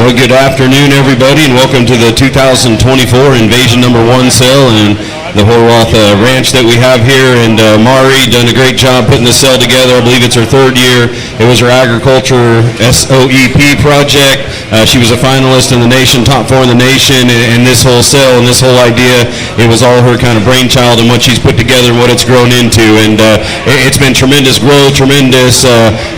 Well, good afternoon, everybody, and welcome to the 2024 Invasion #1 sale and the Horwath ranch that we have here. And Mari done a great job putting this sale together. I believe it's her third year. It was her agriculture SOEP project. She was a finalist in the nation, top 4 in the nation, and this whole sale and this whole idea, it was all her kind of brainchild and what she's put together and what it's grown into. And it's been tremendous growth, tremendous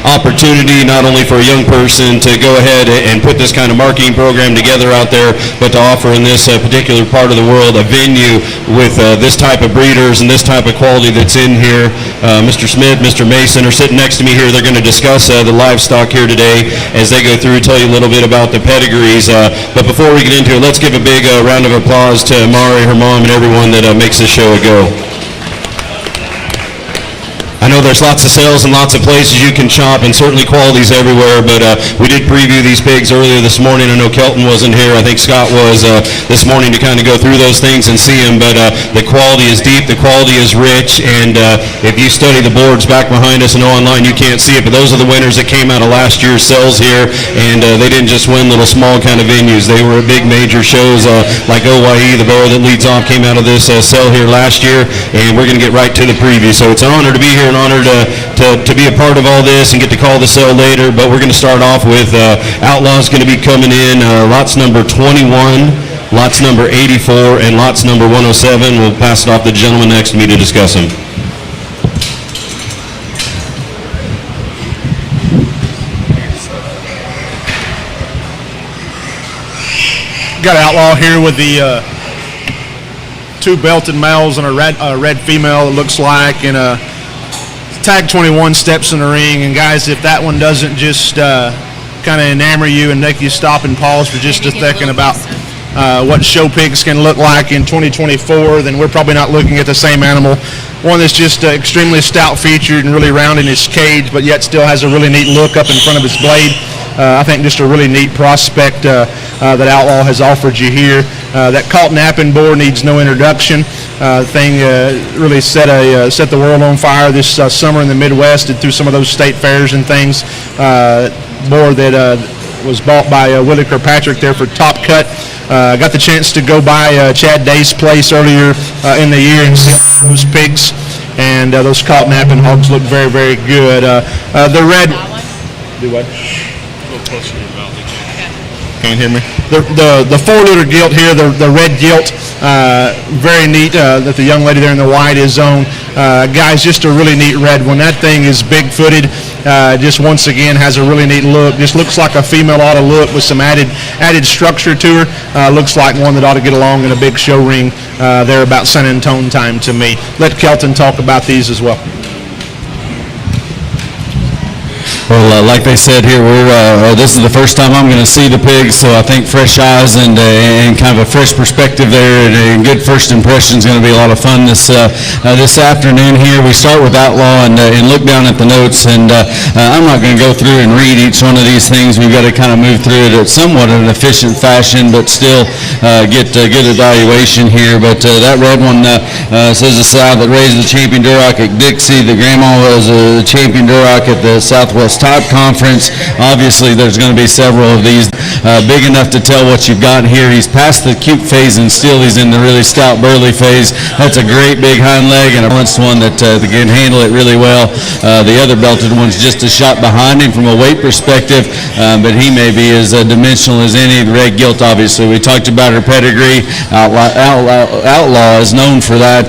opportunity, not only for a young person to go ahead and put this kind of marketing program together out there, but to offer in this particular part of the world a venue with this type of breeders and this type of quality that's in here. Mr. Smith, Mr. Mason are sitting next to me here. They're going to discuss the livestock here today as they go through, tell you a little bit about the pedigrees. But before we get into it, let's give a big round of applause to Mari, her mom, and everyone that makes this show a go. I know there's lots of sales and lots of places you can shop, and certainly qualities everywhere, but we did preview these pigs earlier this morning. I know Kelton wasn't here. I think Scott was this morning to kind of go through those things and see them, but the quality is deep, the quality is rich, and if you study the boards back behind us and online, you can't see it, but those are the winners that came out of last year's sales here, and they didn't just win little small kind of venues. They were at big major shows like OYE. The bow that leads off came out of this sale here last year, and we're going to get right to the preview. So it's an honor to be here, an honor to be a part of all this and get to call the sale later, but we're going to start off with Outlaw's going to be coming in, lots number 21, lots number 84, and lots number 107. We'll pass it off to the gentleman next to me to discuss them. Got Outlaw here with the 2 belted males and a red female, it looks like, and tag 21 steps in the ring. And guys, if that one doesn't just kind of enamor you and make you stop and pause for just a second about what show pigs can look like in 2024, then we're probably not looking at the same animal. One that's just extremely stout featured and really round in his cage, but yet still has a really neat look up in front of his blade. I think just a really neat prospect that Outlaw has offered you here. That Colton Appin boar needs no introduction. Thing really set the world on fire this summer in the Midwest and through some of those state fairs and things. Boar that was bought by Willie Kirkpatrick there for Top Cut. Got the chance to go by Chad Day's place earlier in the year and see those pigs, and those Colton Appin hogs look very, very good. The red. Do what? Closer to your mouth. Can't hear me. The 4-liter gilt here, the red gilt, very neat that the young lady there in the white is on. Guys, just a really neat red one. That thing is big-footed. Just once again has a really neat look. Just looks like a female ought to look with some added structure to her. Looks like one that ought to get along in a big show ring there about San Antone time to me. Let Kelton talk about these as well. Well, like they said here, this is the first time I'm going to see the pigs, so I think fresh eyes and kind of a fresh perspective there, and good first impression is going to be a lot of fun this afternoon here. We start with Outlaw and look down at the notes, and I'm not going to go through and read each one of these things. We've got to kind of move through it at somewhat an efficient fashion, but still get good evaluation here. But that red one says the side that raised the champion Duroc at Dixie. The grandma was a champion Duroc at the Southwest Top Conference. Obviously, there's going to be several of these big enough to tell what you've got here. He's past the cute phase and still he's in the really stout burly phase. That's a great big hind leg and a balanced one that can handle it really well. The other belted one's just a shot behind him from a weight perspective, but he may be as dimensional as any. The red gilt, obviously. We talked about her pedigree. Outlaw is known for that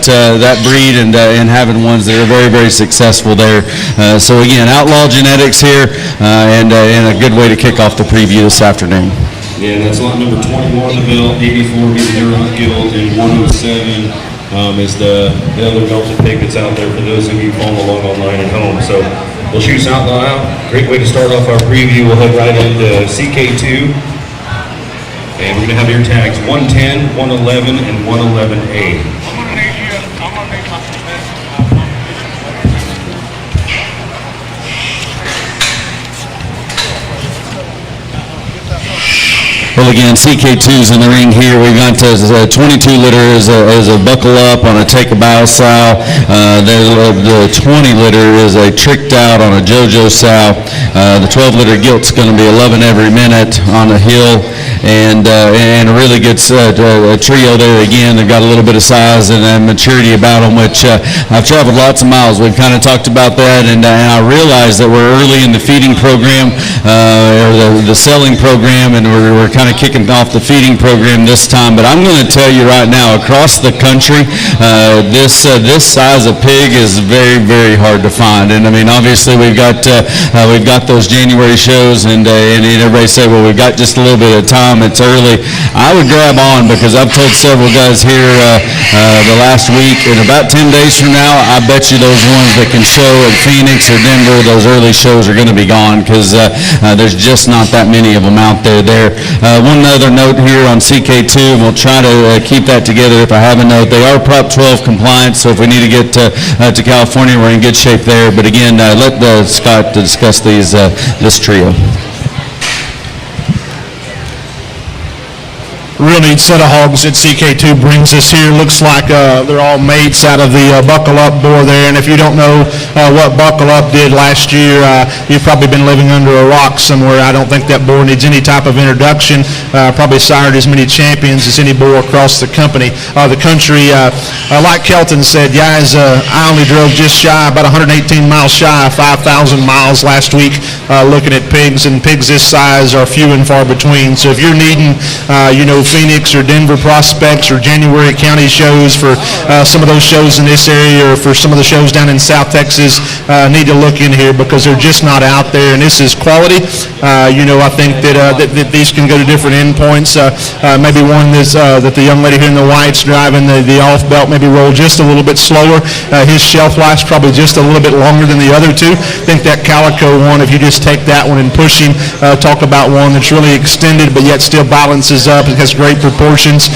breed and having ones that are very, very successful there. So again, Outlaw Genetics here, and a good way to kick off the preview this afternoon. Yeah, that's lot number 21, the belt, 84 be the Duroc gilt, and 107 is the other belted pig that's out there for those of you following along online at home. So we'll shoot Outlaw out. Great way to start off our preview. We'll head right into CK2, and we're going to have your tags 110, 111, and 111A. Well, again, CK2's in the ring here. We've got a 22-liter is a buckle up on a take a bow sow. The 20-liter is a tricked out on a JoJo sow. The 12-liter gilt's going to be 11 every minute on a hill, and a really good trio there. Again, they've got a little bit of size and maturity about them, which I've traveled lots of miles. We've kind of talked about that, and I realize that we're early in the feeding program, or the selling program, and we're kind of kicking off the feeding program this time. But I'm going to tell you right now, across the country, this size of pig is very, very hard to find. And I mean, obviously we've got those January shows, and everybody say, well, we've got just a little bit of time. It's early. I would grab on, because I've told several guys here the last week, in about 10 days from now, I bet you those ones that can show at Phoenix or Denver, those early shows are going to be gone, because there's just not that many of them out there. One other note here on CK2, and we'll try to keep that together if I have a note. They are Prop 12 compliant, so if we need to get to California, we're in good shape there. But again, let Scott discuss this trio. Real neat set of hogs that CK2 brings us here. Looks like they're all mates out of the Buckle Up boar there. And if you don't know what Buckle Up did last year, you've probably been living under a rock somewhere. I don't think that boar needs any type of introduction. Probably sired as many champions as any boar across the country. Like Kelton said, guys, I only drove just shy, about 118 miles shy of 5,000 miles last week looking at pigs, and pigs this size are few and far between. So if you're needing, Phoenix or Denver prospects or January county shows for some of those shows in this area, or for some of the shows down in South Texas, need to look in here, because they're just not out there, and this is quality. I think that these can go to different endpoints. Maybe one that the young lady here in the white's driving the off belt, maybe roll just a little bit slower. His shelf life's probably just a little bit longer than the other two. I think that Calico one, if you just take that one and push him, talk about one that's really extended but yet still balances up. It has great proportions.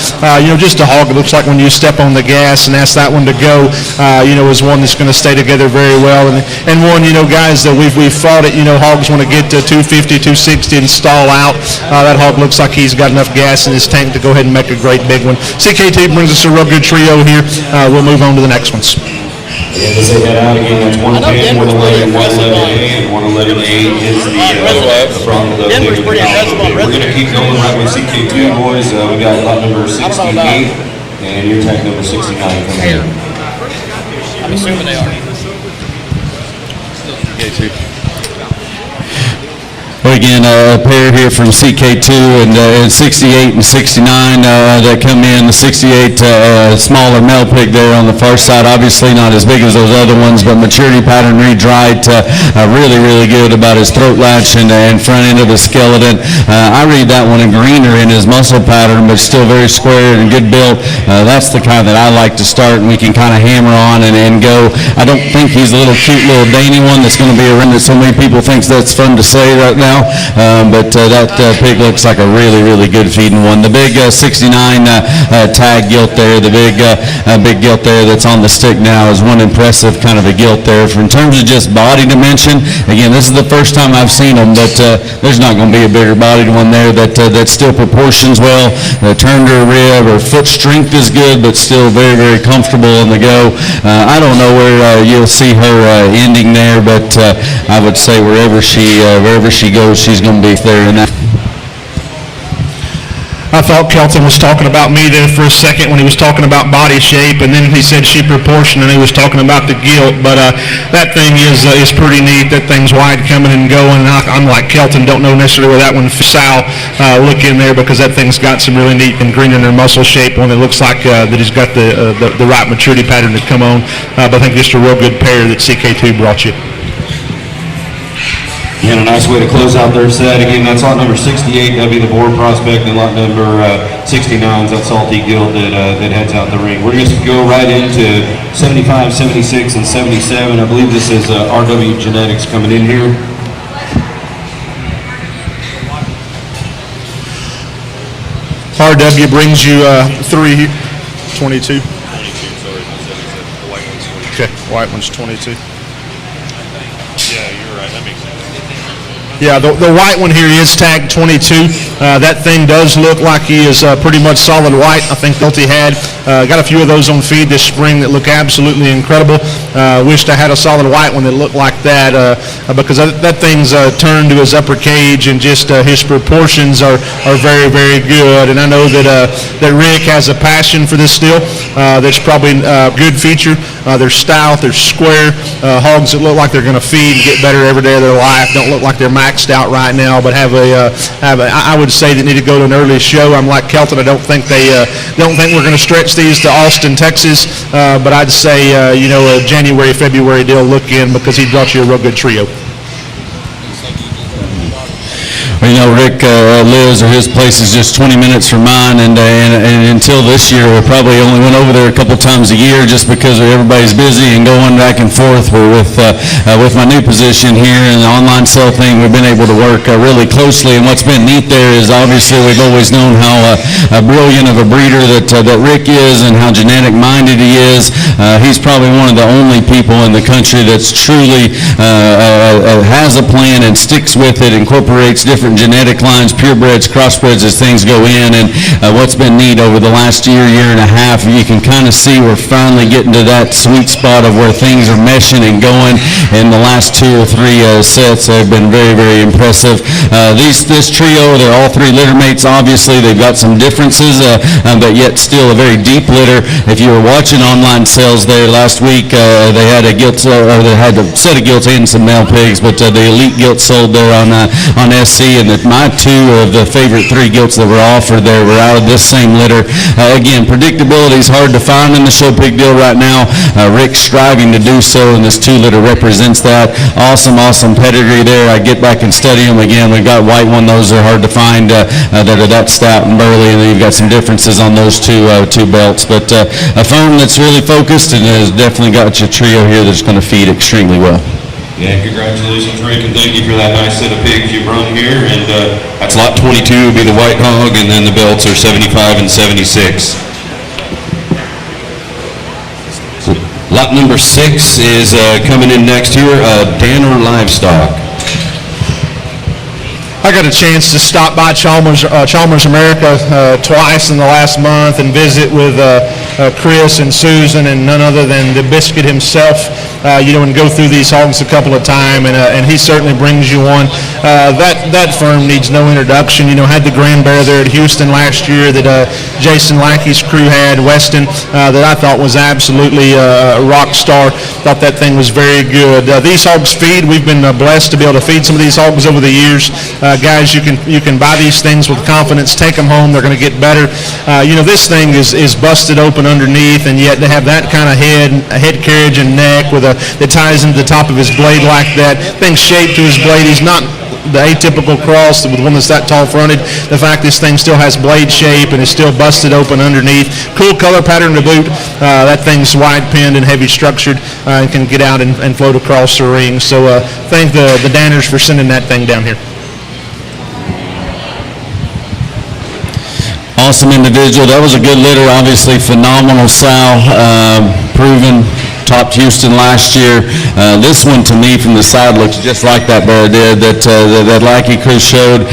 Just a hog, it looks like when you step on the gas and ask that one to go, is one that's going to stay together very well. And one, guys, that we've fought it, hogs want to get to 250, 260 and stall out. That hog looks like he's got enough gas in his tank to go ahead and make a great big one. CK2 brings us a real good trio here. We'll move on to the next ones. And as they head out again, that's 110, 111, 111A, and 111A is the front of the Denver's pretty aggressive on We're going to keep going right with CK2, boys. We got lot number 68, and your tag number 69 coming in. I'm assuming they are. Well, again, a pair here from CK2 and 68 and 69 that come in. The 68 smaller male pig there on the far side, obviously not as big as those other ones, but maturity pattern reads right. Really, really good about his throat latch and front end of the skeleton. I read that one in greener in his muscle pattern, but still very square and good built. That's the kind that I like to start, and we can kind of hammer on and go. I don't think he's a little cute little dainty one that's going to be around that so many people think that's fun to say right now. But that pig looks like a really, really good feeding one. The big 69 tag gilt there, the big gilt there that's on the stick now is one impressive kind of a gilt there. In terms of just body dimension, again, this is the first time I've seen them, but there's not going to be a bigger bodied one there that still proportions well. Turned her rib, her foot strength is good, but still very, very comfortable on the go. I don't know where you'll see her ending there, but I would say wherever she goes, she's going to be there in that. I thought Kelton was talking about me there for a second when he was talking about body shape, and then he said she proportion, and he was talking about the gilt. But that thing is pretty neat. That thing's wide coming and going. I'm like Kelton, don't know necessarily where that one Sal look in there, because that thing's got some really neat and green in her muscle shape. One that looks like that he's got the right maturity pattern to come on. But I think just a real good pair that CK2 brought you. And a nice way to close out their set. Again, that's lot number 68, that'd be the boar prospect, and lot number 69 is that salty gilt that heads out the ring. We're just go right into 75, 76, and 77. I believe this is RW Genetics coming in here. RW brings you 3, 22. 22, sorry, 77. The white one's 22. Okay, white one's 22. Yeah, you're right. That makes sense. Yeah, the white one here is tagged 22. That thing does look like he is pretty much solid white. I think Delty had got a few of those on feed this spring that look absolutely incredible. Wished I had a solid white one that looked like that because that thing's turned to his upper cage and just his proportions are very, very good. And I know that Rick has a passion for this still. That's probably a good feature. They're stout, they're square. Hogs that look like they're going to feed and get better every day of their life. Don't look like they're maxed out right now, but I would say they need to go to an early show. I'm like Kelton. I don't think we're going to stretch these to Austin, Texas. But I'd say a January, February deal. Look in because he brought you a real good trio. Rick lives, or his place is just 20 minutes from mine, and until this year, we probably only went over there a couple times a year just because everybody's busy and going back and forth. We're with my new position here in the online sale thing, we've been able to work really closely, and what's been neat there is obviously we've always known how brilliant of a breeder that Rick is and how genetic minded he is. He's probably one of the only people in the country that's truly has a plan and sticks with it, incorporates different genetic lines, purebreds, crossbreds as things go in. And what's been neat over the last year and a half, you can kind of see we're finally getting to that sweet spot of where things are meshing and going. In the last 2 or 3 sets have been very, very impressive. This trio, they're all 3 litter mates. Obviously, they've got some differences, but yet still a very deep litter. If you were watching online sales there last week, they had a set of gilts and some male pigs, but the elite gilts sold there on SC, and my 2 of the favorite 3 gilts that were offered there were out of this same litter. Again, predictability is hard to find in the show pig deal right now. Rick's striving to do so, and this 2 litter represents that. Awesome pedigree there. I get back and study them again. We've got white one; those are hard to find that are that stout and burly, and then you've got some differences on those two belts. But a farm that's really focused and has definitely got your trio here that's going to feed extremely well. Yeah, congratulations, Rick, and thank you for that nice set of pigs you brought here. And that's lot 22 would be the white hog, and then the belts are 75 and 76. Lot number 6 is coming in next here, Danner Livestock. I got a chance to stop by Chalmers America twice in the last month and visit with Chris and Susan and none other than the Biscuit himself, and go through these hogs a couple of times, and he certainly brings you one. That firm needs no introduction. Had the Grand Bear there at Houston last year that Jason Lackey's crew had, Weston, that I thought was absolutely a rock star. Thought that thing was very good. These hogs feed. We've been blessed to be able to feed some of these hogs over the years. Guys, you can buy these things with confidence, take them home, they're going to get better. This thing is busted open underneath, and yet to have that kind of head carriage and neck that ties into the top of his blade like that, thing's shaped to his blade. He's not the atypical cross with one that's that tall fronted. The fact this thing still has blade shape and is still busted open underneath. Cool color pattern to boot. That thing's wide pinned and heavy structured and can get out and float across the ring. So thank the Danners for sending that thing down here. Awesome individual. That was a good litter, obviously phenomenal sow, proven, topped Houston last year. This one to me from the side looks just like that bear did, that Lackey crew showed,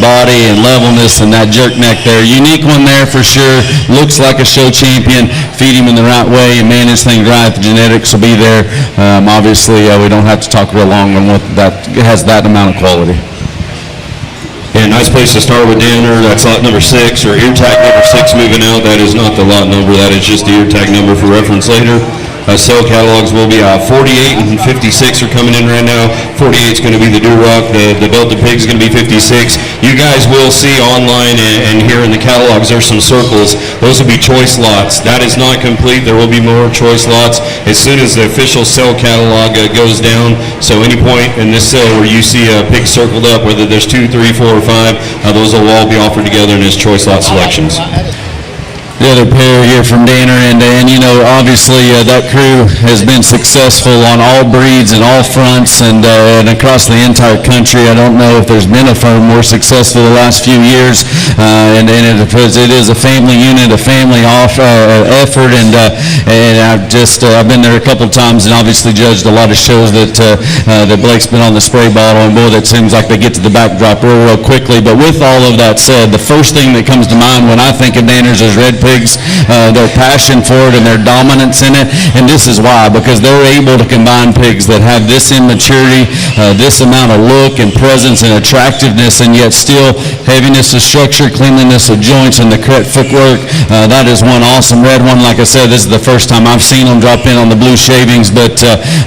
body and levelness and that jerk neck there. Unique one there for sure. Looks like a show champion. Feed him in the right way and manage things right. The genetics will be there. Obviously, we don't have to talk real long on what that has that amount of quality. Yeah, nice place to start with Danner. That's lot number 6, or ear tag number 6 moving out. That is not the lot number. That is just the ear tag number for reference later. Sale catalogs will be 48 and 56 are coming in right now. 48 is going to be the Duroc. The Belted Pig is going to be 56. You guys will see online and here in the catalogs there's some circles. Those will be choice lots. That is not complete. There will be more choice lots as soon as the official sale catalog goes down. So any point in this sale where you see a pig circled up, whether there's 2, 3, 4, or 5, those will all be offered together in as choice lot selections. the other pair here from Danner, and you know, obviously, that crew has been successful on all breeds and all fronts and across the entire country. I don't know if there's been a firm more successful the last few years, and it is a family unit, a family effort, and I've been there a couple times and obviously judged a lot of shows that Blake's been on the spray bottle, and boy, that seems like they get to the backdrop real quickly. But with all of that said, the first thing that comes to mind when I think of Danners is red pigs, their passion for it and their dominance in it, and this is why, because they're able to combine pigs that have this immaturity, this amount of look and presence and attractiveness, and yet still heaviness of structure, cleanliness of joints, and the correct footwork. That is one awesome red one. Like I said, this is the first time I've seen them drop in on the blue shavings, but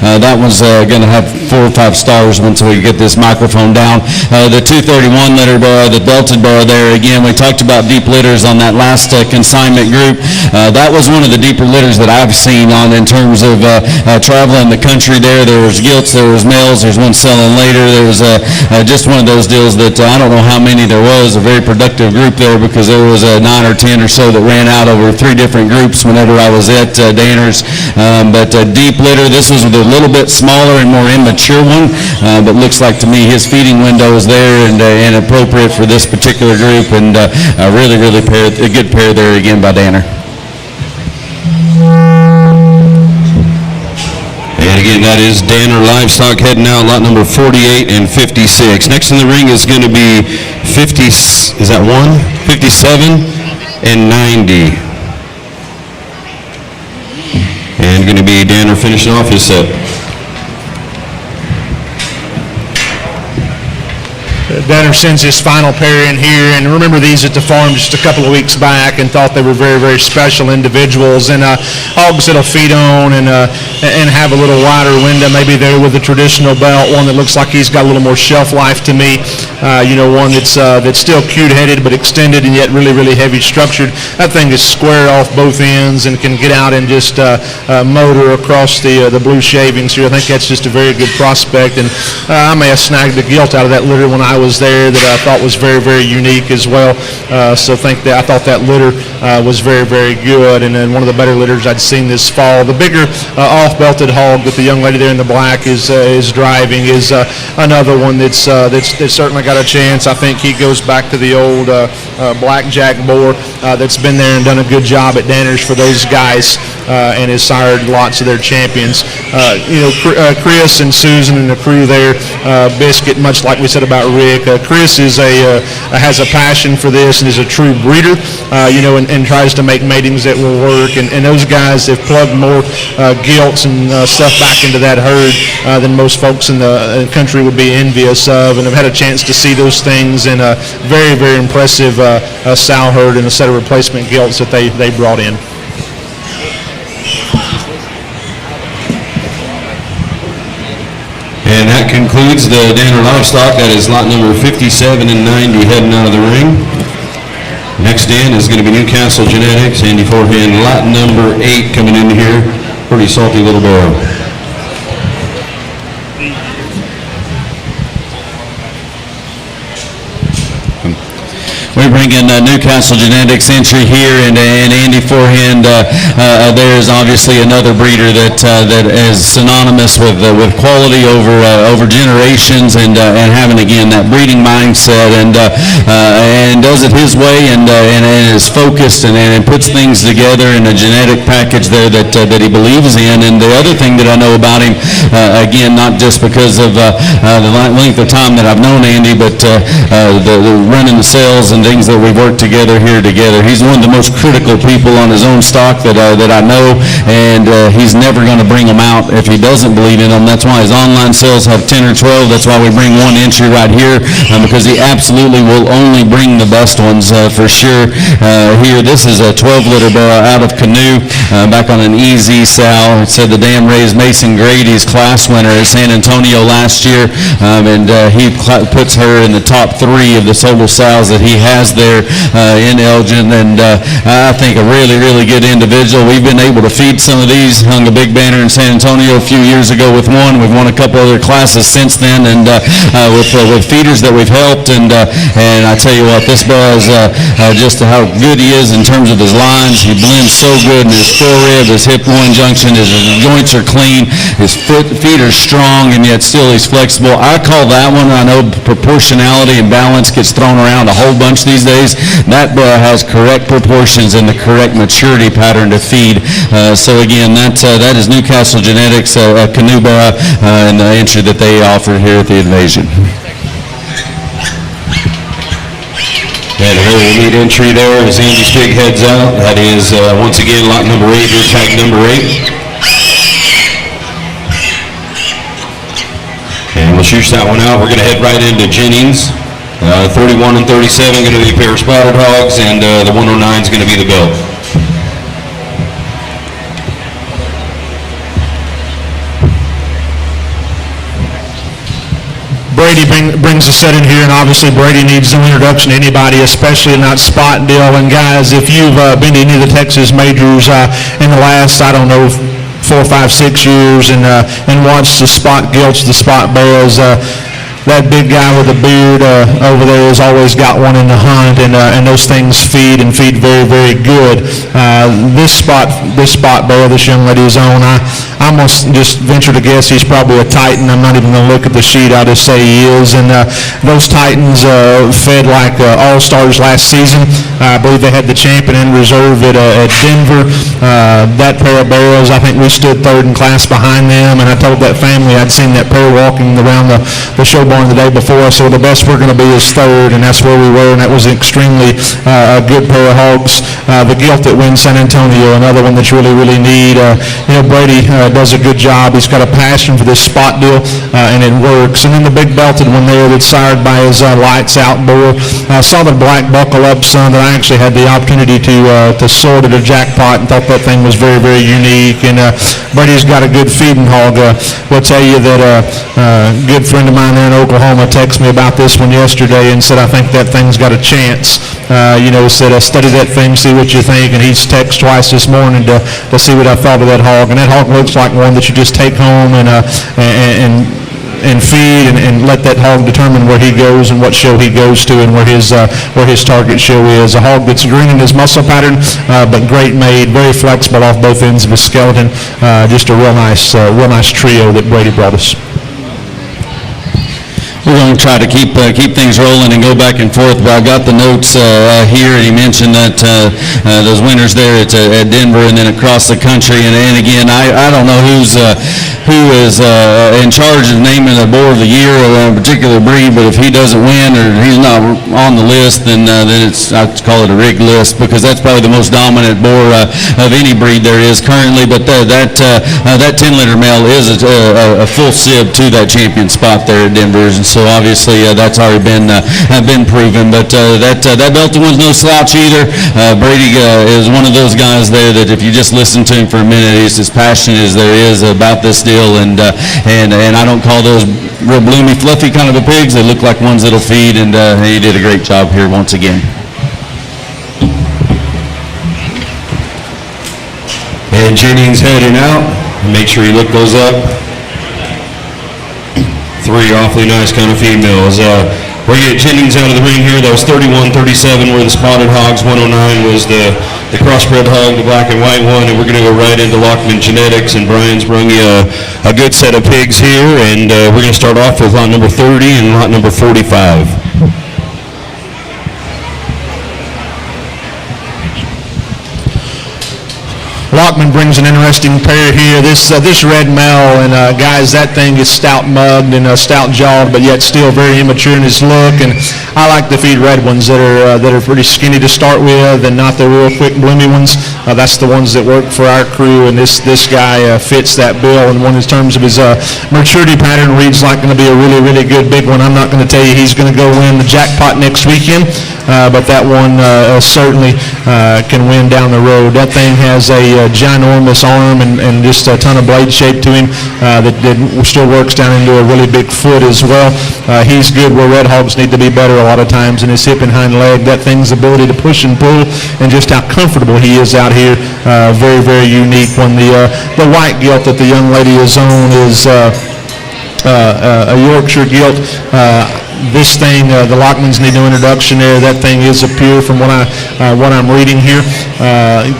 that one's going to have 4 or 5 stars once we get this microphone down. The 231 litter bar, the belted bar there, again, we talked about deep litters on that last consignment group. That was one of the deeper litters that I've seen on in terms of traveling the country there. There was gilts, there was males, there's one selling later. There was just one of those deals that I don't know how many there was, a very productive group there, because there was 9 or 10 or so that ran out over 3 different groups whenever I was at Danners. But deep litter, this was a little bit smaller and more immature one, but looks like to me his feeding window is there and appropriate for this particular group, and really a good pair there again by Danner. And again, that is Danner Livestock heading out, lot number 48 and 56. Next in the ring is going to be 50, is that 57 and 90. And going to be Danner finishing off his set. Danner sends his final pair in here, and remember these at the farm just a couple of weeks back and thought they were very, very special individuals, and hogs that'll feed on and have a little wider window, maybe there with the traditional belt, one that looks like he's got a little more shelf life to me, one that's still cute-headed but extended and yet really, really heavy structured. That thing is square off both ends and can get out and just motor across the blue shavings here. I think that's just a very good prospect, and I may have snagged the gilt out of that litter when I was there that I thought was very, very unique as well. So I thought that litter was very, very good, and then one of the better litters I'd seen this fall. The bigger off-belted hog that the young lady there in the black is driving is another one that's certainly got a chance. I think he goes back to the old blackjack boar that's been there and done a good job at Danners for those guys and has sired lots of their champions. Chris and Susan and the crew there, Biscuit, much like we said about Rick, Chris has a passion for this and is a true breeder, and tries to make matings that will work. And those guys have plugged more gilts and stuff back into that herd than most folks in the country would be envious of. And I've had a chance to see those things in a very, very impressive sow herd and a set of replacement gilts that they brought in. And that concludes the Danner Livestock. That is lot number 57 and 90 heading out of the ring. Next in is going to be Newcastle Genetics, Andy Forehand, lot number 8 coming in here. Pretty salty little barrel. We bring in Newcastle Genetics entry here, and Andy Forehand there is obviously another breeder that is synonymous with quality over generations, and having again that breeding mindset, and does it his way, and is focused and puts things together in a genetic package there that he believes in. And the other thing that I know about him, again, not just because of the length of time that I've known Andy, but the running the sales and things that we've worked together. He's one of the most critical people on his own stock that I know, and he's never going to bring them out if he doesn't believe in them. That's why his online sales have 10 or 12. That's why we bring one entry right here, because he absolutely will only bring the best ones for sure. Here, this is a 12-liter barrel out of Canoe, back on an easy sow. It said the Dam Raised Mason Grady's class winner at San Antonio last year, and he puts her in the top 3 of the total sows that he has has there in Elgin, and I think a really, really good individual. We've been able to feed some of these, hung a big banner in San Antonio a few years ago with one. We've won a couple other classes since then, and with feeders that we've helped, and I tell you what, this boy is just how good he is in terms of his lines. He blends so good in his forehead, his hip-loin junction, his joints are clean, his feet are strong, and yet still he's flexible. I call that one, I know proportionality and balance gets thrown around a whole bunch these days. That boy has correct proportions and the correct maturity pattern to feed. So again, that is Newcastle Genetics, Canuba, and the entry that they offer here at the Invasion. And a very neat entry there as Andy Stig heads out. That is, once again, lot number 8 here, tag number 8. And we'll shoot that one out. We're going to head right into Jennings. 31 and 37 going to be a pair of spotted hogs, and the 109 is going to be the belt. Brady brings the set in here, and obviously Brady needs no introduction to anybody, especially in that spot deal. And guys, if you've been to any of the Texas majors in the last, I don't know, 4, 5, 6 years, and watched the spot gilts, the spot bears, that big guy with the beard over there has always got one in the hunt, and those things feed very, very good. This spot bear this young lady is on, I must just venture to guess he's probably a Titan. I'm not even going to look at the sheet. I'll just say he is. And those Titans fed like all-stars last season. I believe they had the champion in reserve at Denver. That pair of bears, I think we stood third in class behind them, and I told that family I'd seen that pair walking around the show barn the day before. So the best we're going to be is third, and that's where we were, and that was an extremely good pair of hogs. The gilt that wins San Antonio, another one that's really, really neat. Brady does a good job. He's got a passion for this spot deal, and it works. And then the big belted one there that's sired by his Lights Out bull. Saw the black buckle up son that I actually had the opportunity to sort at a jackpot, and thought that thing was very, very unique. And Brady's got a good feeding hog. We'll tell you that a good friend of mine there in Oklahoma texted me about this one yesterday and said, I think that thing's got a chance. Said, study that thing, see what you think, and he's texted twice this morning to see what I thought of that hog. And that hog looks like one that you just take home and feed and let that hog determine where he goes and what show he goes to and where his target show is. A hog that's green in his muscle pattern, but great made, very flexible off both ends of his skeleton. Just a real nice trio that Brady brought us. We're going to try to keep things rolling and go back and forth, but I've got the notes here, and he mentioned that those winners there at Denver and then across the country, and again, I don't know who is in charge of naming the boar of the year of a particular breed, but if he doesn't win or he's not on the list, then it's, I call it a rigged list, because that's probably the most dominant boar of any breed there is currently. But that 10-liter male is a full sib to that champion spot there at Denver, and so obviously that's already been proven. But that belted one's no slouch either. Brady is one of those guys there that if you just listen to him for a minute, he's as passionate as there is about this deal, and I don't call those real bloomy, fluffy kind of a pigs. They look like ones that'll feed, and he did a great job here once again. And Jennings heading out. Make sure you look those up. 3 awfully nice kind of females. We're going to get Jennings out of the ring here. That was 31-37 were the spotted hogs. 109 was the crossbred hog, the black and white one. And we're going to go right into Lockman Genetics. And Brian's brung you a good set of pigs here. And we're going to start off with lot number 30 and lot number 45. Lockman brings an interesting pair here. This red male, and guys, that thing is stout mugged and stout jawed, but yet still very immature in his look. And I like to feed red ones that are pretty skinny to start with, and not the real quick bloomy ones. That's the ones that work for our crew, and this guy fits that bill. And in terms of his maturity pattern, reads like going to be a really, really good big one. I'm not going to tell you he's going to go win the jackpot next weekend, but that one certainly can win down the road. That thing has a ginormous arm and just a ton of blade shape to him that still works down into a really big foot as well. He's good where Red Hogs need to be better a lot of times in his hip and hind leg. That thing's ability to push and pull and just how comfortable he is out here, very, very unique. When the white gilt that the young lady is on is a Yorkshire gilt. This thing, the Lockmans need no introduction there. That thing is a pure from what I'm reading here.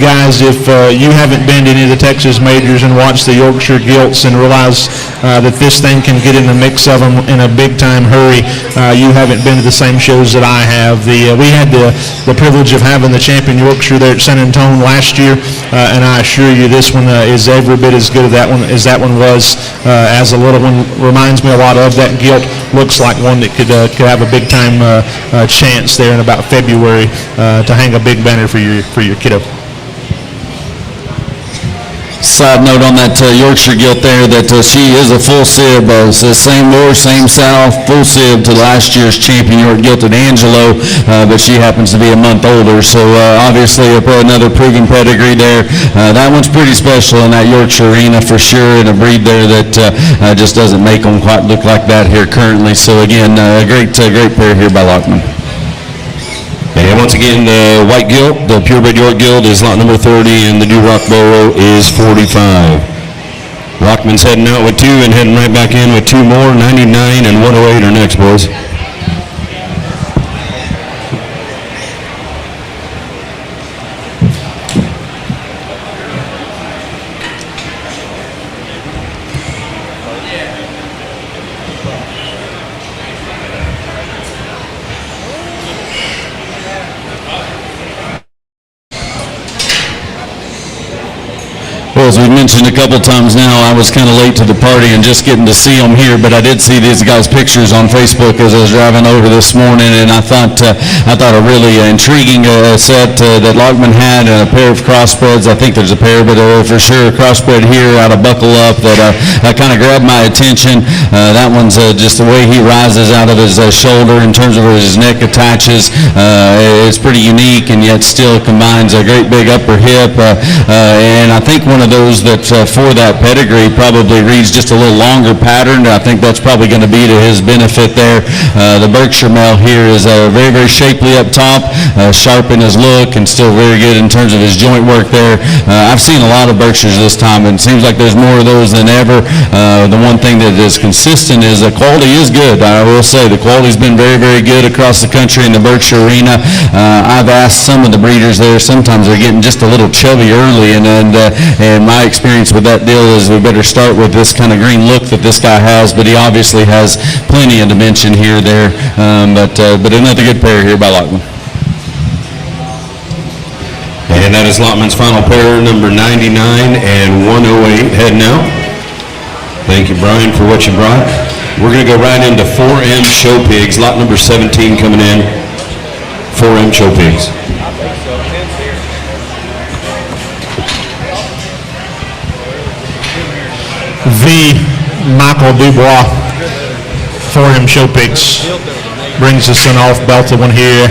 Guys, if you haven't been to any of the Texas majors and watched the Yorkshire gilts and realize that this thing can get in the mix of them in a big-time hurry, you haven't been to the same shows that I have. We had the privilege of having the champion Yorkshire there at San Antonio last year, and I assure you this one is every bit as good as that one was. As a little one, reminds me a lot of that gilt. Looks like one that could have a big time chance there in about February to hang a big banner for your kiddo. Side note on that Yorkshire gilt there that she is a full sib, says same north, same south, full sib to last year's champion York gilted Angelo, but she happens to be a month older, so obviously another proven pedigree there. That one's pretty special in that Yorkshire arena for sure, and a breed there that just doesn't make them quite look like that here currently. So again, a great pair here by Lockman. And once again, the white gilt, the purebred York gilt is lot number 30, and the Duroc Boro is 45. Lockman's heading out with 2 and heading right back in with 2 more. 99 and 108 are next, boys. Well, as we mentioned a couple times now, I was kind of late to the party and just getting to see them here, but I did see these guys' pictures on Facebook as I was driving over this morning, and I thought a really intriguing set that Lockman had, and a pair of crossbreds. I think there's a pair, but for sure a crossbred here out of Buckle Up that kind of grabbed my attention. That one's just the way he rises out of his shoulder in terms of where his neck attaches. It's pretty unique, and yet still combines a great big upper hip, and I think one of those that for that pedigree probably reads just a little longer pattern. I think that's probably going to be to his benefit there. The Berkshire male here is very, very shapely up top, sharp in his look, and still very good in terms of his joint work there. I've seen a lot of Berkshires this time, and it seems like there's more of those than ever. The one thing that is consistent is the quality is good. I will say the quality's been very, very good across the country in the Berkshire arena. I've asked some of the breeders there, sometimes they're getting just a little chubby early, and my experience with that deal is we better start with this kind of green look that this guy has, but he obviously has plenty of dimension here, there, but another good pair here by Lockman. And that is Lockman's final pair, number 99 and 108, heading out. Thank you, Brian, for what you brought. We're going to go right into 4M Show Pigs, lot number 17 coming in, 4M Show Pigs. The Michael Dubois, 4M Show Pigs, brings us an off-belted one here.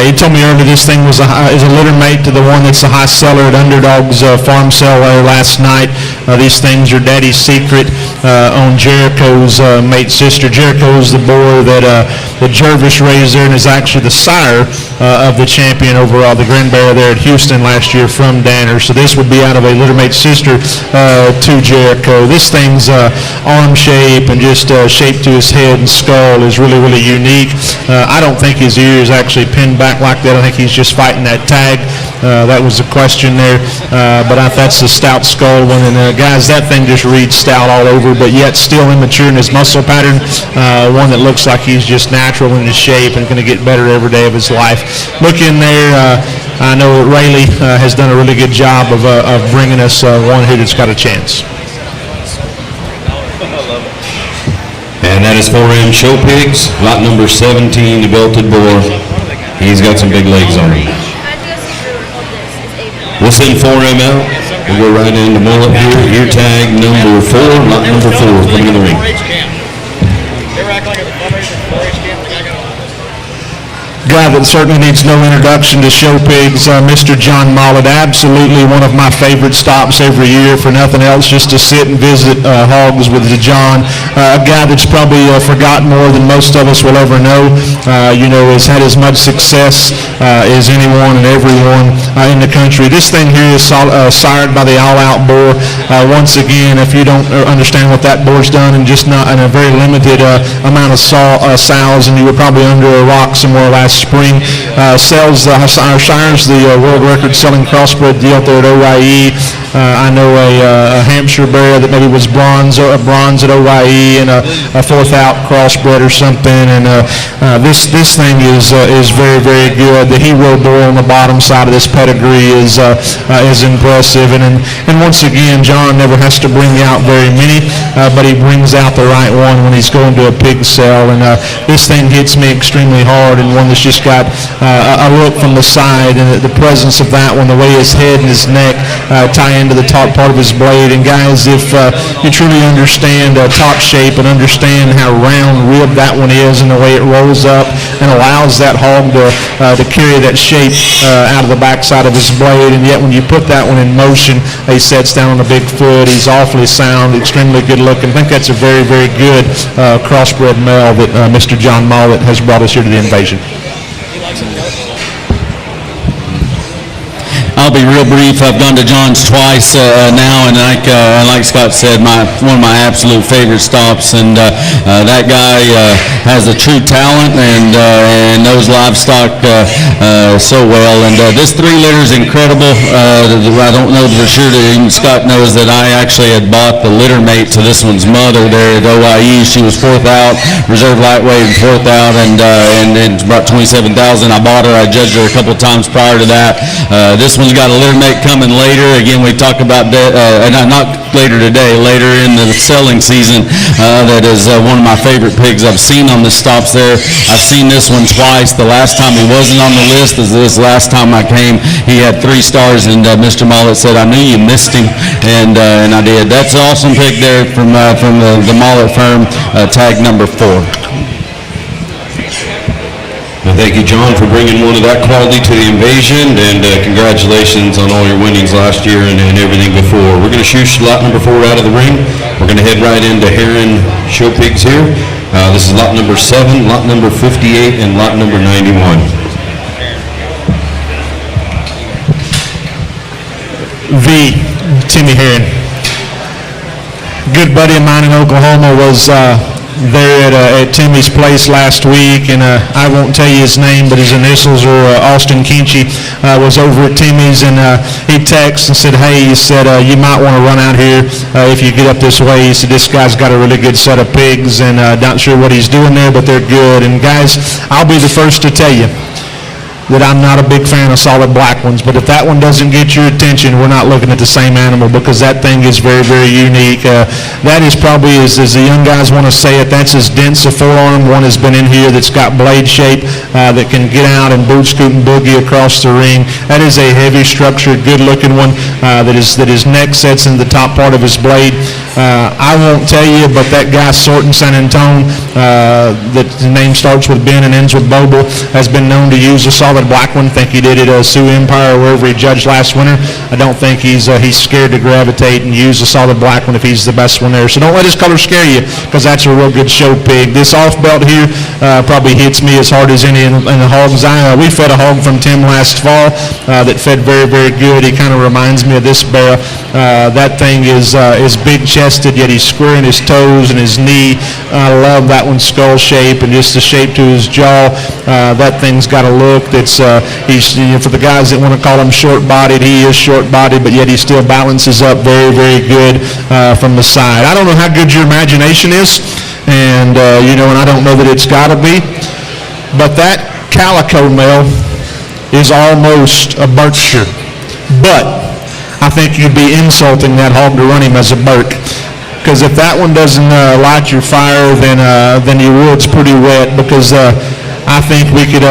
He told me earlier this thing is a litter mate to the one that's the high seller at Underdog's farm sale last night. These things are Daddy's Secret on Jericho's mate sister. Jericho's the boy that Jervis raised there and is actually the sire of the champion overall, the Grand Bear there at Houston last year from Danner. So this would be out of a litter mate sister to Jericho. This thing's arm shape and just shape to his head and skull is really, really unique. I don't think his ear is actually pinned back like that. I think he's just fighting that tag. That was the question there. But that's the stout skull one. And guys, that thing just reads stout all over, but yet still immature in his muscle pattern. One that looks like he's just natural in his shape and going to get better every day of his life. Look in there. I know that Rayleigh has done a really good job of bringing us one here that's got a chance. And that is 4M Show Pigs, lot number 17, the Belted Boar. He's got some big legs on him. We'll send 4M out. We'll go right into mullet here. Ear tag number 4, lot number 4, coming in the ring. They ever act like a fundraiser for 4-H camp? The guy got on this. Guy that certainly needs no introduction to show pigs, Mr. John Mollett. Absolutely one of my favorite stops every year, for nothing else, just to sit and visit hogs with John. A guy that's probably forgotten more than most of us will ever know. Has had as much success as anyone and everyone in the country. This thing here is sired by the All Out boar. Once again, if you don't understand what that boar's done in just not in a very limited amount of sows, and you were probably under a rock somewhere last spring, shires the world record selling crossbred deal there at OYE. I know a Hampshire bear that maybe was bronze at OYE and a fourth out crossbred or something. And this thing is very, very good. The hero bull on the bottom side of this pedigree is impressive. And once again, John never has to bring out very many, but he brings out the right one when he's going to a pig sale. And this thing hits me extremely hard, and one that's just got a look from the side, and the presence of that one, the way his head and his neck tie into the top part of his blade. And guys, if you truly understand top shape and understand how round ribbed that one is and the way it rolls up and allows that hog to carry that shape out of the backside of his blade, and yet when you put that one in motion, he sets down on a big foot. He's awfully sound, extremely good looking. I think that's a very, very good crossbred male that Mr. John Mollett has brought us here to the Invasion. I'll be real brief. I've gone to John's twice now, and like Scott said, one of my absolute favorite stops. And that guy has a true talent and knows livestock so well. And this 3 litter is incredible. I don't know for sure that even Scott knows that I actually had bought the litter mate to this one's mother there at OYE. She was 4th out, reserve lightweight and 4th out, and it's about $27,000. I bought her. I judged her a couple times prior to that. This one's got a litter mate coming later. Again, we talk about not later today, later in the selling season. That is one of my favorite pigs I've seen on the stops there. I've seen this one twice. The last time he wasn't on the list is this last time I came. He had 3 stars, and Mr. Mollett said, "I knew you missed him," and I did. That's an awesome pig there from the Mollett firm, tag number 4. Well, thank you, John, for bringing one of that quality to the Invasion, and congratulations on all your winnings last year and everything before. We're going to shoot lot number 4 out of the ring. We're going to head right into Heron Show Pigs here. This is lot number 7, lot number 58, and lot number 91. Timmy Heron. Good buddy of mine in Oklahoma was there at Timmy's place last week, and I won't tell you his name, but his initials are Austin Kinchy. Was over at Timmy's, and he texted and said, "Hey," he said, "you might want to run out here if you get up this way." He said, "This guy's got a really good set of pigs, and not sure what he's doing there, but they're good." And guys, I'll be the first to tell you that I'm not a big fan of solid black ones, but if that one doesn't get your attention, we're not looking at the same animal, because that thing is very, very unique. That is probably, as the young guys want to say it, that's as dense a forearm one has been in here that's got blade shape, that can get out and boot scoot and boogie across the ring. That is a heavy structured, good looking one that his neck sets in the top part of his blade. I won't tell you, but that guy Sorton San Antone, that the name starts with Ben and ends with Boble, has been known to use a solid black one. I think he did it at Sioux Empire, wherever he judged last winter. I don't think he's scared to gravitate and use a solid black one if he's the best one there. So don't let his color scare you, because that's a real good show pig. This off belt here probably hits me as hard as any in the hogs. We fed a hog from Tim last fall that fed very, very good. He kind of reminds me of this bear. That thing is big chested, yet he's square in his toes and his knee. I love that one's skull shape and just the shape to his jaw. That thing's got a look that's he's, for the guys that want to call him short-bodied, he is short-bodied, but yet he still balances up very, very good from the side. I don't know how good your imagination is, and and I don't know that it's got to be, but that calico male is almost a Berkshire, but I think you'd be insulting that hog to run him as a Burke, because if that one doesn't light your fire, then your wood's pretty wet, because I think we could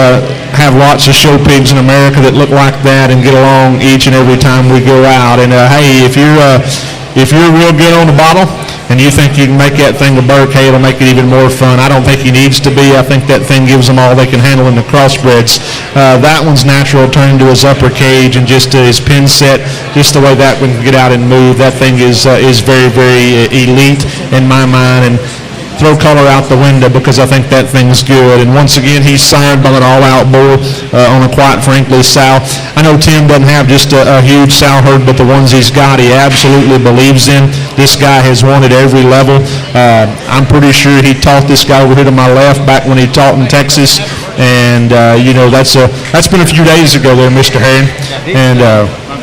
have lots of show pigs in America that look like that and get along each and every time we go out. And hey, if you're real good on the bottle, and you think you can make that thing a Burke, hey, it'll make it even more fun. I don't think he needs to be. I think that thing gives them all they can handle in the crossbreds. That one's natural, turned into his upper cage, and just his pin set, just the way that one can get out and move. That thing is very, very elite in my mind, and throw color out the window because I think that thing's good. And once again, he's signed by an all-out bull on a quite frankly sow. I know Tim doesn't have just a huge sow herd, but the ones he's got, he absolutely believes in. This guy has won at every level. I'm pretty sure he taught this guy over here to my left back when he taught in Texas. And, that's been a few days ago there, Mr. Herring. And,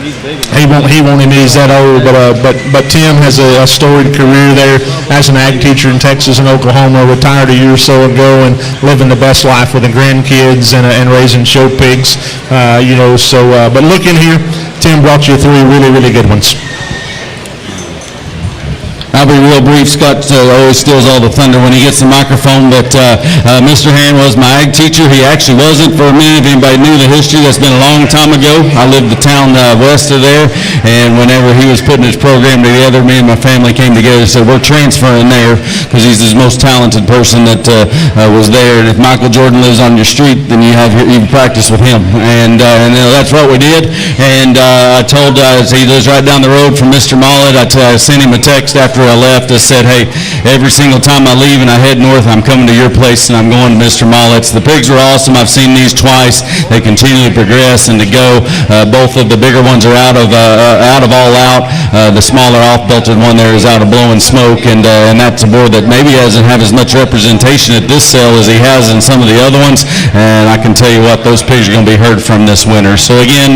he won't admit he's that old, but Tim has a storied career there as an ag teacher in Texas and Oklahoma, retired a year or so ago and living the best life with the grandkids and raising show pigs, but look in here, Tim brought you 3 really, really good ones. I'll be real brief. Scott always steals all the thunder when he gets the microphone, but Mr. Herring was my ag teacher. He actually wasn't for a minute. If anybody knew the history, that's been a long time ago. I lived the town west of there, and whenever he was putting his program together, me and my family came together and said, we're transferring there because he's the most talented person that was there. And if Michael Jordan lives on your street, then you practice with him. And that's what we did. And I told, he lives right down the road from Mr. Mollett. I sent him a text after I left. I said, hey, every single time I leave and I head north, I'm coming to your place and I'm going to Mr. Mollett's. The pigs are awesome. I've seen these twice. They continue to progress and to go. Both of the bigger ones are out of all out. The smaller off-belted one there is out of blowing smoke, and that's a board that maybe doesn't have as much representation at this sale as he has in some of the other ones. And I can tell you what, those pigs are going to be heard from this winter. So again,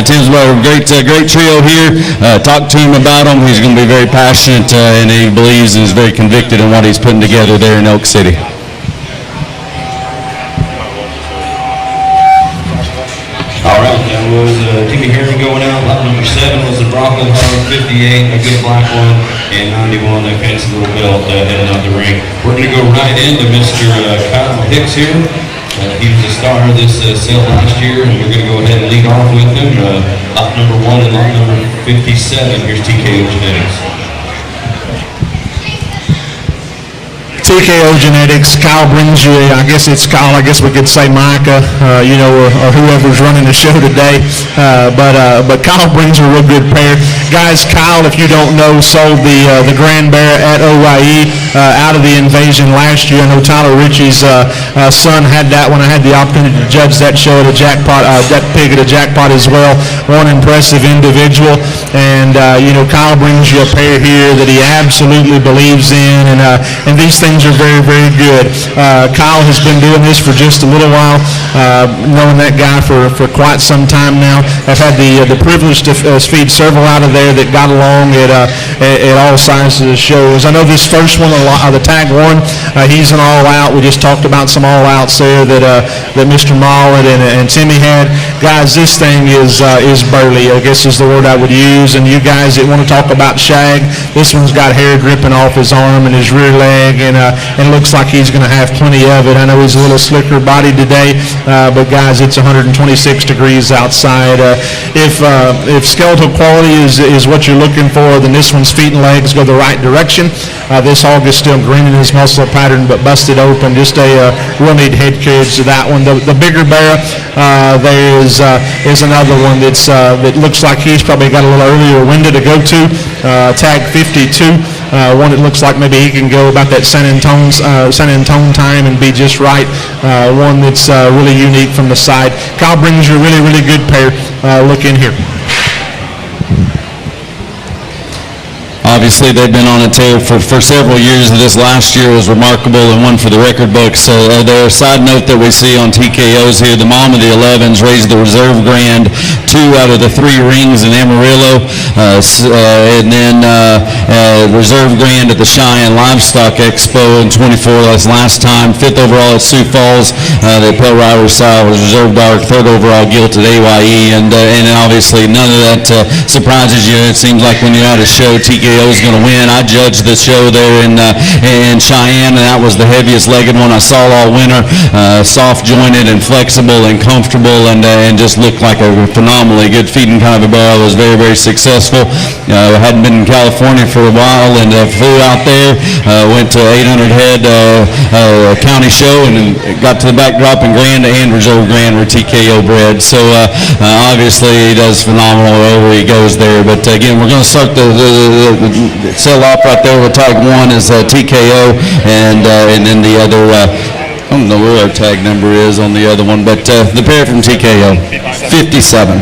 Tim's got a great trio here. Talk to him about them. He's going to be very passionate. And he believes and is very convicted in what he's putting together there in Elk City. All right, that was Timmy Herring going out. Lot number 7 was the Bronco Hog 58, a good black one, and 91, that fancy little belt heading out the ring. We're going to go right into Mr. Kyle Hicks here. He was the star of this sale last year, and we're going to go ahead and lead off with him. Lot number 1 and lot number 57. Here's TKO Genetics. TKO Genetics, Kyle brings you, I guess it's Kyle, I guess we could say Micah, or whoever's running the show today, but Kyle brings a real good pair. Guys, Kyle, if you don't know, sold the Grand Bear at OYE out of the Invasion last year. I know Tyler Ritchie's son had that one. I had the opportunity to judge that show at a jackpot, that pig at a jackpot as well. One impressive individual, and Kyle brings you a pair here that he absolutely believes in, and these things are very, very good. Kyle has been doing this for just a little while, knowing that guy for quite some time now. I've had the privilege to feed several out of there that got along at all sizes of shows. I know this first one, the tag one, he's an all-out. We just talked about some all-outs there that Mr. Mollett and Timmy had. Guys, this thing is burly, I guess is the word I would use. And you guys that want to talk about shag, this one's got hair dripping off his arm and his rear leg, and looks like he's going to have plenty of it. I know he's a little slicker body today, but guys, it's 126 degrees outside. If skeletal quality is what you're looking for, then this one's feet and legs go the right direction. This hog is still green in his muscle pattern, but busted open. Just a real neat head carriage to that one. The bigger bear, there is another one that looks like he's probably got a little earlier window to go to. Tag 52. One that looks like maybe he can go about that San Antone time and be just right. One that's really unique from the side. Kyle brings you a really, really good pair. Look in here. Obviously, they've been on a tear for several years. This last year was remarkable and one for the record books. Their side note that we see on TKOs here, the mom of the 11s raised the Reserve Grand 2 out of the 3 rings in Amarillo, and then Reserve Grand at the Cheyenne Livestock Expo in 24. That's last time. 5th overall at Sioux Falls. The Pro Rider style was Reserve Dark. 3rd overall gilt at AYE, and obviously none of that surprises you. It seems like when you're at a show, TKO TKO is going to win. I judged the show there in Cheyenne, and that was the heaviest legged one I saw all winter. Soft jointed and flexible and comfortable, and just looked like a phenomenally good feeding kind of a barrel. It was very, very successful. Hadn't been in California for a while, and flew out there, went to 800 head county show, and then got to the backdrop in Grand to Andrews over Grand where TKO bred. So obviously he does phenomenal wherever he goes there. But again, we're going to start the sell off right there with tag 1 is TKO, and then the other. I don't know where our tag number is on the other one, but the pair from TKO, 57.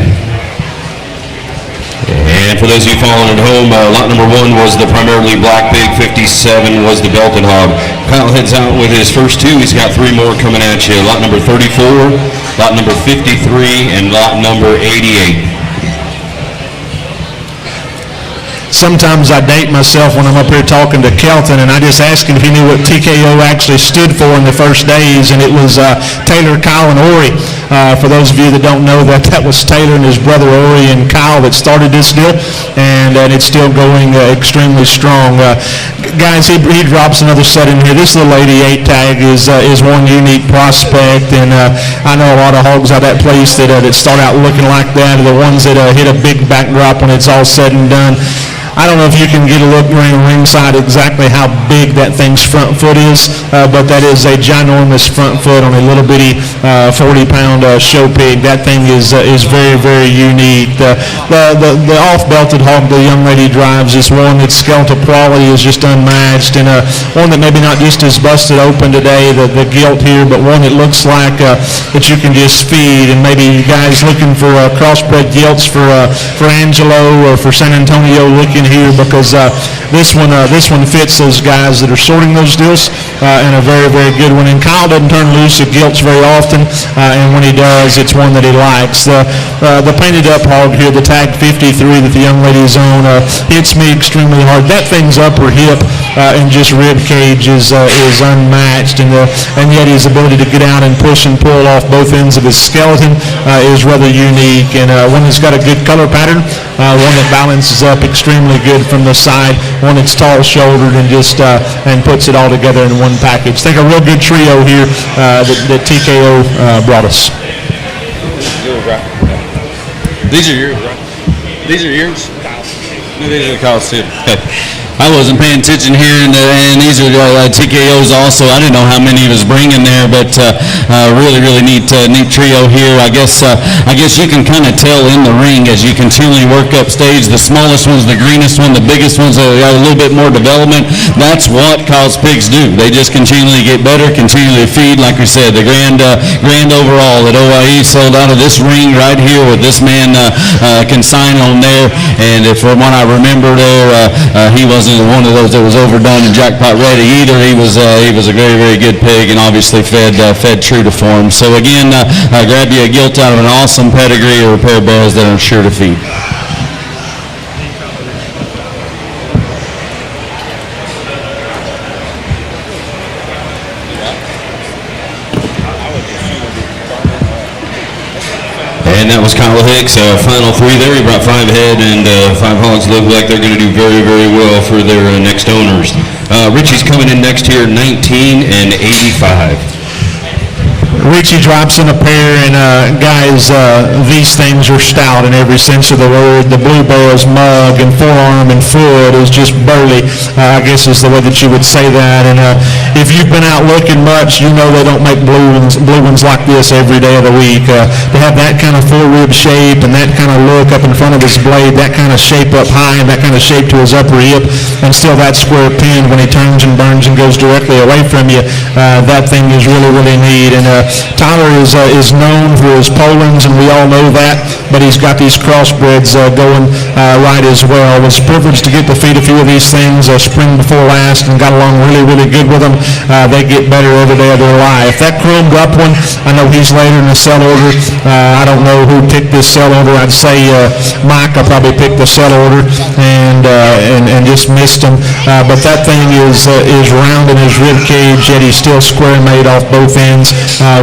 And for those of you following at home, lot number 1 was the primarily black pig, 57 was the belted hog. Kyle heads out with his first 2. He's got 3 more coming at you. Lot number 34, lot number 53, and lot number 88. Sometimes I date myself when I'm up here talking to Kelton, and I just asked him if he knew what TKO actually stood for in the first days, and it was Taylor, Kyle, and Ori. For those of you that don't know that was Taylor and his brother Ori and Kyle that started this deal, and it's still going extremely strong. Guys, he drops another set in here. This little 88 tag is one unique prospect, and I know a lot of hogs out of that place that start out looking like that are the ones that hit a big backdrop when it's all said and done. I don't know if you can get a look ringside exactly how big that thing's front foot is, but that is a ginormous front foot on a little bitty 40-pound show pig. That thing is very, very unique. The off-belted hog the young lady drives is one that's skeletal quality is just unmatched, and one that maybe not just is busted open today, the gilt here, but one that looks like that you can just feed. And maybe you guys looking for crossbred gilts for Angelo or for San Antonio looking here, because this one fits those guys that are sorting those deals, and a very, very good one. And Kyle doesn't turn loose at gilts very often, and when he does, it's one that he likes. The painted up hog here, the tag 53 that the young lady's on, hits me extremely hard. That thing's upper hip and just rib cage is unmatched, and yet his ability to get out and push and pull off both ends of his skeleton is rather unique, and one that's got a good color pattern, one that balances up extremely good from the side, one that's tall-shouldered and just and puts it all together in one package. I think a real good trio here that TKO brought us. These are yours, right? These are yours? No, these are Kyle's too. Okay. I wasn't paying attention here, and these are TKOs also. I didn't know how many he was bringing there, but really, really neat trio here. I guess you can kind of tell in the ring as you continually work up stage. The smallest one's the greenest one. The biggest one's got a little bit more development. That's what Kyle's pigs do. They just continually get better, continually feed. Like we said, the grand overall at OIE sold out of this ring right here with this man consign on there. And from what I remember there, he wasn't one of those that was overdone and jackpot ready either. He was a very, very good pig, and obviously fed true to form. So again, grab you a gilt out of an awesome pedigree or a pair of barrels that are sure to feed. And that was Kyle Hicks, final 3 there. He brought 5 head, and 5 hogs look like they're going to do very, very well for their next owners. Richie's coming in next here, 19 and 85. Richie drops in a pair, and guys, these things are stout in every sense of the word. The blue barrel's mug and forearm and foot is just burly, I guess is the way that you would say that. And if you've been out looking much, you know they don't make blue ones like this every day of the week. To have that kind of full rib shape and that kind of look up in front of his blade, that kind of shape up high and that kind of shape to his upper hip, and still that square pin when he turns and burns and goes directly away from you, that thing is really, really neat. And Tyler is known for his Polands, and we all know that, but he's got these crossbreds going right as well. Was privileged to get to feed a few of these things spring before last and got along really, really good with them. They get better every day of their life. That chromed up one, I know he's later in the sell order. I don't know who picked this sell order. I'd say Mike. I probably picked the sell order and just missed him. But that thing is round in his rib cage, yet he's still square made off both ends.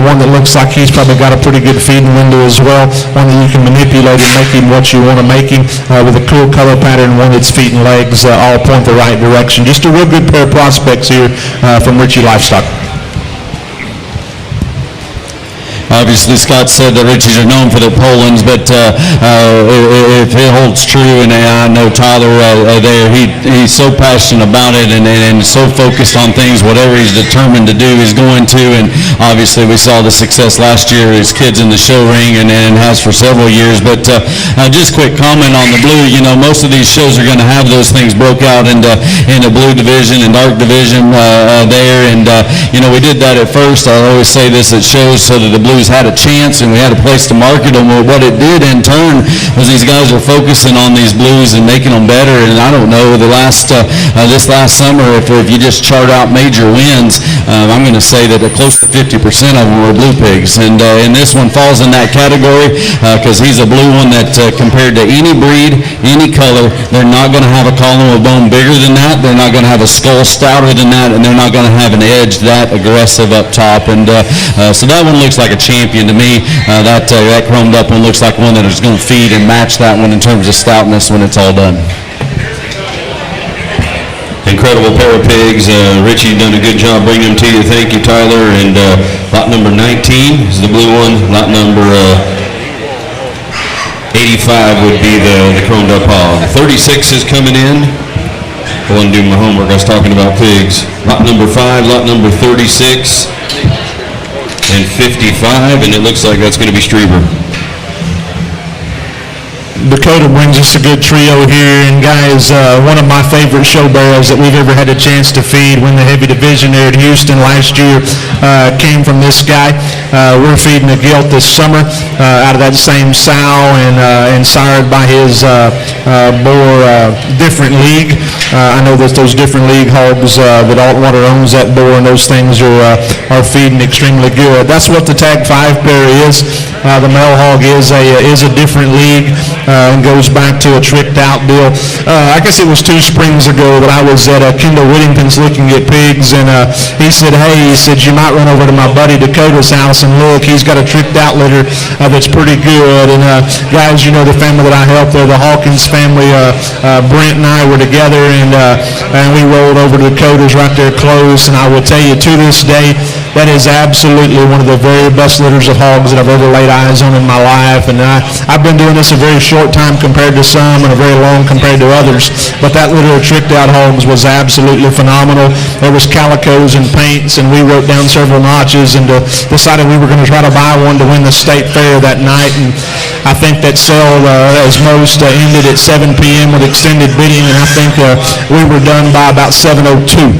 one that looks like he's probably got a pretty good feeding window as well, one that you can manipulate and make him what you want to make him, with a cool color pattern, one that's feet and legs all point the right direction. Just a real good pair of prospects here from Ritchie Livestock. Obviously, Scott said that Ritchies are known for their Polands, but if it holds true, and I know Tyler there, he's so passionate about it and so focused on things, whatever he's determined to do, he's going to. And obviously, we saw the success last year, his kids in the show ring, and has for several years. But just quick comment on the blue. You know, most of these shows are going to have those things broke out into blue division and dark division there. And you know, we did that at first. I always say this at shows so that the blues had a chance and we had a place to market them. Well, what it did in turn was these guys are focusing on these blues and making them better. And I don't know, this last summer, if you just chart out major wins, I'm going to say that close to 50% of them were blue pigs. And this one falls in that category because he's a blue one that compared to any breed, any color, they're not going to have a column of bone bigger than that. They're not going to have a skull stouter than that, and they're not going to have an edge that aggressive up top. And so that one looks like a champion to me. That chromed up one looks like one that is going to feed and match that one in terms of stoutness when it's all done. Incredible pair of pigs. Richie done a good job bringing them to you. Thank you, Tyler. And lot number 19 is the blue one. Lot number 85 would be the chromed up hog. 36 is coming in. I wasn't doing my homework. I was talking about pigs. Lot number 5, lot number 36, and 55, and it looks like that's going to be Strieber. Dakota brings us a good trio here, and guys, one of my favorite show barrels that we've ever had a chance to feed, win the heavy division there at Houston last year, came from this guy. We're feeding a gilt this summer out of that same sow and sired by his boar different league. I know that those different league hogs that Altwater owns that boar, and those things are feeding extremely good. That's what the Tag 5 pair is. The male hog is a different league. And goes back to a tricked out deal. I guess it was 2 springs ago that I was at Kendall Whittington's looking at pigs, and he said, hey, you might run over to my buddy Dakota's house and look, he's got a tricked out litter that's pretty good. And guys, you know the family that I helped there, the Hawkins family, Brent and I were together, and we rolled over to Dakota's right there close, and I will tell you, to this day, that is absolutely one of the very best litters of hogs that I've ever laid eyes on in my life. And I've been doing this a very short time compared to some, and a very long compared to others. But that litter of tricked out hogs was absolutely phenomenal. There was calicos and paints, and we wrote down several notches and decided we were going to try to buy one to win the state fair that night. And I think that sale, as most, ended at 7 p.m. with extended bidding, and I think we were done by about 7:02.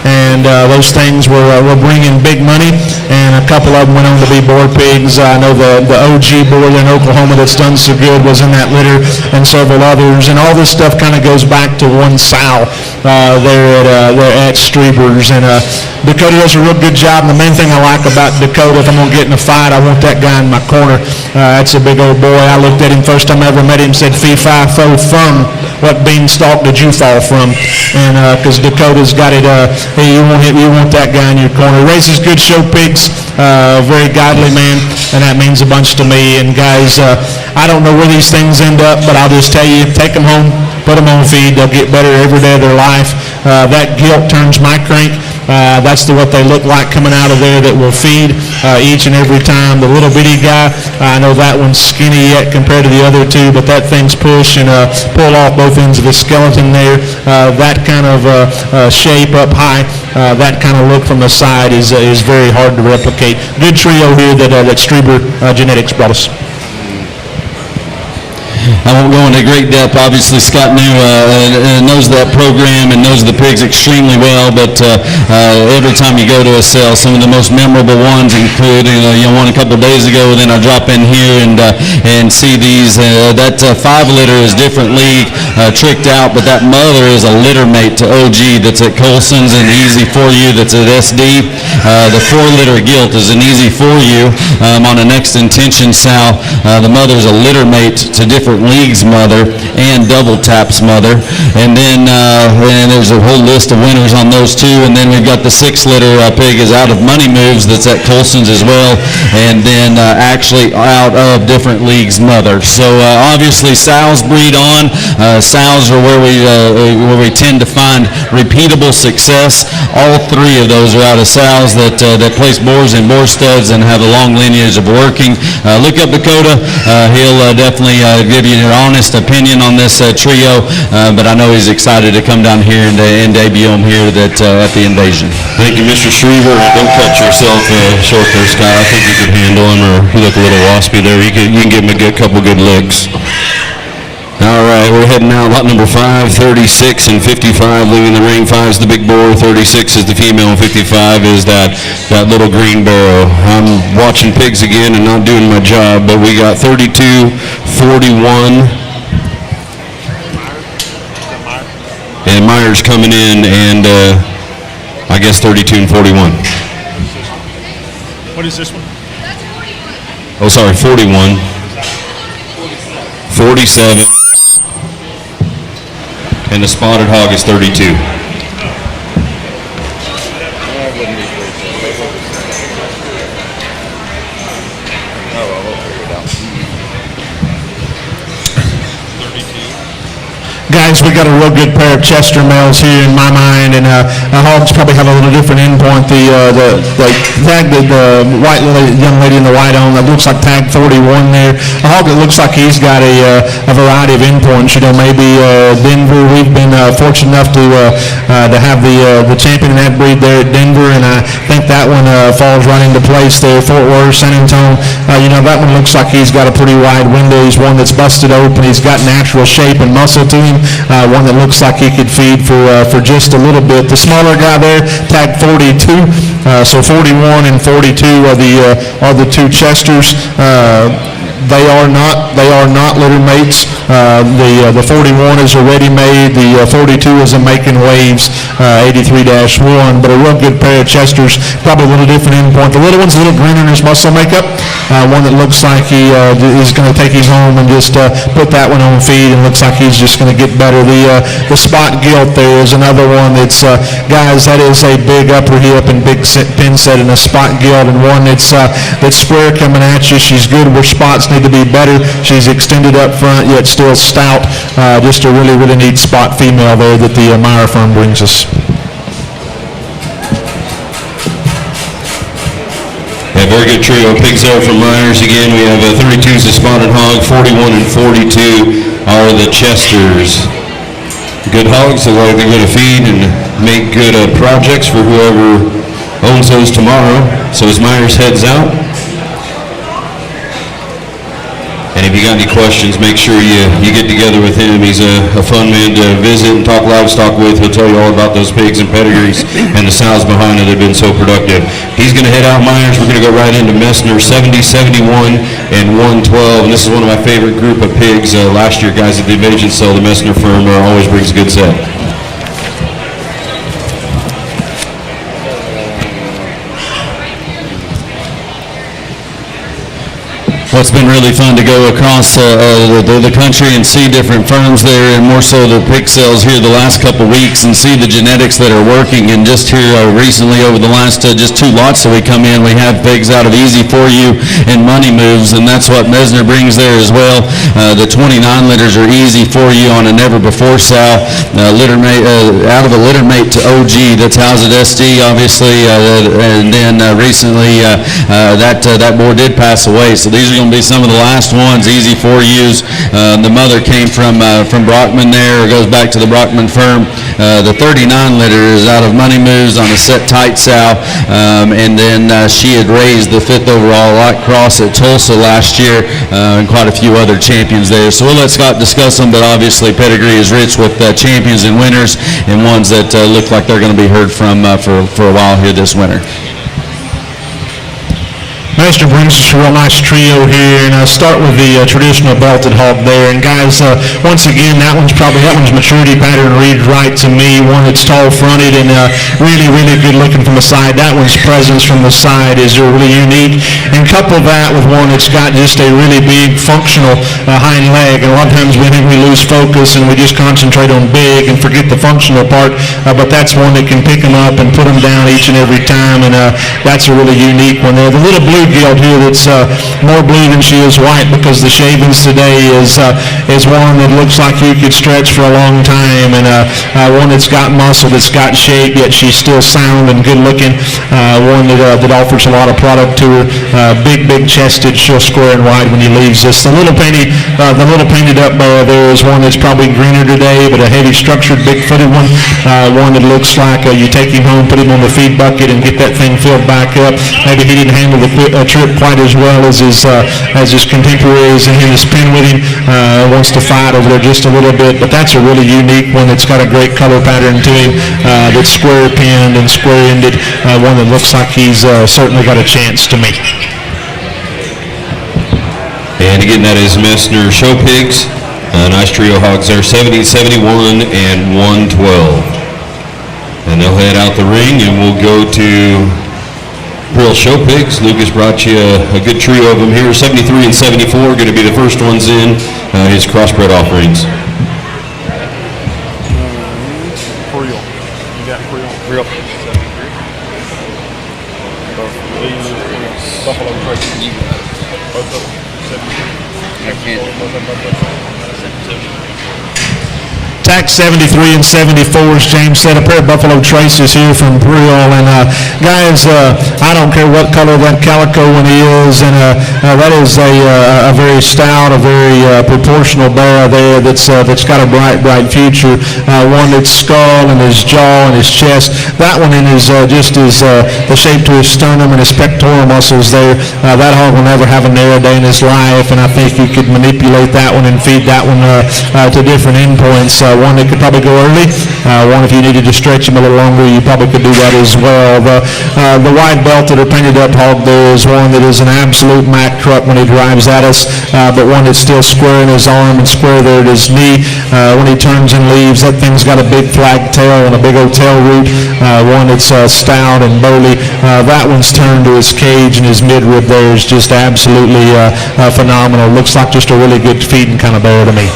And those things were bringing big money, and a couple of them went on to be boar pigs. I know the OG boar in Oklahoma that's done so good was in that litter, and several others. And all this stuff kind of goes back to one sow there at Strieber's. And Dakota does a real good job. And the main thing I like about Dakota, if I'm going to get in a fight, I want that guy in my corner. That's a big old boy. I looked at him first time I ever met him, said, fee, fi, fo, fum. What beanstalk did you fall from? And because Dakota's got it, you want that guy in your corner. Raises good show pigs, very godly man, and that means a bunch to me. And guys, I don't know where these things end up, but I'll just tell you, take them home, put them on feed, they'll get better every day of their life. That gilt turns my crank. That's what they look like coming out of there that will feed each and every time. The little bitty guy, I know that one's skinny yet compared to the other two, but that thing's push and pull off both ends of his skeleton there. That kind of shape up high, that kind of look from the side is very hard to replicate. Good trio here that Strieber Genetics brought us. I won't go into great depth. Obviously, Scott knows that program and knows the pigs extremely well, but every time you go to a sale, some of the most memorable ones include, one a couple of days ago, then I drop in here and see these. That 5 litter is different league, tricked out, but that mother is a litter mate to OG that's at Colson's and Easy For You that's at SD. The 4 litter gilt is an Easy For You on a Next Intention sow. The mother's a litter mate to different league league's mother and Double Tap's mother. And then and there's a whole list of winners on those two. And then we've got the 6-litter pig is Out of Money Moves that's at Colson's as well. And then actually out of Different League's mother. So obviously sows breed on. Sows are where we tend to find repeatable success. All three of those are out of sows that place boars in boar studs and have a long lineage of working. Look up Dakota. He'll definitely give you your honest opinion on this trio, but I know he's excited to come down here and debut him here at the Invasion. Thank you, Mr. Schriever. Don't cut yourself short there, Scott. I think you could handle him, or you look a little waspy there. You can give him a couple good licks. All right, we're heading out. Lot number 5, 36 and 55, leaving the ring. 5 is the big boar, 36 is the female, and 55 is that little green barrel. I'm watching pigs again and not doing my job, but we got 32, 41, and Myers coming in, and I guess 32 and 41. What is this one? Oh, sorry, 41, 47, and the spotted hog is 32. Guys, we got a real good pair of Chester males here in my mind, and hogs probably have a little different endpoint. The tag, the white young lady in the white on, that looks like tag 41 there. A hog that looks like he's got a variety of endpoints. You know, maybe Denver. We've been fortunate enough to have the champion in that breed there at Denver, and I think that one falls right into place there. Fort Worth, San Antonio. You know, that one looks like he's got a pretty wide window. He's one that's busted open. He's got natural shape and muscle to him. One that looks like he could feed for just a little bit. The smaller guy there, tag 42, so 41 and 42 are the two Chesters. They are not litter mates. The 41 is already made. The 42 is a making waves 83-1, but a real good pair of Chesters. Probably a little different endpoint. The little one's a little greener in his muscle makeup. One that looks like he is going to take him home and just put that one on feed, and looks like he's just going to get better. The spot gilt there is another one that's guys, that is a big upper hip and big pin set and a spot gilt, and one that's square coming at you. She's good where spots need to be better. She's extended up front yet still stout. Just a really, really neat spot female there that the Meyer firm brings us. Yeah, very good trio of pigs there from Myers. Again, we have 32 is the spotted hog, 41 and 42 are the Chesters. Good hogs, they like they're going to feed and make good projects for whoever owns those tomorrow. So as Myers heads out, and if you got any questions, make sure you get together with him. He's a fun man to visit and talk livestock with. He'll tell you all about those pigs and pedigrees and the sows behind it that have been so productive. He's going to head out Myers. We're going to go right into Messner, 70, 71, and 112. And this is one of my favorite group of pigs. Last year, guys at the Invasion sale, the Messner firm always brings a good set. Well, it's been really fun to go across the country and see different firms there, and more so the pig sales here the last couple weeks, and see the genetics that are working. And just here recently, over the last just 2 lots that we come in, we have pigs out of Easy For You and Money Moves, and that's what Messner brings there as well. The 29 litters are Easy For You on a Never Before sow, litter mate, out of a litter mate to OG that's housed at SD, obviously, and then recently that boar did pass away. So these are going to be some of the last ones, Easy For Yous. The mother came from Brockman there, or goes back to the Brockman firm. The 39 litter is out of Money Moves on a set tight sow, and then she had raised the 5th overall light cross at Tulsa last year, and quite a few other champions there. So we'll let Scott discuss them, but obviously pedigree is rich with champions and winners, and ones that look like they're going to be heard from for a while here this winter. Master brings us a real nice trio here, and I'll start with the traditional belted hog there. And guys, once again, that one's maturity pattern reads right to me. One that's tall fronted and really, really good looking from the side. That one's presence from the side is really unique. And couple that with one that's got just a really big functional hind leg. And a lot of times we think we lose focus and we just concentrate on big and forget the functional part. But that's one that can pick them up and put them down each and every time. And that's a really unique one there. The little blue gilt here that's more blue than she is white because the shavings today is one that looks like you could stretch for a long time, and one that's got muscle, that's got shape, yet she's still sound and good looking. One that offers a lot of product to her. Big chested, she'll square and wide when he leaves us. The little painted up there is one that's probably greener today, but a heavy structured, big footed one. One that looks like you take him home, put him on the feed bucket, and get that thing filled back up. Maybe he didn't handle the trip quite as well as his contemporaries, and he was spin with him. Wants to fight over there just a little bit, but that's a really unique one that's got a great color pattern to him. That's square pinned and square ended. One that looks like he's certainly got a chance to me. And again, that is Messner Show Pigs. Nice trio hogs there, 70, 71, and 112. And they'll head out the ring, and we'll go to Brill Show Pigs. Lucas brought you a good trio of them here. 73 and 74 going to be the first ones in his crossbred offerings. Real. You got real. Buffalo Tracy. Both of them. 73. I can't. Both of them. Tack 73 and 74, as James said, a pair of Buffalo Traces here from Brill. And guys, I don't care what color that calico one is, and that is a very stout, a very proportional bear there that's got a bright future. One that's skull and his jaw and his chest. That one in his just his the shape to his sternum and his pectoral muscles there. That hog will never have a narrow day in his life, and I think you could manipulate that one and feed that one to different endpoints. One that could probably go early. One, if you needed to stretch him a little longer, you probably could do that as well. The wide belted or painted up hog there is one that is an absolute Mack truck when he drives at us, but one that's still square in his arm and square there at his knee. When he turns and leaves, that thing's got a big flag tail and a big old tail root. One that's stout and burly. That one's turned to his cage, and his midrib there is just absolutely phenomenal. Looks like just a really good feeding kind of bear to me.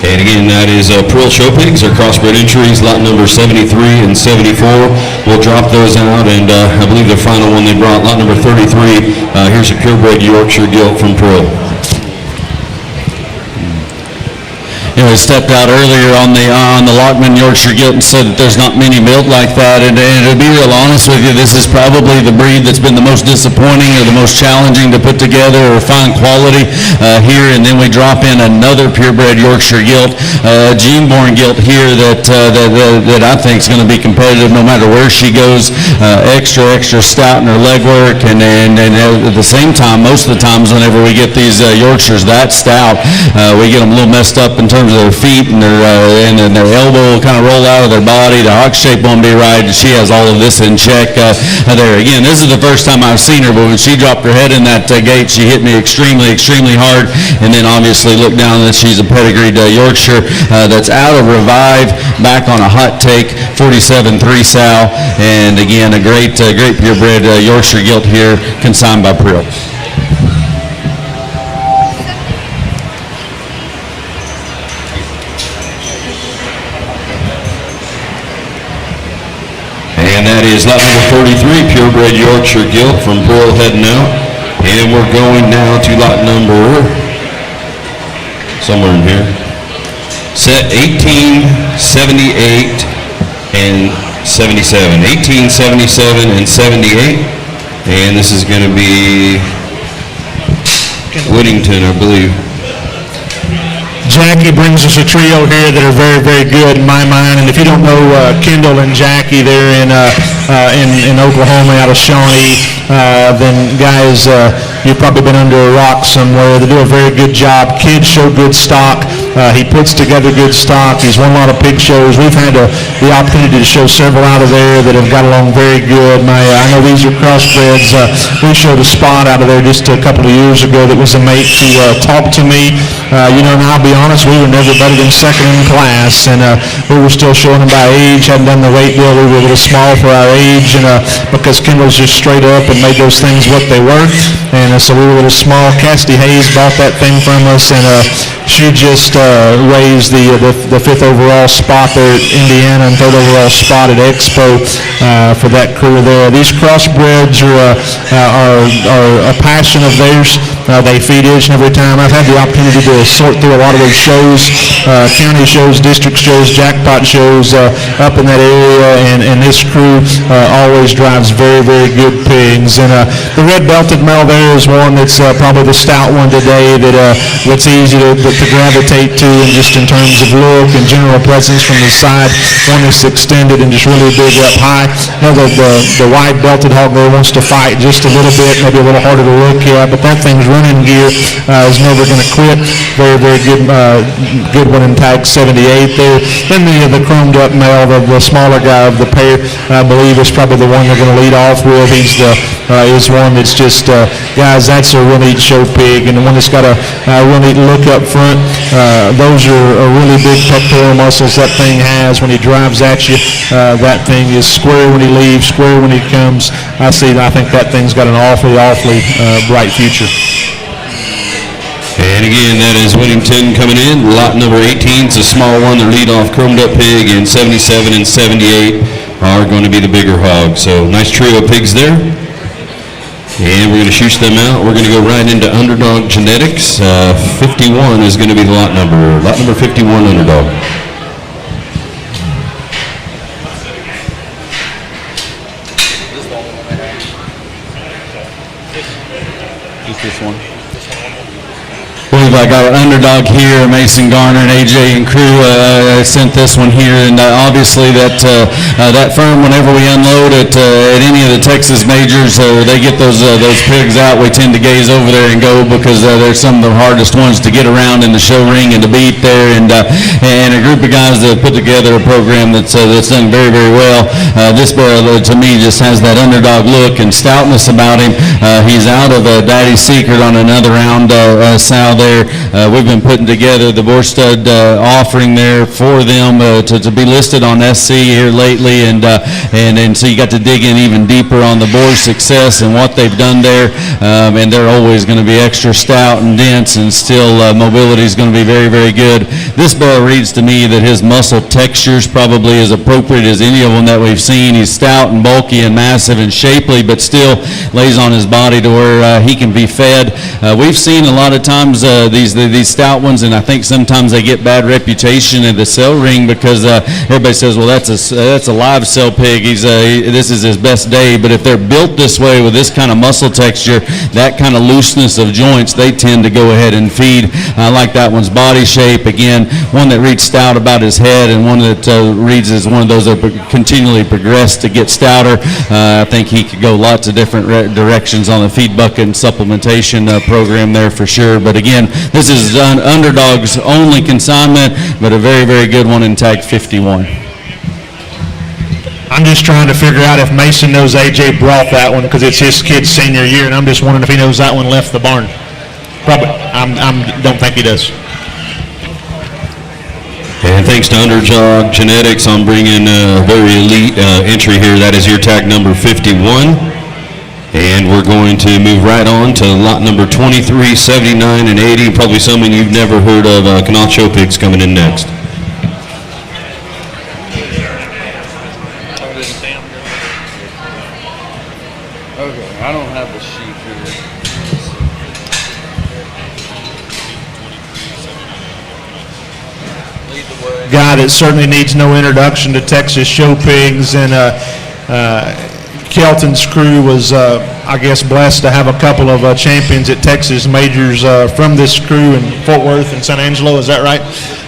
And again, that is Pearl Show Pigs, our crossbred entries, lot number 73 and 74. We'll drop those out, and I believe the final one they brought, lot number 33, here's a purebred Yorkshire gilt from Pearl. You know, he stepped out earlier on the Lockman Yorkshire gilt and said that there's not many built like that. And to be real honest with you, this is probably the breed that's been the most disappointing or the most challenging to put together or find quality here. And then we drop in another purebred Yorkshire gilt, gene-born gilt here that I think is going to be competitive no matter where she goes. Extra stout in her leg work, and at the same time, most of the times whenever we get these Yorkshires that stout, we get them a little messed up in terms of their feet and their elbow will kind of roll out of their body. The hock shape won't be right. She has all of this in check there. Again, this is the first time I've seen her, but when she dropped her head in that gate, she hit me extremely hard. And then obviously look down that she's a pedigreed Yorkshire that's out of Revive, back on a hot take, 47-3 sow. And again, a great purebred Yorkshire gilt here, consigned by Prill. And that is lot number 33, purebred Yorkshire gilt from Pearl heading out. And we're going now to lot number, somewhere in here, set 18, 78, and 77. 18, 77, and 78. And this is going to be Whittington, I believe. Jackie brings us a trio here that are very good in my mind. And if you don't know Kendall and Jackie, they're in Oklahoma out of Shawnee, then guys, you've probably been under a rock somewhere. They do a very good job. Kids show good stock. He puts together good stock. He's won a lot of pig shows. We've had the opportunity to show several out of there that have got along very good. I know these are crossbreds. We showed a spot out of there just a couple of years ago that was a mate to talk to me. And I'll be honest, we were never better than second in class, and we were still showing them by age. Hadn't done the weight deal. We were a little small for our age, and because Kendall's just straight up and made those things what they were, and so we were a little small. Cassidy Hayes bought that thing from us, and she just raised the fifth overall spot there at Indiana and third overall spot at Expo for that crew there. These crossbreds are a passion of theirs. They feed each and every time. I've had the opportunity to sort through a lot of those shows, county shows, district shows, jackpot shows up in that area, and this crew always drives very, very good pigs. And the red-belted male there is one that's probably the stout one today that's easy to gravitate to, and just in terms of look and general presence from the side, one that's extended and just really big up high. The white-belted hog there wants to fight just a little bit, maybe a little harder to look at, but that thing's running gear, is never going to quit. Very, very good one in tag 78 there. Then the chromed up male, the smaller guy of the pair, I believe is probably the one they're going to lead off with. He's is one that's just, guys, that's a real neat show pig, and the one that's got a real neat look up front. Those are really big pectoral muscles that thing has when he drives at you. That thing is square when he leaves, square when he comes. I think that thing's got an awfully bright future. And again, that is Whittington coming in. Lot number 18 is a small one, the lead-off chromed-up pig, and 77 and 78 are going to be the bigger hogs. So nice trio of pigs there. And we're going to shoot them out. We're going to go right into Underdog Genetics. 51 is going to be the lot number 51 Underdog. Just this one. We've got an Underdog here, Mason Garner and AJ and crew sent this one here, and obviously that firm, whenever we unload at any of the Texas majors, they get those pigs out, we tend to gaze over there and go, because they're some of the hardest ones to get around in the show ring and to beat there, and a group of guys that have put together a program that's done very, very well. This barrel, to me, just has that Underdog look and stoutness about him. He's out of Daddy's Secret on another round sow there. We've been putting together the boar stud offering there for them to be listed on SC here lately, and so you got to dig in even deeper on the boar success and what they've done there, and they're always going to be extra stout and dense, and still mobility is going to be very, very good. This barrel reads to me that his muscle texture is probably as appropriate as any of them that we've seen. He's stout and bulky and massive and shapely, but still lays on his body to where he can be fed. We've seen a lot of times these stout ones, and I think sometimes they get bad reputation at the sell ring because everybody says, well, that's a live sell pig. This is his best day. But if they're built this way with this kind of muscle texture, that kind of looseness of joints, they tend to go ahead and feed. I like that one's body shape. Again, one that reads stout about his head, and one that reads as one of those that continually progress to get stouter. I think he could go lots of different directions on the feed bucket and supplementation program there for sure. But again, this is Underdog's only consignment, but a very, very good one in tag 51. I'm just trying to figure out if Mason knows AJ brought that one, because it's his kid's senior year, and I'm just wondering if he knows that one left the barn. Probably. Don't think he does. And thanks to Underdog Genetics on bringing a very elite entry here. That is your tag number 51. And we're going to move right on to lot number 23, 79, and 80. Probably something you've never heard of. Canal Show pigs coming in next. Okay, I don't have the sheet here. Lead the way. Guy that certainly needs no introduction to Texas show pigs, and Kelton's crew was, I guess, blessed to have a couple of champions at Texas majors from this crew in Fort Worth and San Angelo. Is that right?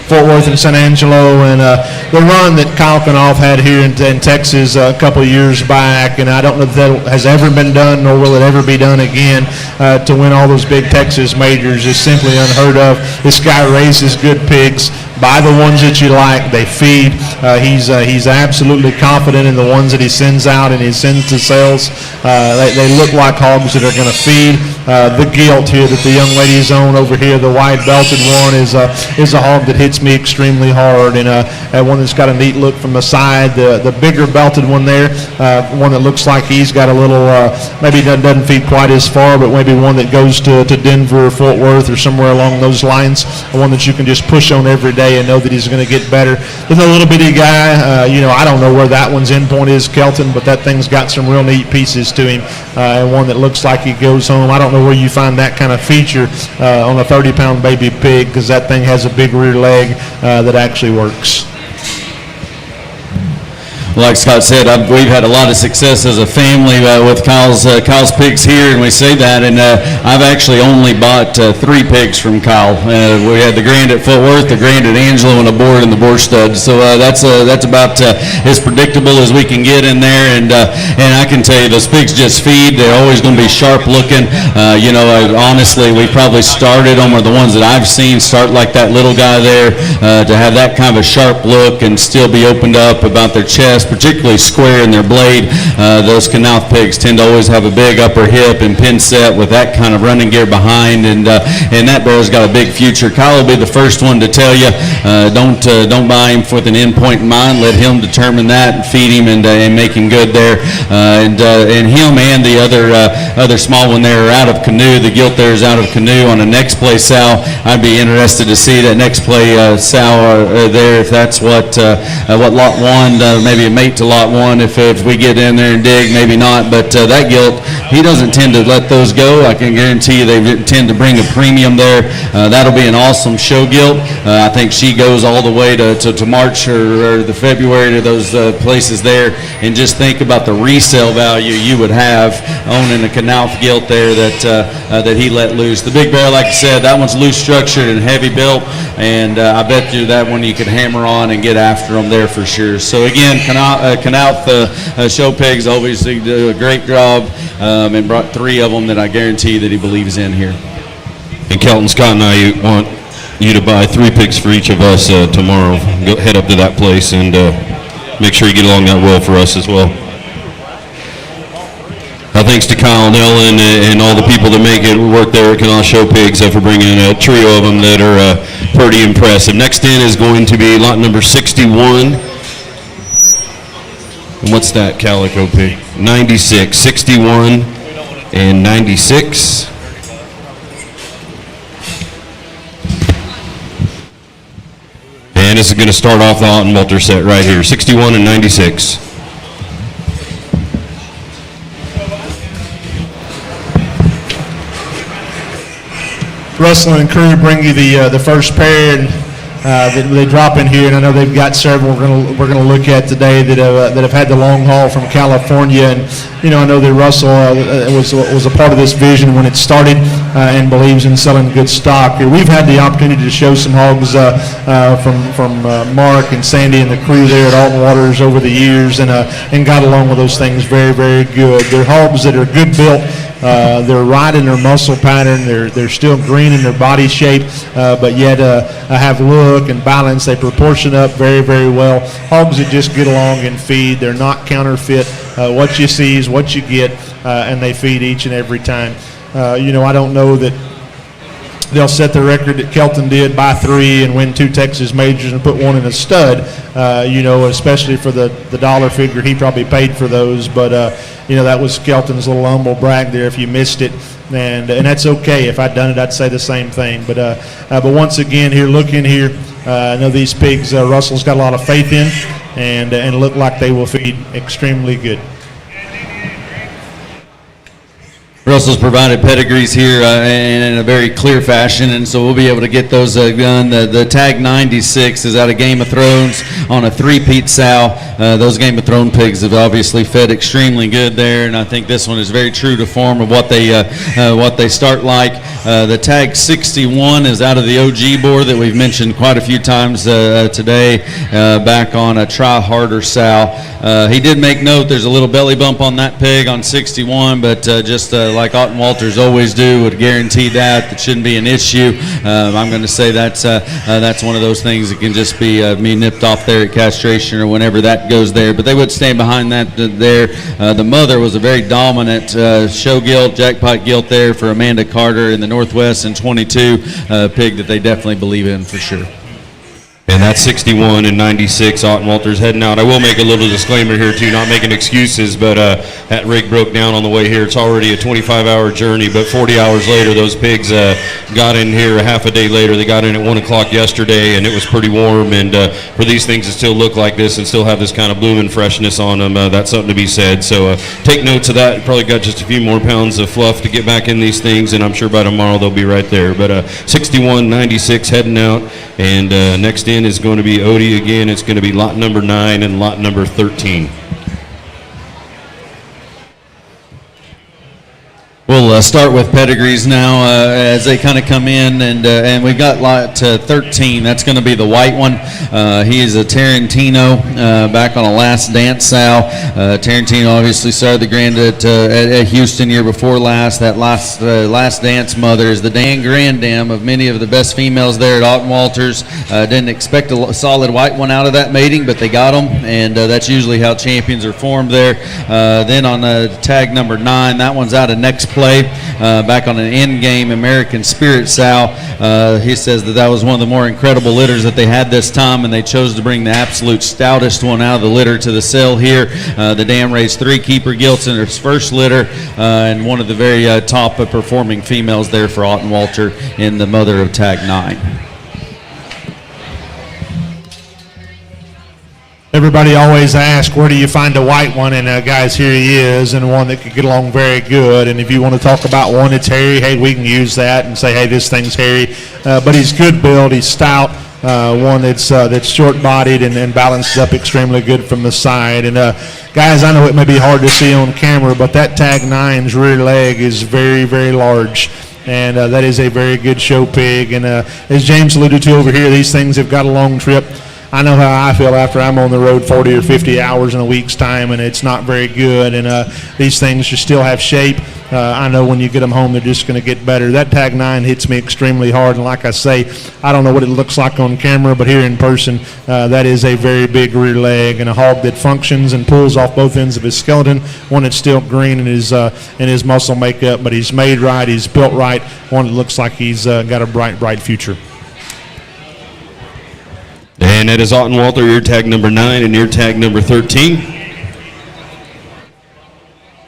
Fort Worth and San Angelo, and the run that Kyle Kanoff had here in Texas a couple of years back, and I don't know if that has ever been done, nor will it ever be done again. to win all those big Texas majors is simply unheard of. This guy raises good pigs. Buy the ones that you like. They feed. He's absolutely confident in the ones that he sends out and he sends to sales. They look like hogs that are going to feed. The gilt here that the young ladies own over here, the wide belted one, is a hog that hits me extremely hard, and one that's got a neat look from the side. The bigger belted one there, one that looks like he's got a little, maybe doesn't feed quite as far, but maybe one that goes to Denver or Fort Worth or somewhere along those lines. One that you can just push on every day and know that he's going to get better. Then the little bitty guy, I don't know where that one's endpoint is, Kelton, but that thing's got some real neat pieces to him, and one that looks like he goes home. I don't know where you find that kind of feature on a 30-pound baby pig, because that thing has a big rear leg that actually works. Like Scott said, we've had a lot of success as a family with Kyle's pigs here, and we say that. And I've actually only bought 3 pigs from Kyle. We had the Grand at Fort Worth, the Grand at Angelo, and a board in the boar stud. So that's about as predictable as we can get in there. And I can tell you, those pigs just feed. They're always going to be sharp looking. Honestly, we probably started them, or the ones that I've seen start like that little guy there, to have that kind of a sharp look and still be opened up about their chest, particularly square in their blade. Those Knauf pigs tend to always have a big upper hip and pin set with that kind of running gear behind, and that bear's got a big future. Kyle will be the first one to tell you, don't buy him with an endpoint in mind. Let him determine that and feed him and make him good there. And him and the other small one there are out of Canoe. The gilt there is out of Canoe on the next play sow. I'd be interested to see that next play sow there, if that's what lot 1, maybe a mate to lot 1 if we get in there and dig, maybe not, but that gilt, he doesn't tend to let those go. I can guarantee you they tend to bring a premium there. That'll be an awesome show gilt. I think she goes all the way to March or the February to those places there, and just think about the resale value you would have owning a Knauf gilt there that he let loose. The big bear, like I said, that one's loose structured and heavy built, and I bet you that one you could hammer on and get after them there for sure. So again, Knauf show pigs obviously do a great job, and brought 3 of them that I guarantee that he believes in here. And Kelton, Scott, and I want you to buy 3 pigs for each of us tomorrow. Go head up to that place and make sure you get along that well for us as well. Thanks to Kyle and Ellen and all the people that make it work there at Knauf Show Pigs for bringing a trio of them that are pretty impressive. Next in is going to be lot number 61. And what's that calico pig? 96, 61, and 96. And this is going to start off the Houghton Walter set right here, 61 and 96. Russell and crew bring you the first pair, and they drop in here, and I know they've got several we're gonna look at today that have had the long haul from California, and I know that Russell was a part of this vision when it started, and believes in selling good stock. We've had the opportunity to show some hogs from Mark and Sandy and the crew there at Alton Waters over the years, and got along with those things very, very good. They're hogs that are good built. They're right in their muscle pattern. They're still green in their body shape, but yet have look and balance. They proportion up very, very well. Hogs that just get along and feed. They're not counterfeit. What you see is what you get, and they feed each and every time. I don't know that they'll set the record that Kelton did, buy 3 and win 2 Texas majors and put 1 in a stud, especially for the dollar figure he probably paid for those. But, that was Kelton's little humble brag there if you missed it. And that's okay. If I'd done it, I'd say the same thing. But once again, look in here. I know these pigs Russell's got a lot of faith in, and look like they will feed extremely good. Russell's provided pedigrees here in a very clear fashion, and so we'll be able to get those done. The tag 96 is out of Game of Thrones on a 3-peat sow. Those Game of Thrones pigs have obviously fed extremely good there, and I think this one is very true to form of what they start like. The tag 61 is out of the OG board that we've mentioned quite a few times today, back on a Try Harder Sal. He did make note there's a little belly bump on that pig on 61, but just like Otten Walters always do, would guarantee that shouldn't be an issue. I'm going to say that's one of those things that can just be nipped off there at castration or whenever that goes there. But they would stand behind that there. The mother was a very dominant show gilt, jackpot gilt there for Amanda Carter in the Northwest in 22, pig that they definitely believe in for sure. And that's 61 and 96, Otten Walters heading out. I will make a little disclaimer here too, not making excuses, but that rig broke down on the way here. It's already a 25-hour journey, but 40 hours later, those pigs got in here a half a day later. They got in at 1 o'clock yesterday, and it was pretty warm. And for these things to still look like this and still have this kind of blooming freshness on them, that's something to be said. So take notes of that. You probably got just a few more pounds of fluff to get back in these things, and I'm sure by tomorrow they'll be right there. But 61, 96 heading out, and next in is going to be Odie again. It's going to be lot number 9 and lot number 13. We'll start with pedigrees now as they kind of come in, and we've got lot 13. That's going to be the white one. He is a Tarantino, back on a Last Dance sow. Tarantino obviously started the grand at Houston year before last. That Last Dance mother is the Dan Grandam of many of the best females there at Otten Walters. Didn't expect a solid white one out of that mating, but they got them, and that's usually how champions are formed there. Then on tag number 9, that one's out of Next Play, back on an in-game American Spirit sow. He says that was one of the more incredible litters that they had this time, and they chose to bring the absolute stoutest one out of the litter to the sale here. The dam raised 3 keeper gilts in its first litter, and one of the very top performing females there for Otten Walter in the mother of tag 9. Everybody always asks, where do you find a white one? And guys, here he is, and one that could get along very good. And if you want to talk about one that's hairy, hey, we can use that and say, hey, this thing's hairy. But he's good build, he's stout, one that's short-bodied and balances up extremely good from the side. And guys, I know it may be hard to see on camera, but that tag 9's rear leg is very, very large. And that is a very good show pig. And as James alluded to over here, these things have got a long trip. I know how I feel after I'm on the road 40 or 50 hours in a week's time, and it's not very good. And these things just still have shape. I know when you get them home, they're just going to get better. That tag 9 hits me extremely hard, and like I say, I don't know what it looks like on camera, but here in person, that is a very big rear leg and a hog that functions and pulls off both ends of his skeleton. One that's still green in his muscle makeup, but he's made right, he's built right. One that looks like he's got a bright future. And that is Otten Walter, ear tag number 9 and ear tag number 13.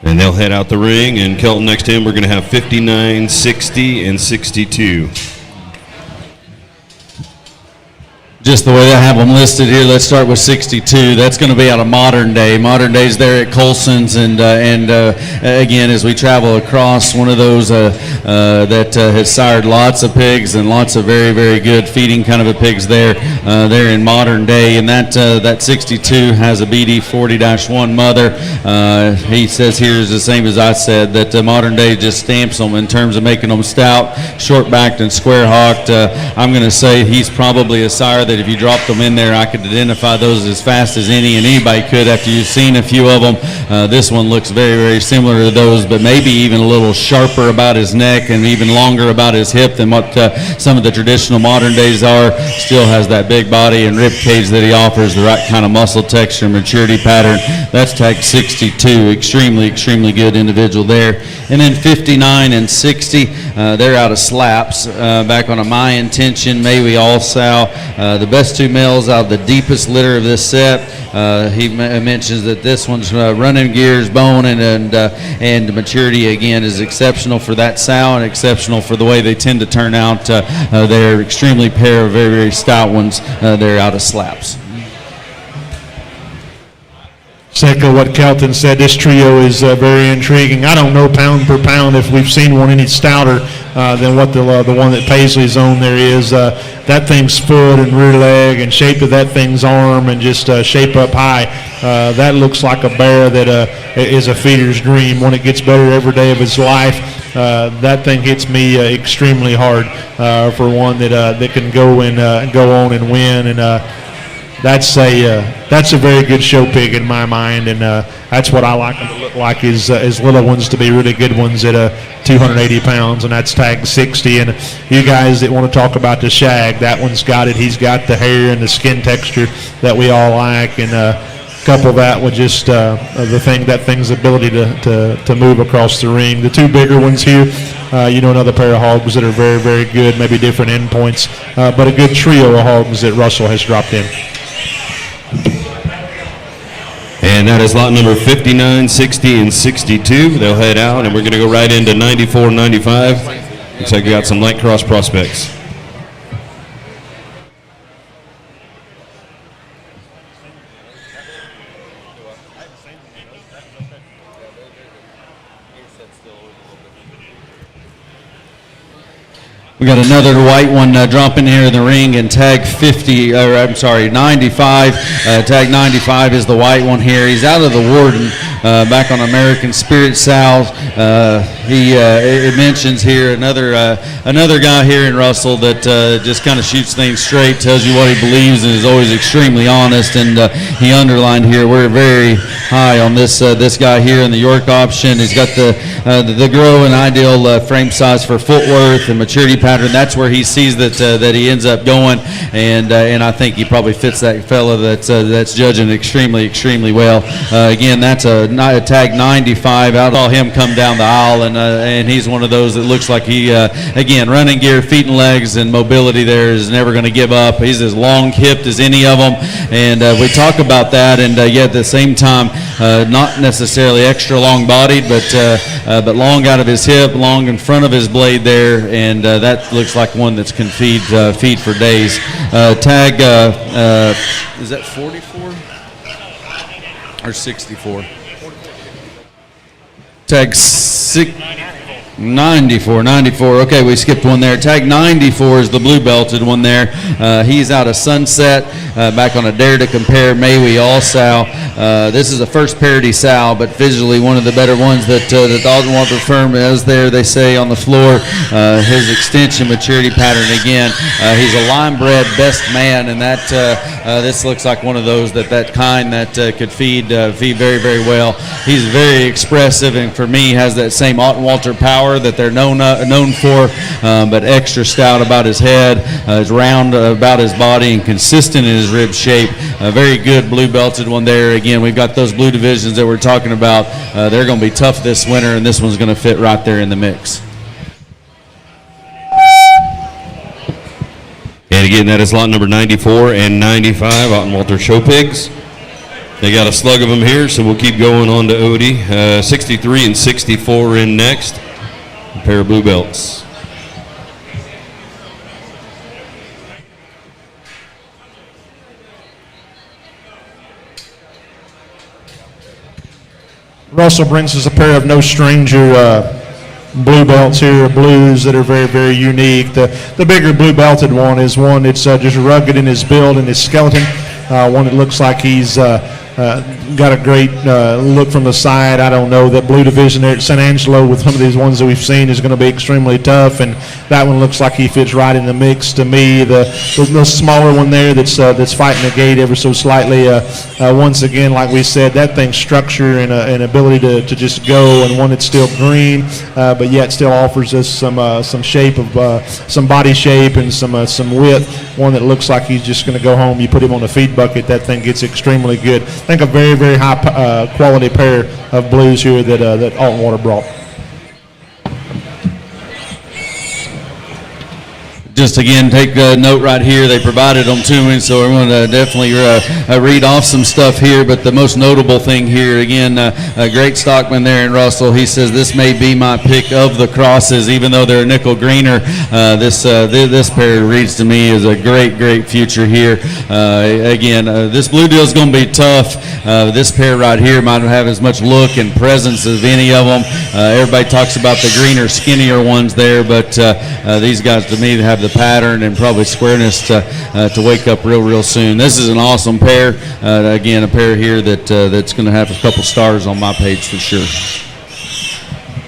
And they'll head out the ring, and Kelton next to him, we're going to have 59, 60, and 62. Just the way I have them listed here, let's start with 62. That's going to be out of Modern Day. Modern Day's there at Colson's, and again, as we travel across, one of those that has sired lots of pigs and lots of very, very good feeding kind of a pigs there in Modern Day. And that 62 has a BD 40-1 mother. He says here is the same as I said, that Modern Day just stamps them in terms of making them stout, short-backed, and square-hawked. I'm going to say he's probably a sire that if you dropped them in there, I could identify those as fast as anybody could after you've seen a few of them. This one looks very, very similar to those, but maybe even a little sharper about his neck and even longer about his hip than what some of the traditional Modern Days are. Still has that big body and rib cage that he offers, the right kind of muscle texture, maturity pattern. That's tag 62, extremely, extremely good individual there. And then 59 and 60, they're out of slaps, back on a My Intention, May We All sow. The best 2 males out of the deepest litter of this set. He mentions that this one's running gears, bone, and maturity again is exceptional for that sow and exceptional for the way they tend to turn out. They're extremely pair of very, very stout ones. They're out of slaps. To echo what Kelton said, this trio is very intriguing. I don't know pound per pound if we've seen one any stouter than what the one that Paisley's on there is. That thing's foot and rear leg and shape of that thing's arm and just shape up high. That looks like a bear that is a feeder's dream. When it gets better every day of its life, that thing hits me extremely hard for one that can go and go on and win. And that's a very good show pig in my mind, and that's what I like them to look like is little ones to be really good ones at 280 pounds, and that's tag 60. And you guys that want to talk about the shag, that one's got it. He's got the hair and the skin texture that we all like, and couple that with just that thing's ability to move across the ring. The two bigger ones here, another pair of hogs that are very, very good, maybe different endpoints, but a good trio of hogs that Russell has dropped in. And that is lot number 59, 60, and 62. They'll head out, and we're going to go right into 94, 95. Looks like we got some light cross prospects. We got another white one dropping here in the ring, and tag 95. Tag 95 is the white one here. He's out of the Warden, back on American Spirit South. It mentions here another guy here in Russell that just kind of shoots things straight, tells you what he believes, and is always extremely honest. And he underlined here, we're very high on this guy here in the York option. He's got the grow and ideal frame size for footwork and maturity pattern. That's where he sees that he ends up going, and I think he probably fits that fella that's judging extremely well. Again, that's a tag 95. I saw him come down the aisle, and he's one of those that looks like he again, running gear, feet and legs, and mobility there is never going to give up. He's as long hipped as any of them, and we talk about that, and yet at the same time, not necessarily extra long bodied, but long out of his hip, long in front of his blade there, and that looks like one that can feed for days. Tag is that 44 or 64? Tag 94. Okay, we skipped one there. Tag 94 is the blue belted one there. He's out of Sunset, back on a Dare to Compare Maywee All Sow. This is a first parity sow, but visually one of the better ones that the Alton-Walter firm has there, they say, on the floor. His extension maturity pattern again. He's a line bred best man, and that this looks like one of those that could feed very, very well. He's very expressive, and for me has that same Alton-Walter power that they're known for, but extra stout about his head, is round about his body, and consistent in his rib shape. A very good blue belted one there. Again, we've got those blue divisions that we're talking about. They're going to be tough this winter, and this one's going to fit right there in the mix. And again, that is lot number 94 and 95, Alton-Walter Show Pigs. They got a slug of them here, so we'll keep going on to Odie. 63 and 64 in next. A pair of blue belts. Russell brings us a pair of no stranger blue belts here, blues that are very, very unique. The bigger blue belted one is one that's just rugged in his build and his skeleton. One that looks like he's got a great look from the side. I don't know. That blue division there at San Angelo with some of these ones that we've seen is going to be extremely tough, and that one looks like he fits right in the mix to me. The smaller one there that's fighting the gate ever so slightly. Once again, like we said, that thing's structure and ability to just go, and one that's still green, but yet still offers us some shape of some body shape and some width. One that looks like he's just going to go home. You put him on the feed bucket, that thing gets extremely good. I think a very, very high quality pair of blues here that Alton-Walter brought. Just again, take a note right here. They provided them to me, so we're going to definitely read off some stuff here. But the most notable thing here, again, a great stockman there in Russell. He says this may be my pick of the crosses, even though they're a nickel greener. This pair reads to me as a great future here. Again, this blue deal is going to be tough. This pair right here might have as much look and presence as any of them. Everybody talks about the greener, skinnier ones there, but these guys to me have the pattern and probably squareness to wake up real soon. This is an awesome pair. Again, a pair here that's going to have a couple stars on my page for sure.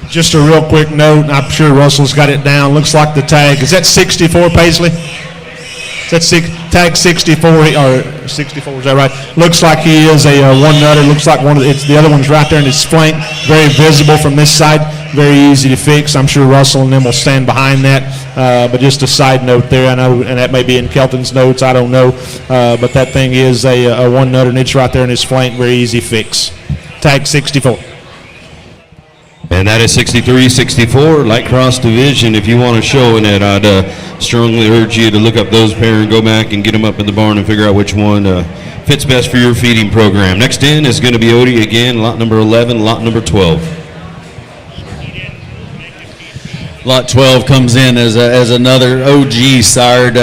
Just a real quick note, I'm sure Russell's got it down. Looks like the tag, is that 64, Paisley? Is that tag 64, or 64, is that right? Looks like he is a one nutter. Looks like the other one's right there in his flank. Very visible from this side. Very easy to fix. I'm sure Russell and them will stand behind that. But just a side note there, I know, and that may be in Kelton's notes, I don't know. But that thing is a one nutter, and it's right there in his flank. Very easy fix. Tag 64. And that is 63-64, Light Cross Division. If you want to show in it, I'd strongly urge you to look up those pair and go back and get them up in the barn and figure out which one fits best for your feeding program. Next in is going to be Odie again, lot number 11, lot number 12. Lot 12 comes in as another OG sired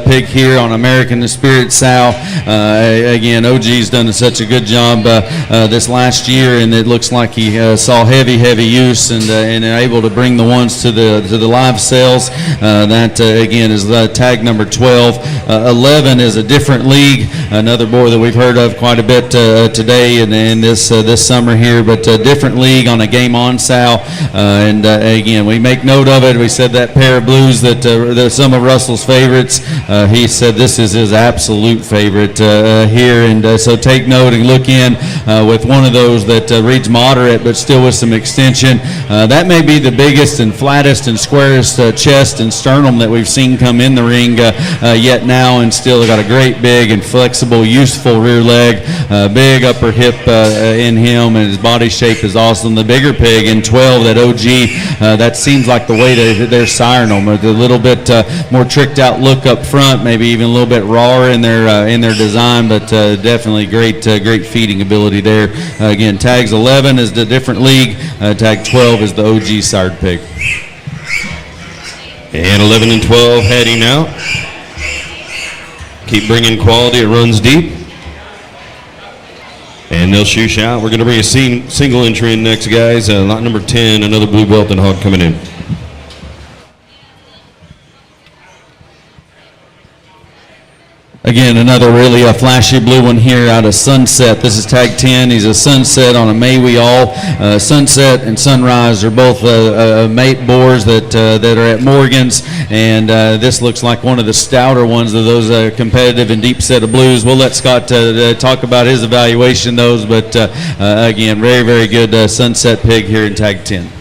pig here on American Spirit sow. Again, OG's done such a good job this last year, and it looks like he saw heavy use and able to bring the ones to the live sales. That again is tag number 12. 11 is a different league, another boar that we've heard of quite a bit today and this summer here, but a different league on a game on sow. And again, we make note of it. We said that pair of blues that some of Russell's favorites. He said this is his absolute favorite here, and so take note and look in with one of those that reads moderate but still with some extension. That may be the biggest and flattest and squarest chest and sternum that we've seen come in the ring yet now, and still got a great big and flexible, useful rear leg, big upper hip in him, and his body shape is awesome. The bigger pig in 12, that OG, that seems like the way they're siring them. A little bit more tricked out look up front, maybe even a little bit rawer in their design, but definitely great feeding ability there. Again, tags 11 is the different league. Tag 12 is the OG sired pig. And 11 and 12 heading out. Keep bringing quality, it runs deep. And they'll shoosh out. We're going to bring a single entry in next, guys. Lot number 10, another blue belt and hog coming in. Again, another really flashy blue one here out of Sunset. This is tag 10. He's a Sunset on a May we all. Sunset and Sunrise are both mate boars that are at Morgan's, and this looks like one of the stouter ones of those competitive and deep set of blues. We'll let Scott talk about his evaluation of those, but again, very good Sunset pig here in tag 10.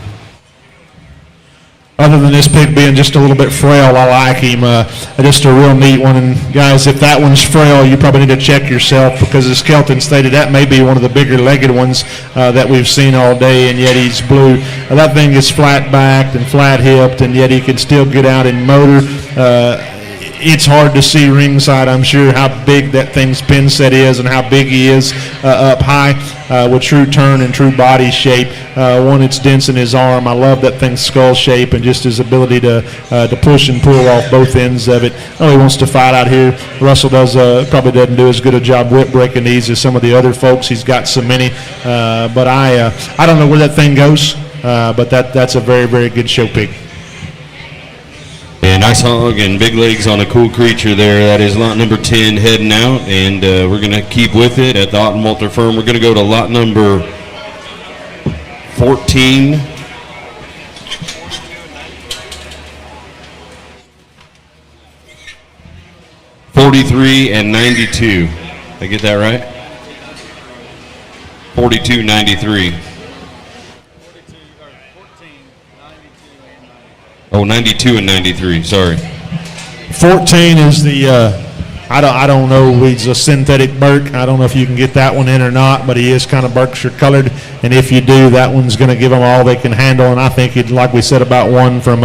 Other than this pig being just a little bit frail, I like him. Just a real neat one. And guys, if that one's frail, you probably need to check yourself, because as Kelton stated, that may be one of the bigger legged ones that we've seen all day, and yet he's blue. That thing is flat backed and flat hipped, and yet he can still get out in motor. It's hard to see ringside, I'm sure, how big that thing's pin set is and how big he is up high with true turn and true body shape. One, it's dense in his arm. I love that thing's skull shape and just his ability to push and pull off both ends of it. Oh, he wants to fight out here. Russell probably doesn't do as good a job whip breaking these as some of the other folks. He's got so many. But I don't know where that thing goes, but that's a very good show pig. And nice hog and big legs on a cool creature there. That is lot number 10 heading out, and we're going to keep with it at the Ottenwalter firm. We're going to go to lot number 14. $43 and $92. Did I get that right? $42.93. Oh, 92 and 93, sorry. 14 is the, I don't know, he's a synthetic Berk. I don't know if you can get that one in or not, but he is kind of Berkshire colored. And if you do, that one's going to give them all they can handle. And I think, like we said about one from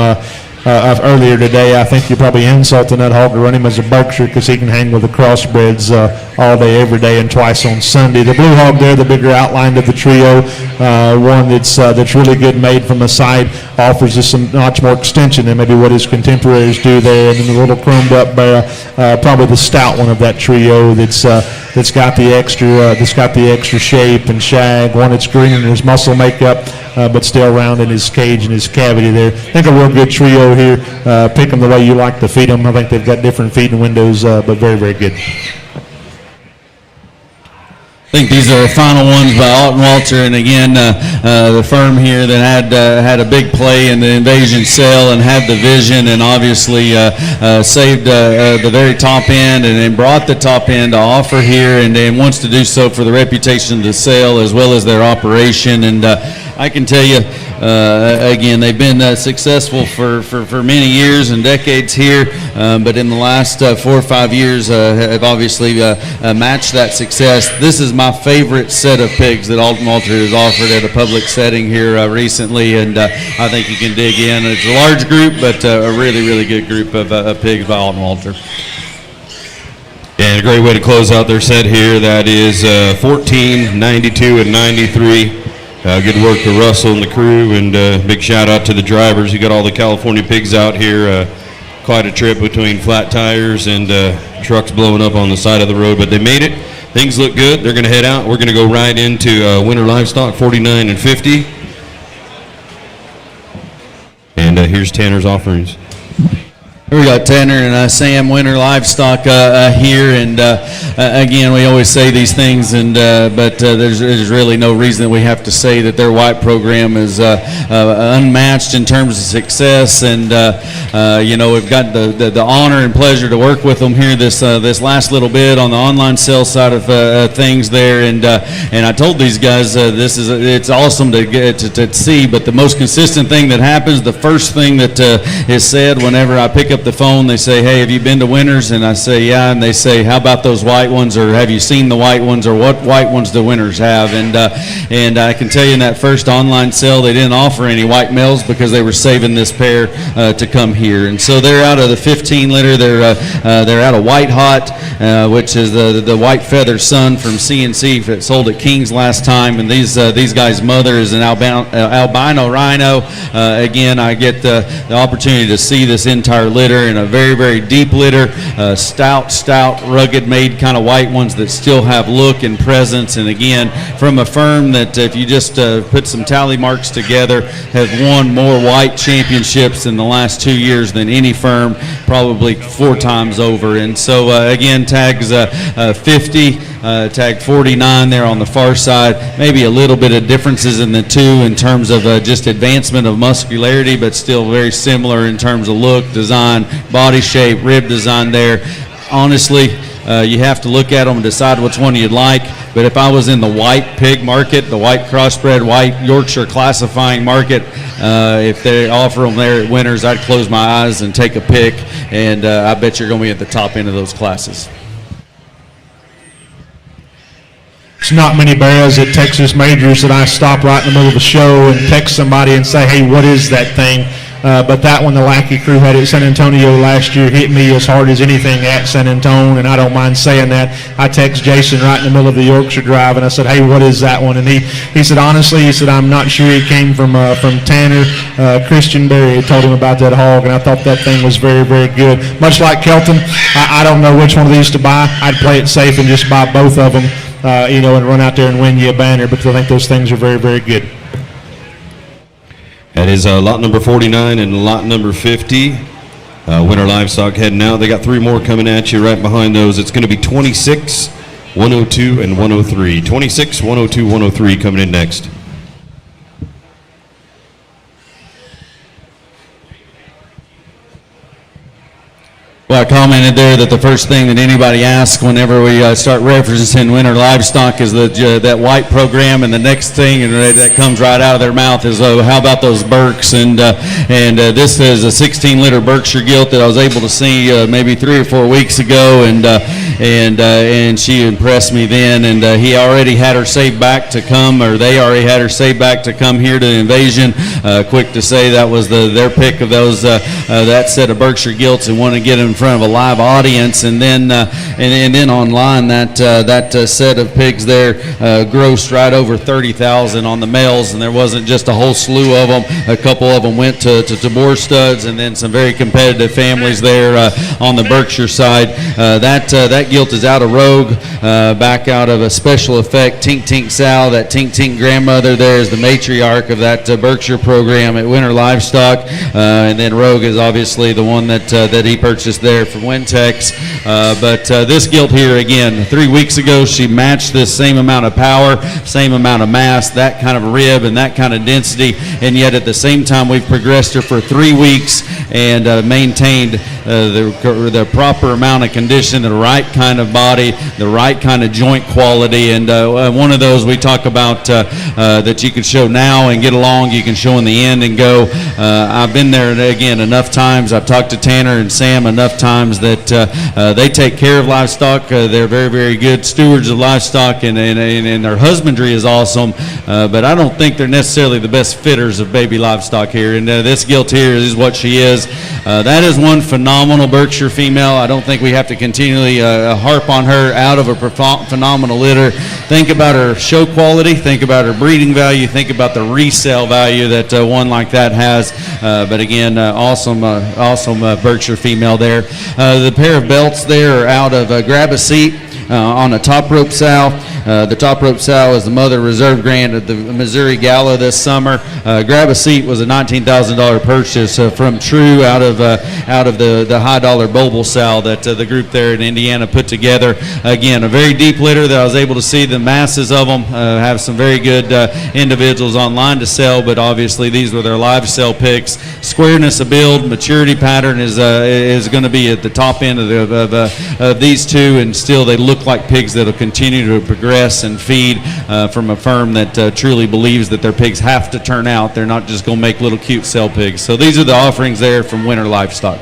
earlier today. I think you're probably insulting that hog to run him as a Berkshire because he can hang with the crossbreds all day, every day, and twice on Sunday. The blue hog there, the bigger outline of the trio, one that's really good, made from a side, offers us some much more extension than maybe what his contemporaries do there. And then the little chromed up barrel, probably the stout one of that trio that's got the extra shape and shag. One that's green in his muscle makeup, but still round in his cage and his cavity there. I think a real good trio here. Pick them the way you like to feed them. I think they've got different feeding windows, but very, very good. I think these are the final ones by Alton Walter, and again, the firm here that had a big play in the Invasion sale and had the vision, and obviously saved the very top end, and then brought the top end to offer here, and then wants to do so for the reputation of the sale as well as their operation. And I can tell you, again, they've been successful for many years and decades here, but in the last 4 or 5 years have obviously matched that success. This is my favorite set of pigs that Alton Walter has offered at a public setting here recently, and I think you can dig in. It's a large group, but a really, really good group of pigs by Alton Walter. And a great way to close out their set here. That is 14, 92, and 93. Good work to Russell and the crew, and big shout out to the drivers who got all the California pigs out here. Quite a trip between flat tires and trucks blowing up on the side of the road, but they made it. Things look good. They're going to head out. We're going to go right into Winter Livestock 49 and 50. And here's Tanner's offerings. We got Tanner and Sam Winter Livestock here, and again, we always say these things, and but there's really no reason that we have to say that their white program is unmatched in terms of success. And you know, we've got the honor and pleasure to work with them here this last little bit on the online sales side of things there. And I told these guys it's awesome to get to see, but the most consistent thing that happens, the first thing that is said whenever I pick up the phone, they say, "Hey, have you been to Winners?" And I say, "Yeah." And they say, "How about those white ones?" Or "Have you seen the white ones?" Or "What white ones do Winners have?" And I can tell you in that first online sale, they didn't offer any white males because they were saving this pair to come here. And so they're out of the 15 litter. They're out of White Hot, which is the white feather son from CNC that sold at King's last time. And these guys' mother is an albino rhino. Again, I get the opportunity to see this entire litter in a very, very deep litter, stout, rugged made kind of white ones that still have look and presence. And again, from a firm that if you just put some tally marks together, have won more white championships in the last 2 years than any firm, probably 4 times over. And so again, tags 50, tag 49 there on the far side. Maybe a little bit of differences in the two in terms of just advancement of muscularity, but still very similar in terms of look, design, body shape, rib design there. Honestly, you have to look at them and decide which one you'd like. But if I was in the white pig market, the white crossbred, white Yorkshire classifying market, if they offer them there at Winners, I'd close my eyes and take a pick, and I bet you're going to be at the top end of those classes. It's not many barrels at Texas Majors that I stop right in the middle of the show and text somebody and say, "Hey, what is that thing?" But that one the Lackey crew had at San Antonio last year hit me as hard as anything at San Antonio, and I don't mind saying that. I text Jason right in the middle of the Yorkshire Drive, and I said, "Hey, what is that one?" And he said, honestly, he said, "I'm not sure." He came from Tanner. Christian Berry had told him about that hog, and I thought that thing was very, very good. Much like Kelton, I don't know which one of these to buy. I'd play it safe and just buy both of them, and run out there and win you a banner, because I think those things are very, very good. That is lot number 49 and lot number 50. Winter Livestock heading out. They got 3 more coming at you right behind those. It's going to be 26, 102, and 103. 26, 102, 103 coming in next. Well, I commented there that the first thing that anybody asks whenever we start referencing winter livestock is that white program, and the next thing that comes right out of their mouth is, oh, how about those Berks? And this is a 16-liter Berkshire Gilt that I was able to see maybe 3 or 4 weeks ago, and she impressed me then. And he already had her saved back to come, or they already had her saved back to come here to the Invasion. Quick to say that was their pick of those that set of Berkshire Gilts, and want to get them in front of a live audience. And then online that set of pigs there grossed right over $30,000 on the males, and there wasn't just a whole slew of them. A couple of them went to Tabor studs, and then some very competitive families there on the Berkshire side. That gilt is out of Rogue, back out of a special effect Tink Tink Sal. That Tink Tink grandmother there is the matriarch of that Berkshire program at Winter Livestock, and then Rogue is obviously the one that he purchased there from Wintex. But this gilt here, again, 3 weeks ago, she matched this same amount of power, same amount of mass, that kind of rib and that kind of density, and yet at the same time we've progressed her for 3 weeks and maintained the proper amount of condition, the right kind of body, the right kind of joint quality. And one of those we talk about that you can show now and get along, you can show in the end and go. I've been there again enough times. I've talked to Tanner and Sam enough times that they take care of livestock. They're very, very good stewards of livestock, and their husbandry is awesome. But I don't think they're necessarily the best fitters of baby livestock here. And this gilt here is what she is. That is one phenomenal Berkshire female. I don't think we have to continually harp on her out of a phenomenal litter. Think about her show quality, think about her breeding value, think about the resale value that one like that has. But again, awesome Berkshire female there. The pair of belts there are out of Grab a Seat on a top rope sow. The top rope sow is the mother reserve grant at the Missouri Gala this summer. Grab a Seat was a $19,000 purchase from True out of the high dollar Boble sow that the group there in Indiana put together. Again, a very deep litter that I was able to see the masses of them. Have some very good individuals online to sell, but obviously these were their live sell picks. Squareness of build, maturity pattern is going to be at the top end of these two, and still they look like pigs that will continue to progress and feed from a firm that truly believes that their pigs have to turn out. They're not just going to make little cute sell pigs. So these are the offerings there from Winter Livestock.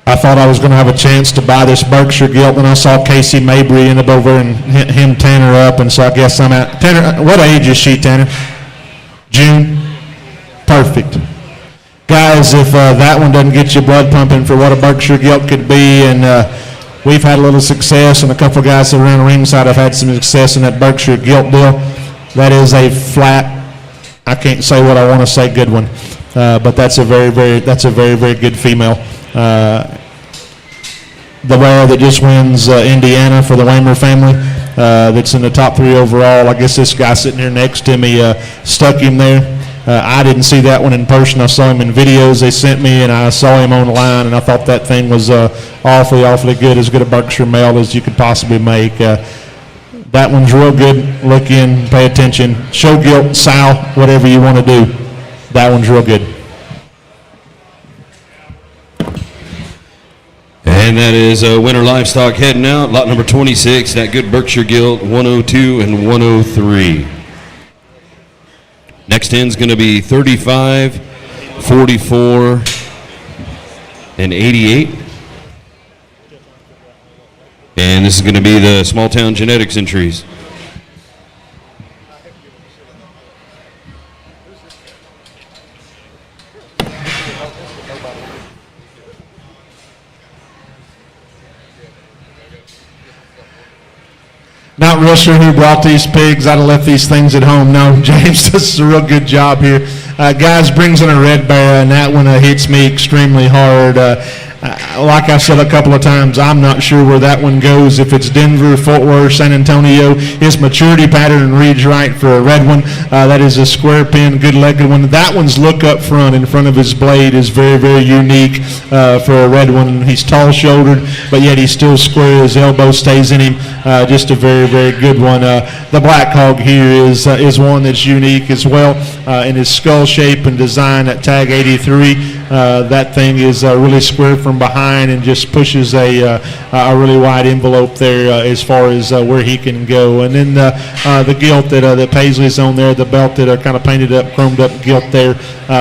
I thought I was going to have a chance to buy this Berkshire Gilt when I saw Casey Mabry end up over and him Tanner up, and so I guess I'm at Tanner. What age is she, Tanner? June? Perfect. Guys, if that one doesn't get you blood pumping for what a Berkshire Gilt could be, and we've had a little success, and a couple of guys around the ringside have had some success in that Berkshire Gilt deal. That is a flat, I can't say what I want to say, good one, but that's a very, very good female. The rare that just wins Indiana for the Waymer family, that's in the top 3 overall. I guess this guy sitting here next to me stuck him there. I didn't see that one in person. I saw him in videos they sent me, and I saw him online, and I thought that thing was awfully good, as good a Berkshire male as you could possibly make. That one's real good. Look in, pay attention. Show gilt, sow, whatever you want to do. That one's real good. And that is Winter Livestock heading out. Lot number 26, that good Berkshire Gilt, 102 and 103. Next in's going to be 35, 44, and 88. And this is going to be the Small Town Genetics entries. Not real sure who brought these pigs. I'd have left these things at home. No, James does a real good job here. Guys brings in a red bear, and that one hits me extremely hard. like I said a couple of times, I'm not sure where that one goes. If it's Denver, Fort Worth, San Antonio, his maturity pattern reads right for a red one. That is a square pin, good-legged one. That one's look up front in front of his blade is very, very unique for a red one. He's tall-shouldered, but yet he's still square. His elbow stays in him. Just a very, very good one. The Black Hog here is one that's unique as well in his skull shape and design at tag 83. That thing is really square from behind and just pushes a really wide envelope there as far as where he can go. And then the gilt that Paisley's on there, the belt that are kind of painted up, chromed up gilt there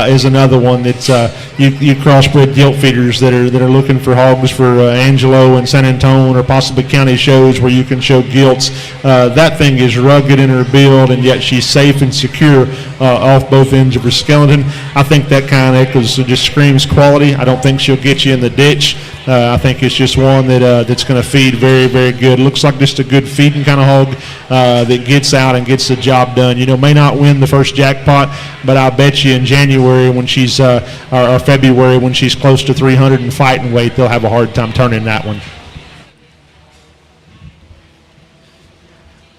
is another one that's you crossbred gilt feeders that are looking for hogs for Angelo and San Antone or possibly county shows where you can show gilts. That thing is rugged in her build, and yet she's safe and secure off both ends of her skeleton. I think that kind of echoes, just screams quality. I don't think she'll get you in the ditch. I think it's just one that's going to feed very, very good. Looks like just a good feeding kind of hog that gets out and gets the job done. May not win the first jackpot, but I'll bet you in January when she's or February when she's close to 300 in fighting weight, they'll have a hard time turning that one.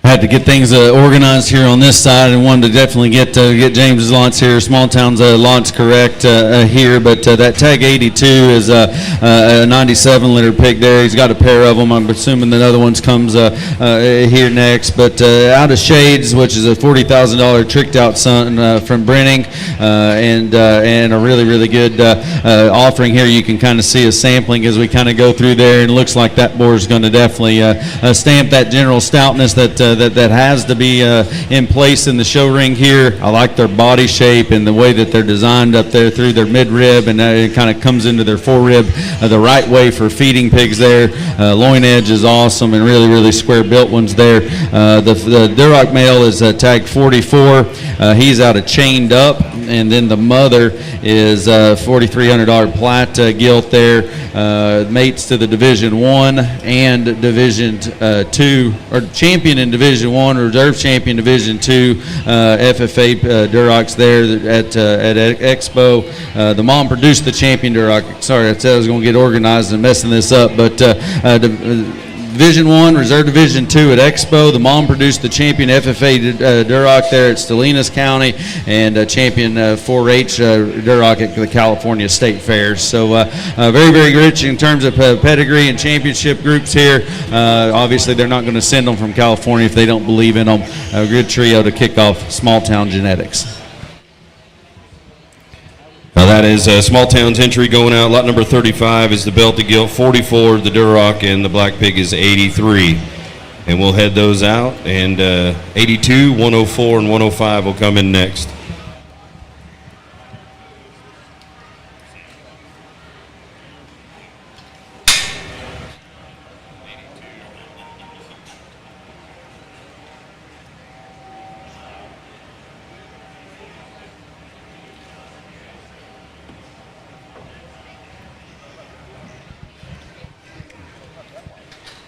Had to get things organized here on this side, and wanted to definitely get James's launch here, Small Town's launch correct here. But that tag 82 is a 97-liter pig there. He's got a pair of them. I'm assuming the other ones comes here next. But out of Shades, which is a $40,000 tricked out son from Brenning, and a really, really good offering here. You can kind of see a sampling as we kind of go through there, and it looks like that boar is going to definitely stamp that general stoutness that has to be in place in the show ring here. I like their body shape and the way that they're designed up there through their mid-rib, and it kind of comes into their forerib the right way for feeding pigs there. Loin edge is awesome, and really, really square built ones there. The Duroc male is tagged 44. He's out of Chained Up, and then the mother is $4,300 plat gilt there. Mates to the Division 1 and Division 2, or champion in Division 1, reserve champion Division 2, FFA Durocs there at Expo. The mom produced the champion Duroc. Sorry, I said I was going to get organized and messing this up, but Division 1, Reserve Division 2 at Expo. The mom produced the champion FFA Duroc there at Stalinas County, and champion 4-H Duroc at the California State Fairs. So very, very rich in terms of pedigree and championship groups here. Obviously, they're not going to send them from California if they don't believe in them. A good trio to kick off Small Town Genetics. Now that is Small Town's entry going out. Lot number 35 is the Belted Gilt, 44 the Duroc, and the Black Pig is 83. And we'll head those out, and 82, 104, and 105 will come in next.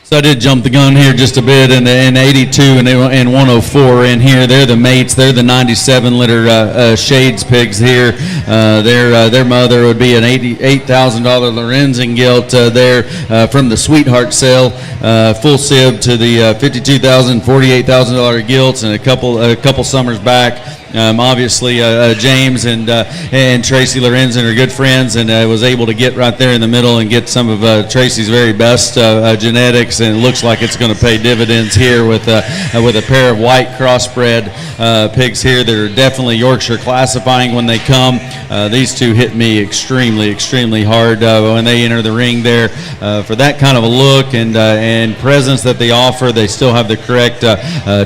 So I did jump the gun here just a bit, and 82 and 104 in here. They're the mates. They're the 97-liter Shades pigs here. Their mother would be an $88,000 Lorenzen gilt there from the Sweetheart sale, full sib to the $52,000, $48,000 gilts, and a couple summers back. Obviously, James and Tracy Lorenzen are good friends, and was able to get right there in the middle and get some of Tracy's very best genetics, and it looks like it's going to pay dividends here with a pair of white crossbred pigs here that are definitely Yorkshire classifying when they come. These two hit me extremely, extremely hard when they enter the ring there. For that kind of a look and presence that they offer, they still have the correct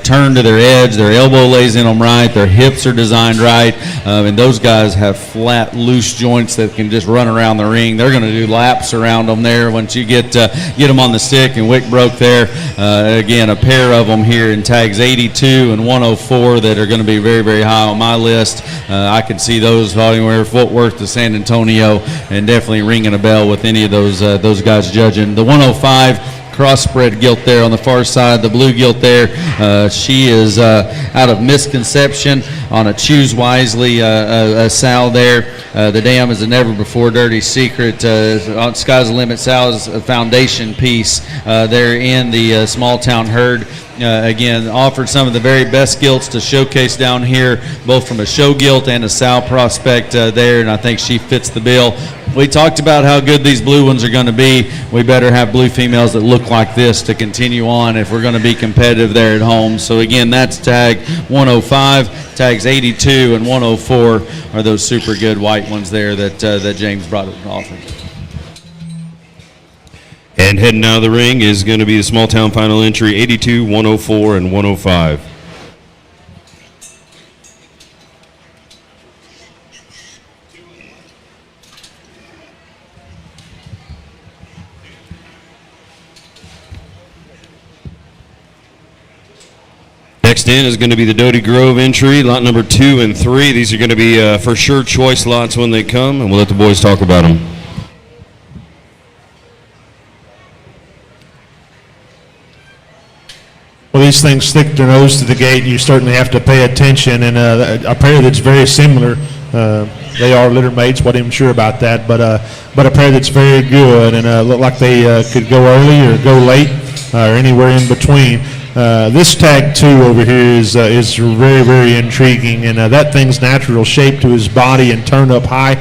turn to their edge. Their elbow lays in them right. Their hips are designed right, and those guys have flat, loose joints that can just run around the ring. They're going to do laps around them there once you get them on the stick. And Wick broke there. Again, a pair of them here in tags 82 and 104 that are going to be very, very high on my list. I can see those anywhere Fort Worth to San Antonio, and definitely ringing a bell with any of those guys judging. The 105 crossbred gilt there on the far side, the blue gilt there. She is out of Misconception on a Choose Wisely sow there. The dam is a never before dirty secret. On Sky's the Limit sow's foundation piece there in the small town herd. Again, offered some of the very best gilts to showcase down here, both from a show gilt and a sow prospect there, and I think she fits the bill. We talked about how good these blue ones are going to be. We better have blue females that look like this to continue on if we're going to be competitive there at home. So again, that's tag 105, tags 82 and 104 are those super good white ones there that James brought off. And heading out of the ring is going to be the small town final entry, 82, 104, and 105. Next in is going to be the Doty Grove entry, lot number 2 and 3. These are going to be for sure choice lots when they come, and we'll let the boys talk about them. Well, these things stick their nose to the gate, and you certainly have to pay attention. And a pair that's very similar, they are litter mates. Wasn't even sure about that, but a pair that's very good and look like they could go early or go late or anywhere in between. This tag 2 over here is very, very intriguing, and that thing's natural shape to his body and turn up high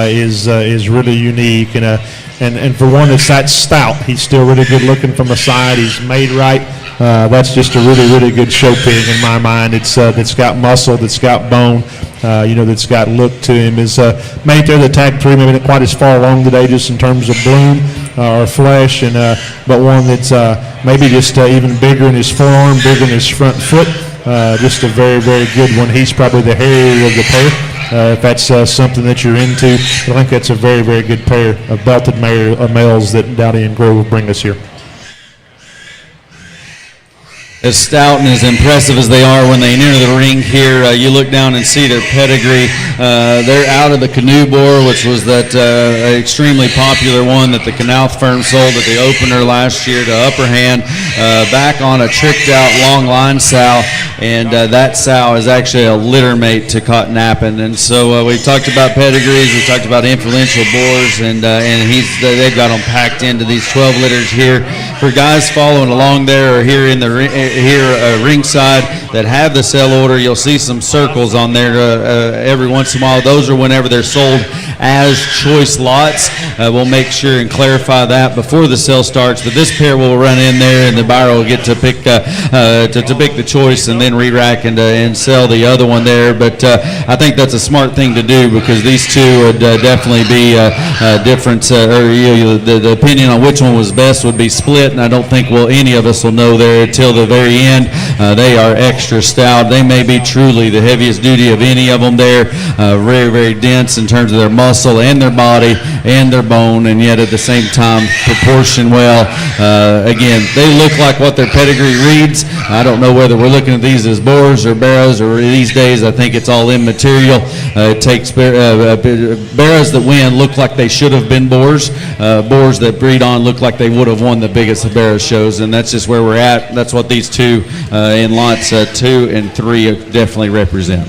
is really unique. And for one that's that stout, he's still really good looking from the side. He's made right. That's just a really, really good show pig in my mind. That's got muscle, that's got bone, that's got look to him. His mate there, the tag 3, maybe not quite as far along today just in terms of bloom or flesh, but one that's maybe just even bigger in his forearm, bigger in his front foot. Just a very, very good one. He's probably the hairier of the pair. If that's something that you're into, I think that's a very, very good pair of belted males that Dowdy and Grove bring us here. As stout and as impressive as they are when they enter the ring here, you look down and see their pedigree. They're out of the Canoe Boar, which was that extremely popular one that the Knauf firm sold at the opener last year to Upper Hand, back on a tricked out long line sow, and that sow is actually a litter mate to Cotton Appin. And so we've talked about pedigrees, we've talked about influential boars, and they've got them packed into these 12 litters here. For guys following along there or here in the ringside that have the sell order, you'll see some circles on there every once in a while. Those are whenever they're sold as choice lots. We'll make sure and clarify that before the sale starts, but this pair will run in there and the buyer will get to pick the choice and then re-rack and sell the other one there. But I think that's a smart thing to do, because these two would definitely be different, the opinion on which one was best would be split, and I don't think any of us will know there until the very end. They are extra stout. They may be truly the heaviest duty of any of them there. Very, very dense in terms of their muscle and their body and their bone, and yet at the same time proportion well. Again, they look like what their pedigree reads. I don't know whether we're looking at these as boars or barrows, or these days I think it's all immaterial. It takes barrows that win look like they should have been boars. Boars that breed on look like they would have won the biggest barrow shows, and that's just where we're at. That's what these two in lots 2 and 3 definitely represent.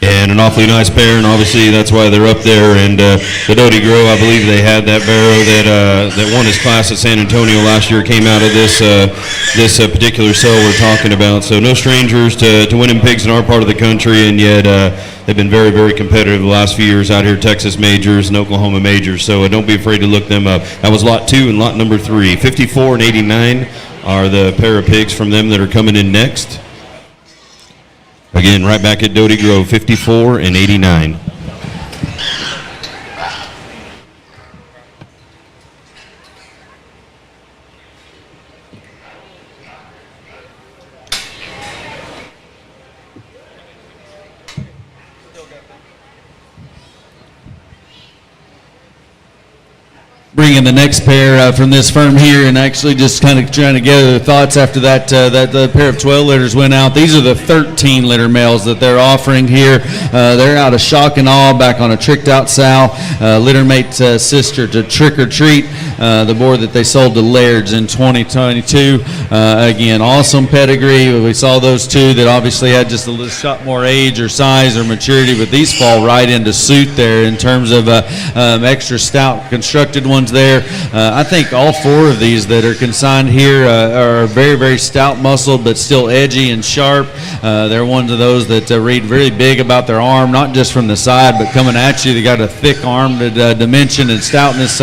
And an awfully nice pair, and obviously that's why they're up there. And the Doty Grove, I believe they had that barrow that won his class at San Antonio last year, came out of this particular sale we're talking about. So no strangers to winning pigs in our part of the country, and yet they've been very, very competitive the last few years out here, Texas majors and Oklahoma majors. So don't be afraid to look them up. That was lot 2 and lot number 3. 54 and 89 are the pair of pigs from them that are coming in next. Again, right back at Doty Grove, 54 and 89. Bringing the next pair from this firm here, and actually just kind of trying to gather the thoughts after that the pair of 12 litters went out. These are the 13 litter males that they're offering here. They're out of Shock and Awe, back on a tricked out sow, litter mate sister to Trick or Treat. the board that they sold to Laird's in 2022. Again, awesome pedigree. We saw those two that obviously had just a little shot more age or size or maturity, but these fall right into suit there in terms of extra stout constructed ones there. I think all four of these that are consigned here are very, very stout muscled, but still edgy and sharp. They're ones of those that read very big about their arm, not just from the side, but coming at you. They got a thick arm dimension and stoutness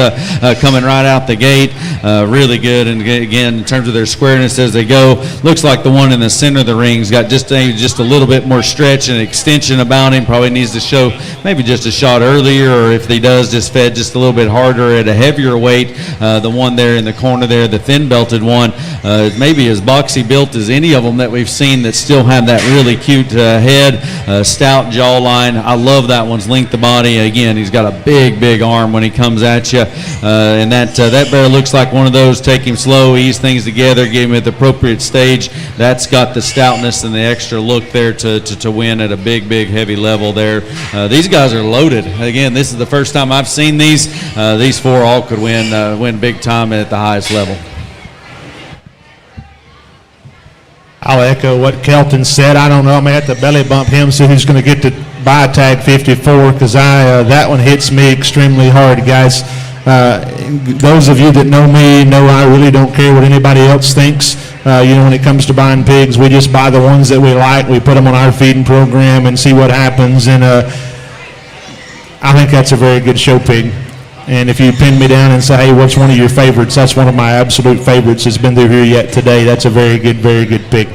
coming right out the gate. Really good. And again, in terms of their squareness as they go, looks like the one in the center of the ring's got just a little bit more stretch and extension about him. Probably needs to show maybe just a shot earlier, or if he does, just fed just a little bit harder at a heavier weight. The one there in the corner there, the thin belted one, maybe as boxy built as any of them that we've seen that still have that really cute head, stout jawline. I love that one's length of body. Again, he's got a big, big arm when he comes at you. And that bear looks like one of those, take him slow, ease things together, give him at the appropriate stage. That's got the stoutness and the extra look there to win at a big, big, heavy level there. These guys are loaded. Again, this is the first time I've seen these. These four all could win big time at the highest level. I'll echo what Kelton said. I don't know. I may have to belly bump him, see who's going to get to buy tag 54, because that one hits me extremely hard, guys. Those of you that know me know I really don't care what anybody else thinks. When it comes to buying pigs, we just buy the ones that we like. We put them on our feeding program and see what happens. And I think that's a very good show pig. And if you pin me down and say, hey, what's one of your favorites? That's one of my absolute favorites that's been through here yet today. That's a very good pig.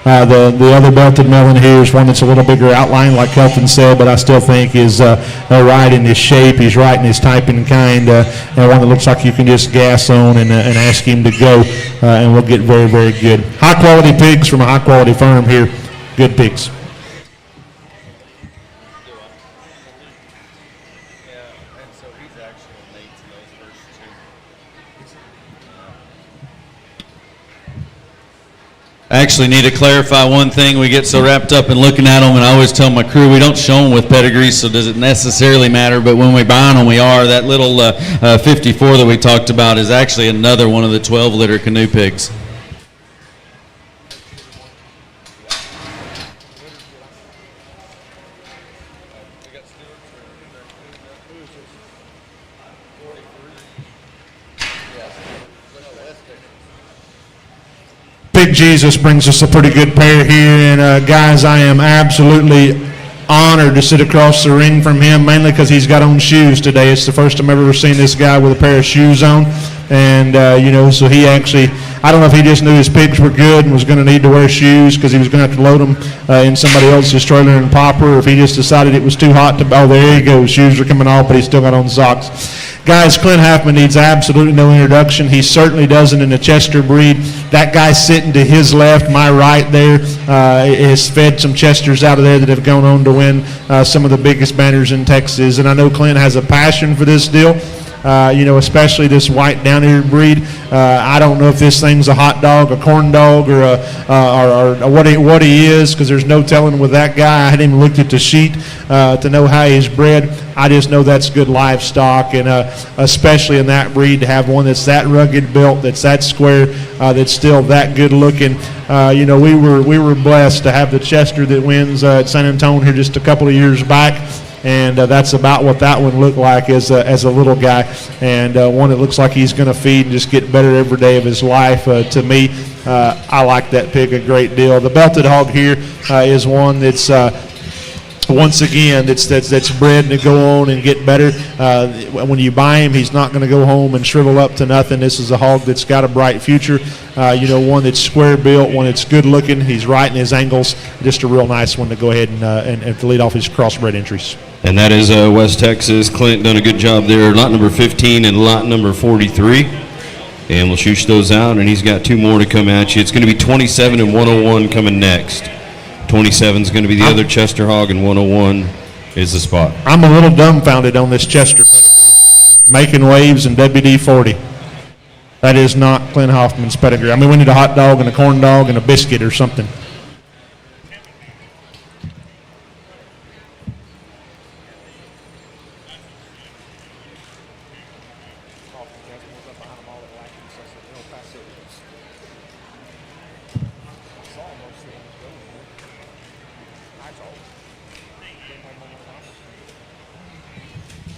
The other belted melon here is one that's a little bigger outline, like Kelton said, but I still think is right in his shape. He's right in his type and kind, and one that looks like you can just gas on and ask him to go, and we'll get very, very good. High-quality pigs from a high-quality firm here. Good pigs. I actually need to clarify one thing. We get so wrapped up in looking at them, and I always tell my crew we don't show them with pedigrees, so does it necessarily matter? But when we buy them, we are. That little 54 that we talked about is actually another one of the 12-litter canoe pigs. Big Jesus brings us a pretty good pair here, and guys, I am absolutely honored to sit across the ring from him, mainly because he's got on shoes today. It's the first time I've ever seen this guy with a pair of shoes on, and so he actually, I don't know if he just knew his pigs were good and was going to need to wear shoes because he was going to have to load them in somebody else's trailer and popper, or if he just decided it was too hot to, oh, there he goes, shoes are coming off, but he's still got on socks. Guys, Clint Halfman needs absolutely no introduction. He certainly doesn't in the Chester breed. That guy sitting to his left, my right there, has fed some Chesters out of there that have gone on to win some of the biggest banners in Texas. And I know Clint has a passion for this deal. Especially this white down-eared breed. I don't know if this thing's a hot dog, a corn dog, or what he is, because there's no telling with that guy. I hadn't even looked at the sheet to know how he's bred. I just know that's good livestock, and especially in that breed, to have one that's that rugged built, that's that square, that's still that good looking. We were blessed to have the Chester that wins at San Antonio here just a couple of years back. And that's about what that one looked like as a little guy, and one that looks like he's going to feed and just get better every day of his life. To me, I like that pig a great deal. The belted hog here is one that's once again that's bred to go on and get better. When you buy him, he's not going to go home and shrivel up to nothing. This is a hog that's got a bright future. One that's square built, one that's good looking. He's right in his angles. Just a real nice one to go ahead and to lead off his crossbred entries. And that is West Texas. Clint done a good job there. Lot number 15 and lot number 43. And we'll shoot those out, and he's got two more to come at you. It's going to be 27 and 101 coming next. 27 is going to be the other Chester hog, and 101 is the spot. I'm a little dumbfounded on this Chester pedigree. Making waves in WD-40. That is not Clint Hoffman's pedigree. I mean, we need a hot dog and a corn dog and a biscuit or something.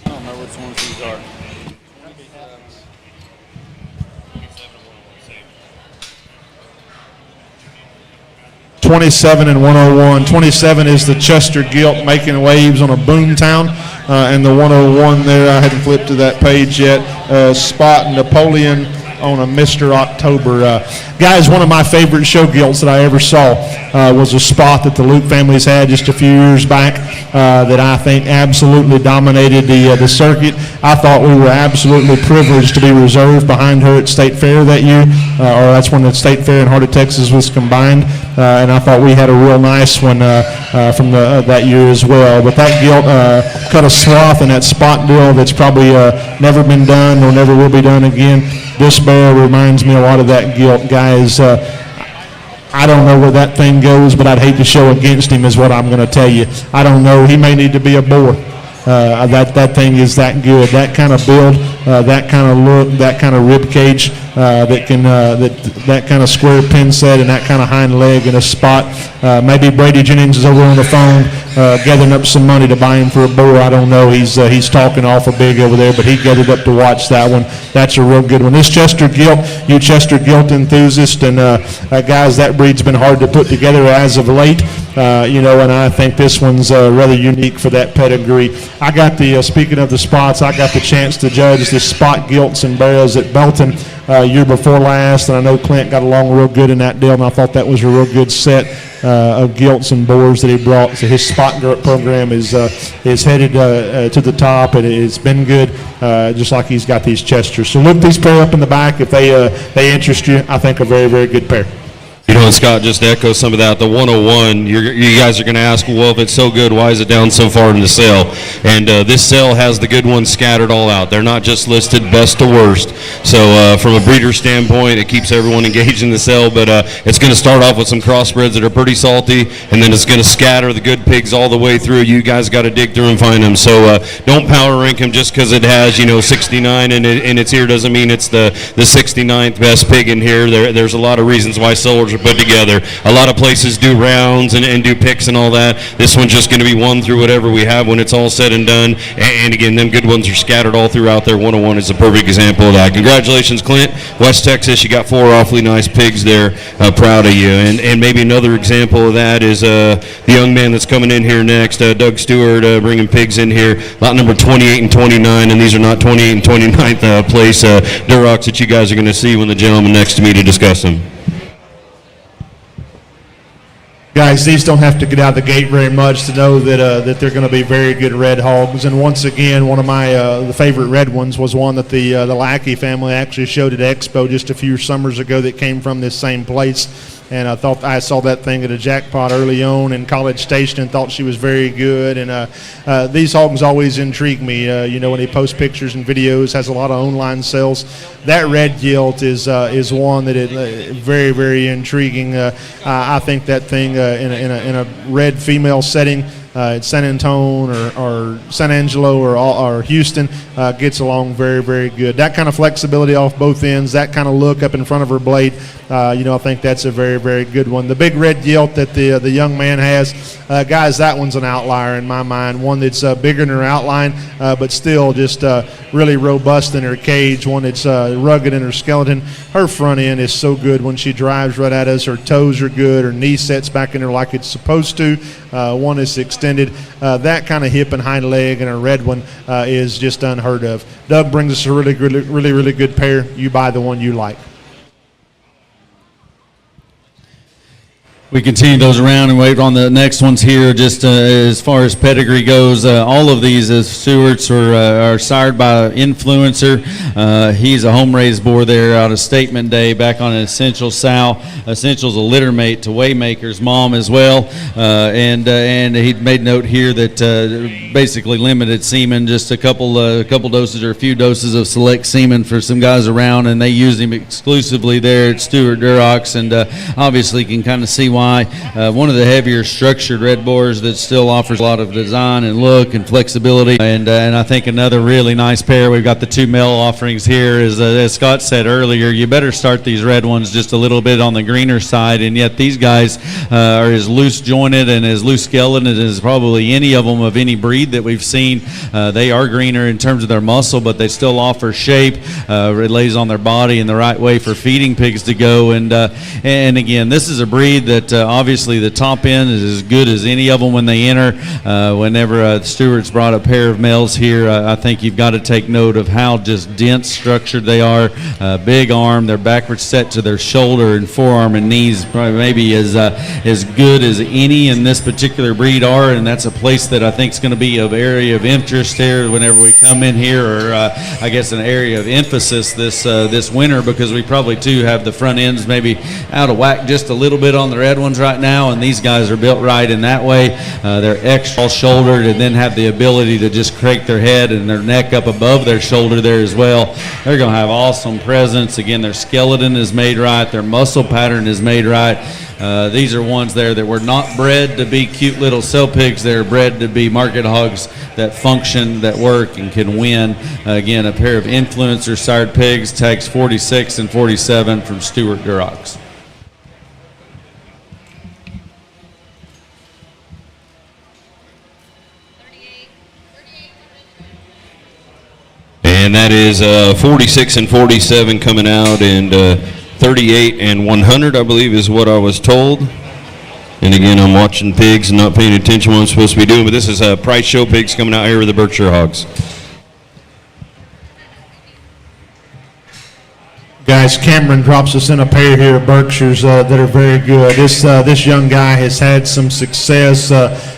I don't know which ones these are. 27 and 101. 27 is the Chester Gilt making waves on a Boomtown, and the 101 there, I hadn't flipped to that page yet, Spot Napoleon on a Mr. October. Guys, one of my favorite show gilts that I ever saw was a Spot that the Luke families had just a few years back that I think absolutely dominated the circuit. I thought we were absolutely privileged to be reserved behind her at State Fair that year, or that's when the State Fair and Heart of Texas was combined, and I thought we had a real nice one from that year as well. But that gilt cut a swath in that Spot deal that's probably never been done or never will be done again. This barrel reminds me a lot of that gilt, guys. I don't know where that thing goes, but I'd hate to show against him is what I'm going to tell you. I don't know. He may need to be a boar. That thing is that good. That kind of build, that kind of look, that kind of rib cage, that kind of square pin set and that kind of hind leg in a Spot. Maybe Brady Jennings is over on the phone gathering up some money to buy him for a boar. I don't know. He's talking awful big over there, but he gathered up to watch that one. That's a real good one. This Chester Gilt, you Chester Gilt enthusiast, and guys, that breed's been hard to put together as of late. And I think this one's rather unique for that pedigree. I got speaking of the Spots, I got the chance to judge the Spot Gilts and barrels at Belton year before last, and I know Clint got along real good in that deal, and I thought that was a real good set of gilts and boars that he brought. So his Spot Gilt program is headed to the top, and it's been good, just like he's got these Chesters. So look these pair up in the back. If they interest you, I think a very, very good pair. You know, and Scott, just to echo some of that, the 101, you guys are going to ask, well, if it's so good, why is it down so far in the sale? And this sale has the good ones scattered all out. They're not just listed best to worst. So from a breeder standpoint, it keeps everyone engaged in the sale, but it's going to start off with some crossbreds that are pretty salty, and then it's going to scatter the good pigs all the way through. You guys got to dig through and find them. So don't power rank them just because it has, 69 in its ear doesn't mean it's the 69th best pig in here. There's a lot of reasons why sellers are put together. A lot of places do rounds and do picks and all that. This one's just going to be one through whatever we have when it's all said and done. And again, them good ones are scattered all throughout there. 101 is a perfect example of that. Congratulations, Clint. West Texas, you got 4 awfully nice pigs there. Proud of you. And maybe another example of that is the young man that's coming in here next, Doug Stewart, bringing pigs in here. Lot number 28 and 29, and these are not 28 and 29th place Durocs that you guys are going to see when the gentleman next to me to discuss them. Guys, these don't have to get out of the gate very much to know that they're going to be very good red hogs. And once again, one of my the favorite red ones was one that the Lackey family actually showed at Expo just a few summers ago that came from this same place. And I thought I saw that thing at a jackpot early on in College Station and thought she was very good. And these hogs always intrigue me. When he posts pictures and videos, has a lot of online sales. That red gilt is one that is very, very intriguing. I think that thing in a red female setting at San Antonio or San Angelo or Houston gets along very, very good. That kind of flexibility off both ends, that kind of look up in front of her blade, I think that's a very, very good one. The big red gilt that the young man has, guys, that one's an outlier in my mind. One that's bigger in her outline, but still just really robust in her cage. One that's rugged in her skeleton. Her front end is so good when she drives right at us. Her toes are good. Her knee sets back in her like it's supposed to. One is extended. That kind of hip and hind leg and a red one is just unheard of. Doug brings us a really good pair. You buy the one you like. We continue those around and wait on the next ones here. Just as far as pedigree goes, all of these Stewarts are sired by Influencer. He's a home-raised boar there out of Statement Day back on an Essential sow. Essential's a litter mate to Waymaker's mom as well. And he made note here that basically limited semen, just a couple doses or a few doses of select semen for some guys around, and they use him exclusively there at Stewart Durocs, and obviously you can kind of see why. One of the heavier structured red boars that still offers a lot of design and look and flexibility. And I think another really nice pair, we've got the two male offerings here, is as Scott said earlier, you better start these red ones just a little bit on the greener side, and yet these guys are as loose jointed and as loose skeleton as probably any of them of any breed that we've seen. They are greener in terms of their muscle, but they still offer shape. It lays on their body in the right way for feeding pigs to go. And again, this is a breed that obviously the top end is as good as any of them when they enter. Whenever Stewart's brought a pair of males here, I think you've got to take note of how just dense structured they are. Big arm, they're backwards set to their shoulder and forearm and knees, probably maybe as good as any in this particular breed are, and that's a place that I think is going to be of area of interest here whenever we come in here, or I guess an area of emphasis this winter, because we probably too have the front ends maybe out of whack just a little bit on the red ones right now, and these guys are built right in that way. They're extra shouldered and then have the ability to just crank their head and their neck up above their shoulder there as well. They're going to have awesome presence. Again, their skeleton is made right, their muscle pattern is made right. These are ones there that were not bred to be cute little sell pigs. They're bred to be market hogs that function, that work, and can win. Again, a pair of influencer sired pigs, tags 46 and 47 from Stewart Durox. And that is 46 and 47 coming out, and 38 and 100, I believe, is what I was told. And again, I'm watching pigs and not paying attention to what I'm supposed to be doing, but this is Price Show pigs coming out here with the Berkshire Hogs. Guys, Cameron drops us in a pair here of Berkshires that are very good. This young guy has had some success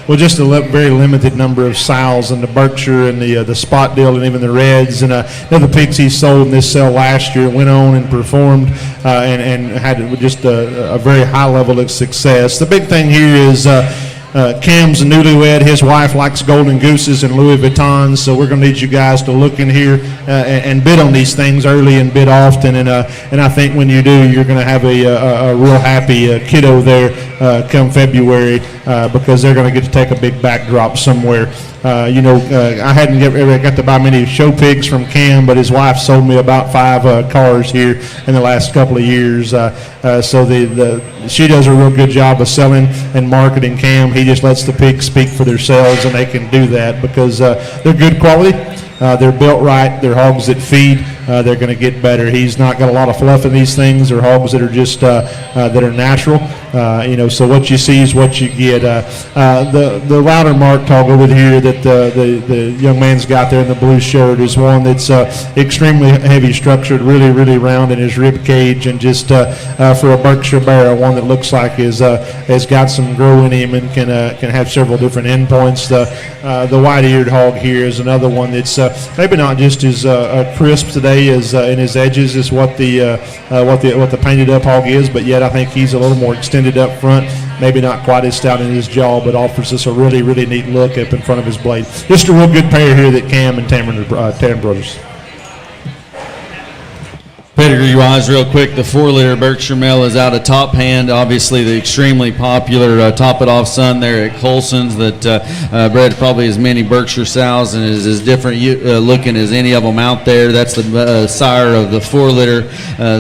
with just a very limited number of sows in the Berkshire and the spot deal and even the Reds. And the pigs he sold in this sale last year went on and performed and had just a very high level of success. The big thing here is Cam's a newlywed. His wife likes golden gooses and Louis Vuittons, so we're going to need you guys to look in here and bid on these things early and bid often. And I think when you do, you're going to have a real happy kiddo there come February because they're going to get to take a big backdrop somewhere. I hadn't ever got to buy many show pigs from Cam, but his wife sold me about 5 cars here in the last couple of years. So she does a real good job of selling and marketing Cam. He just lets the pigs speak for themselves, and they can do that because they're good quality. They're built right. They're hogs that feed. They're going to get better. He's not got a lot of fluff in these things. They're hogs that are just that are natural. So what you see is what you get. The louder marked hog over here that the young man's got there in the blue shirt is one that's extremely heavy structured, really, really round in his rib cage, and just for a Berkshire Barrow, one that looks like has got some grow in him and can have several different endpoints. The white-eared hog here is another one that's maybe not just as crisp today as in his edges as what the painted up hog is, but yet I think he's a little more extended up front, maybe not quite as stout in his jaw, but offers us a really, really neat look up in front of his blade. Just a real good pair here that Cam and Tam brothers. Pedigree-wise, real quick, the 4-liter Berkshire male is out of Top Hand, obviously the extremely popular Top It Off son there at Colson's that bred probably as many Berkshire sows and is as different looking as any of them out there. That's the sire of the 4-liter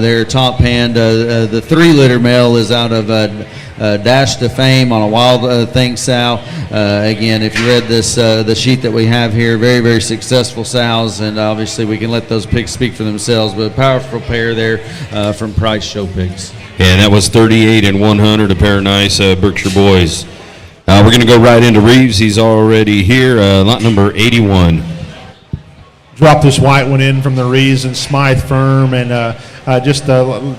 there, Top Hand. The 3-liter male is out of Dash to Fame on a Wild Thing sow. Again, if you read this, the sheet that we have here, very, very successful sows, and obviously we can let those pigs speak for themselves, but a powerful pair there from Price Show Pigs. And that was 38 and 100, a pair of nice Berkshire boys. We're going to go right into Reeves. He's already here, lot number 81. Drop this white one in from the Reeves and Smythe firm, and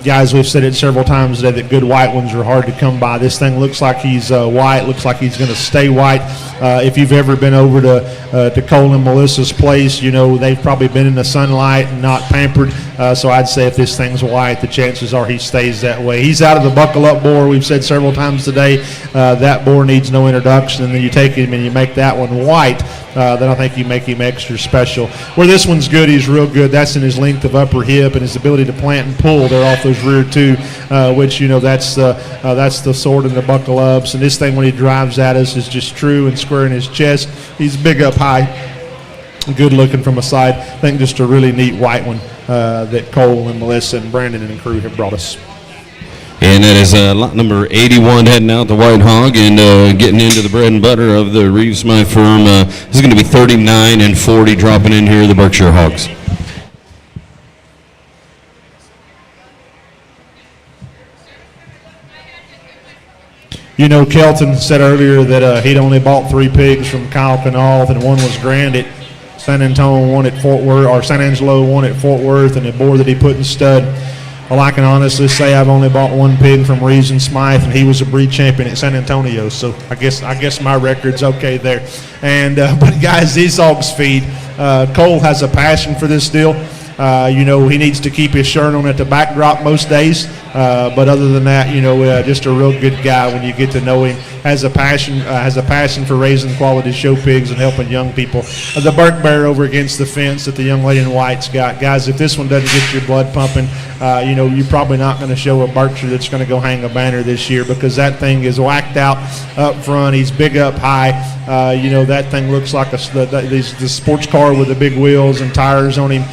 guys, we've said it several times today that good white ones are hard to come by. This thing looks like he's white, looks like he's going to stay white. If you've ever been over to Cole and Melissa's place, they've probably been in the sunlight and not pampered. So I'd say if this thing's white, the chances are he stays that way. He's out of the buckle up boar. We've said several times today that boar needs no introduction, and then you take him and you make that one white. Then I think you make him extra special. Where this one's good, he's real good. That's in his length of upper hip and his ability to plant plant and pull there off those rear two, which, that's the sword and the buckle ups. And this thing, when he drives at us, is just true and square in his chest. He's big up high, good looking from a side. I think just a really neat white one that Cole and Melissa and Brandon and crew have brought us. And that is lot number 81 heading out the White Hog and getting into the bread and butter of the Reeves Smythe firm. This is going to be 39 and 40 dropping in here, the Berkshire Hogs. Kelton said earlier that he'd only bought 3 pigs from Kyle Knopf, and one was Grand at San Antonio, one at Fort Worth, or San Angelo, one at Fort Worth, and a boar that he put in stud. Well, I can honestly say I've only bought 1 pig from Reeves and Smythe, and he was a breed champion at San Antonio. So I guess my record's okay there. And but guys, these hogs feed. Cole has a passion for this deal. He needs to keep his shirt on at the backdrop most days. But other than that, just a real good guy when you get to know him. Has a passion for raising quality show pigs and helping young people. The Burke Bear over against the fence that the young lady in white's got. Guys, if this one doesn't get your blood pumping, you're probably not going to show a Berkshire that's going to go hang a banner this year, because that thing is whacked out up front. He's big up high. That thing looks like the sports car with the big wheels and tires on him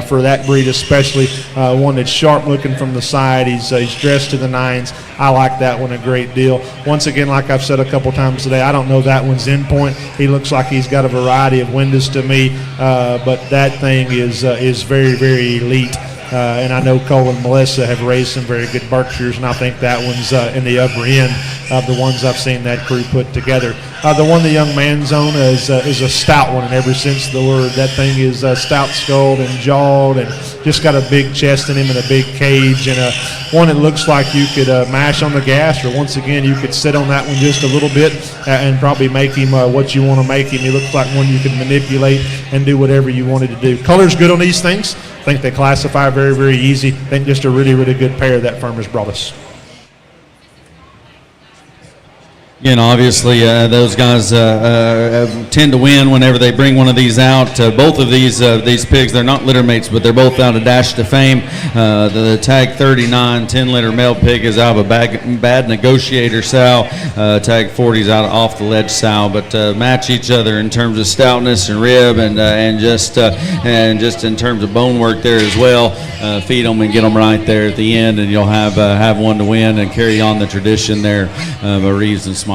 for that breed especially. One that's sharp looking from the side. He's dressed to the nines. I like that one a great deal. Once again, like I've said a couple times today, I don't know that one's in point. He looks like he's got a variety of windows to me, but that thing is very, very elite. And I know Cole and Melissa have raised some very good Berkshires, and I think that one's in the upper end of the ones I've seen that crew put together. The one the young man's on is a stout one in every sense of the word. That thing is stout-skulled and jawed and just got a big chest in him and a big cage, and one that looks like you could mash on the gas, or once again you could sit on that one just a little bit and probably make him what you want to make him. He looks like one you can manipulate and do whatever you wanted to do. Color's good on these things. I think they classify very, very easy. I think just a really, really good pair that firm has brought us. Obviously, those guys tend to win whenever they bring one of these out. Both of these pigs, they're not litter mates, but they're both out of Dash to Fame. The Tag 39 10-litter male pig is out of a bad negotiator sow. Tag 40 is out of off the ledge sow, but match each other in terms of stoutness and rib, and just in terms of bone work there as well. Feed them and get them right there at the end, and you'll have one to win and carry on the tradition there of Reeves and Smythe.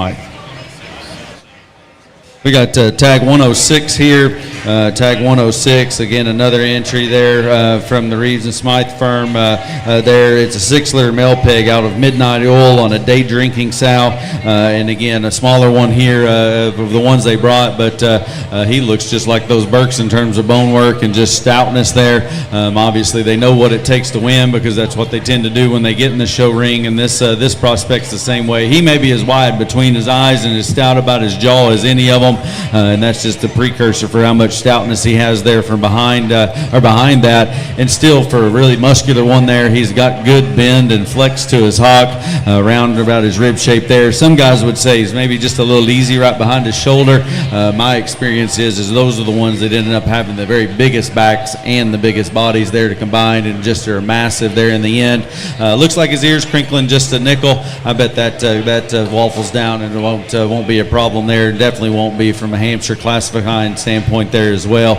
We got tag 106 here. Tag 106, again, another entry there from the Reeves and Smythe firm. There, it's a 6-litter male pig out of Midnight Oil on a day drinking sow. And again, a smaller one here of the ones they brought, but he looks just like those Berks in terms of bone work and just stoutness there. Obviously, they know what it takes to win, because that's what they tend to do when they get in the show ring. And this prospect's the same way. He may be as wide between his eyes and as stout about his jaw as any of them, and that's just a precursor for how much stoutness he has there from behind that. And still, for a really muscular one there, he's got good bend and flex to his hock, round about his rib shape there. Some guys would say he's maybe just a little easy right behind his shoulder. My experience is those are the ones that ended up having the very biggest backs and the biggest bodies there to combine, and just are massive there in the end. Looks like his ear's crinkling just a nickel. I bet that waffles down, and it won't be a problem there. Definitely won't be from a Hampshire classifying standpoint there as well.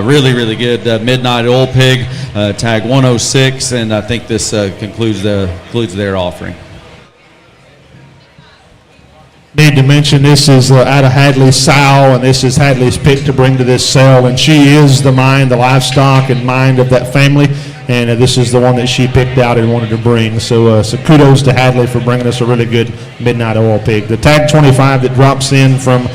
Really, really good Midnight Oil pig, tag 106, and I think this concludes their offering. Need to mention this is out of Hadley's sow, and this is Hadley's pick to bring to this sale, and she is the livestock and mind of that family, and this is the one that she picked out and wanted to bring. So kudos to Hadley for bringing us a really good Midnight Oil pig. The tag 25 that drops in from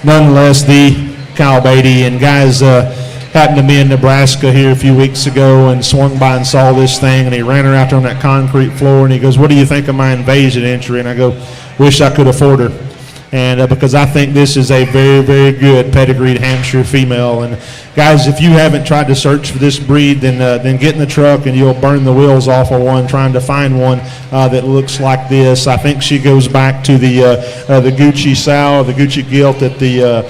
none less the Kyle Beatty, and guys happened to be in Nebraska here a few weeks ago and swung by and saw this thing, and he ran her out there on that concrete floor, and he goes, "What do you think of my invasion entry?" And I go, "Wish I could afford her." And because I think this is a very, very good pedigreed Hampshire female. And guys, if you haven't tried to search for this breed, then get in the truck and you'll burn the wheels off of one trying to find one that looks like this. I think she goes back to the Gucci sow, the Gucci gilt that the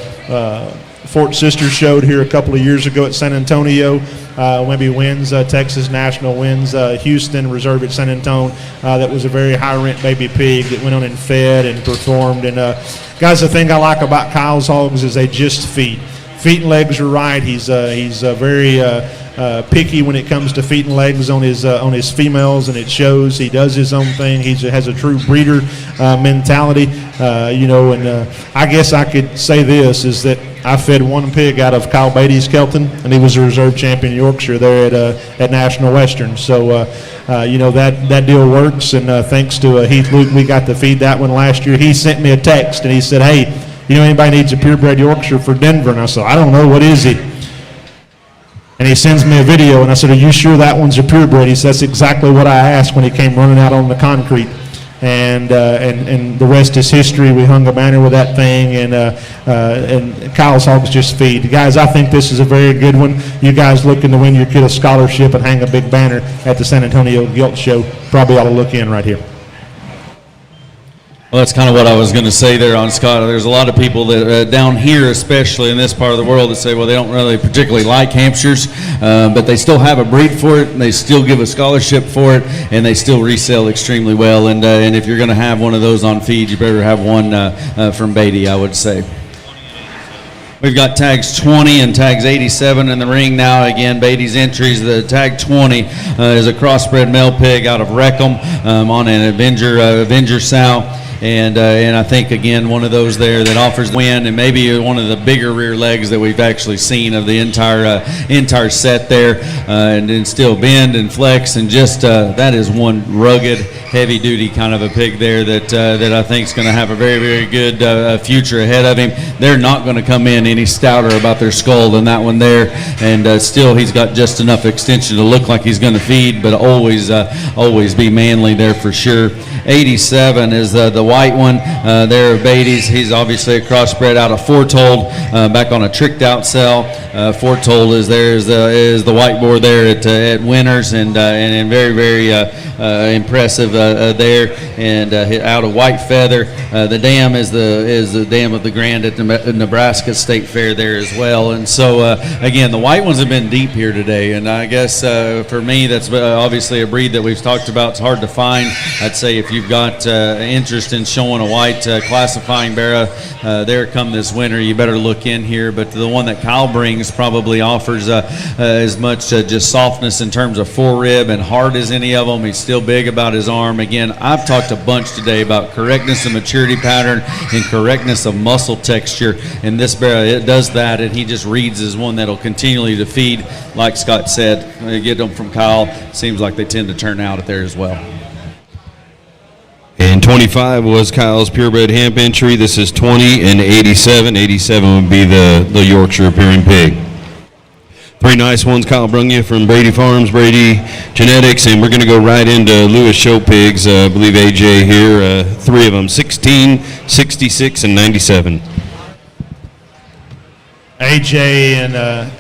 Fort Sisters showed here a couple of years ago at San Antonio. maybe wins Texas National, wins Houston Reserve at San Antonio. That was a very high-rent baby pig that went on and fed and performed. And guys, the thing I like about Kyle's hogs is they just feed. Feet and legs are right. He's very picky when it comes to feet and legs on his females, and it shows. He does his own thing. He has a true breeder mentality, And I guess I could say this is that I fed one pig out of Kyle Beatty's Kelton, and he was a reserve champion in Yorkshire there at National Western. So that deal works, and thanks to Heath Luke, we got to feed that one last year. He sent me a text and he said, "Hey, anybody needs a purebred Yorkshire for Denver?" And I said, "I don't know, what is he?" And he sends me a video, and I said, "Are you sure that one's a purebred?" He says, "That's exactly what I asked when he came running out on the concrete." And the rest is history. We hung a banner with that thing, and Kyle's hogs just feed. Guys, I think this is a very good one. You guys looking to win your kid a scholarship and hang a big banner at the San Antonio Gilt Show, probably ought to look in right here. Well, that's kind of what I was going to say there on Scott. There's a lot of people that down here, especially in this part of the world, that say, well, they don't really particularly like Hampshires, but they still have a breed for it, and they still give a scholarship for it, and they still resell extremely well. And if you're going to have one of those on feed, you better have one from Beatty, I would say. We've got tags 20 and tags 87 in the ring now. Again, Beatty's entries. The tag 20 is a crossbred male pig out of Wreckham on an Avenger sow. And I think, again, one of those there that offers the win, and maybe one of the bigger rear legs that we've actually seen of the entire set there, and then still bend and flex, and just that is one rugged, heavy-duty kind of a pig there that I think is going to have a very, very good future ahead of him. They're not going to come in any stouter about their skull than that one there, and still he's got just enough extension to look like he's going to feed, but always be manly there for sure. 87 is the white one there of Beatty's. He's obviously a crossbred out of Foretold, back on a tricked out cell. Foretold is the white boar there at Winners, and very, very impressive there, and out of White Feather. The dam is the dam of the Grand at the Nebraska State Fair there as well. And so again, the white ones have been deep here today, and I guess for me that's obviously a breed that we've talked about. It's hard to find. I'd say if you've got interest in showing a white classifying barra there come this winter, you better look in here. But the one that Kyle brings probably offers as much just softness in terms of forerib and heart as any of them. He's still big about his arm. Again, I've talked a bunch today about correctness of maturity pattern and correctness of muscle texture, and this barra, it does that, and he just reads as one that'll continually to feed. Like Scott said, get them from Kyle, seems like they tend to turn out at there as well. And 25 was Kyle's purebred hemp entry. This is 20 and 87. 87 would be the Yorkshire appearing pig. Three nice ones Kyle brung you from Brady Farms, Brady Genetics, and we're going to go right into Lewis Show pigs. I believe AJ here, three of them, 16, 66, and 97. AJ and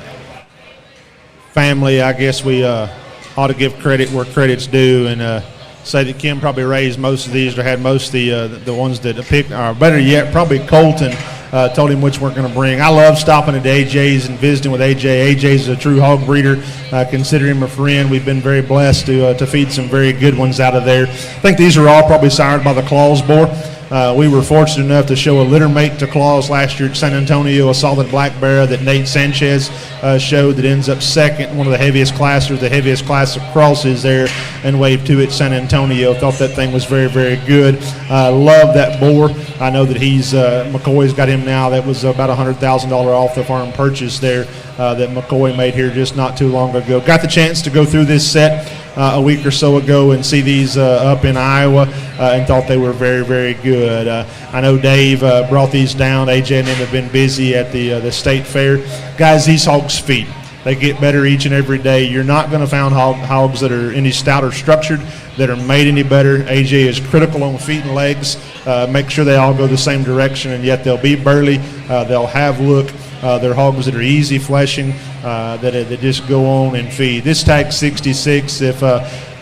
family, I guess we ought to give credit where credit's due, and say that Kim probably raised most of these, or had most of the ones that picked, or better yet, probably Colton told him which we're going to bring. I love stopping at AJ's and visiting with AJ. AJ's a true hog breeder. Consider him a friend. We've been very blessed to feed some very good ones out of there. I think these are all probably sired by the Claus boar. We were fortunate enough to show a litter mate to Claus last year at San Antonio, a solid black barra that Nate Sanchez showed that ends up second, one of the heaviest classers, the heaviest class of crosses there in Wave 2 at San Antonio. Thought that thing was very, very good. Love that boar. I know that McCoy's got him now. That was about $100,000 off the farm purchase there that McCoy made here just not too long ago. Got the chance to go through this set a week or so ago and see these up in Iowa and thought they were very, very good. I know Dave brought these down. AJ and them have been busy at the state fair. Guys, these hogs feed. They get better each and every day. You're not going to find hogs that are any stout or structured that are made any better. AJ is critical on feet and legs. Make sure they all go the same direction, and yet they'll be burly. They'll have look. They're hogs that are easy fleshing, that just go on and feed. This tag 66, if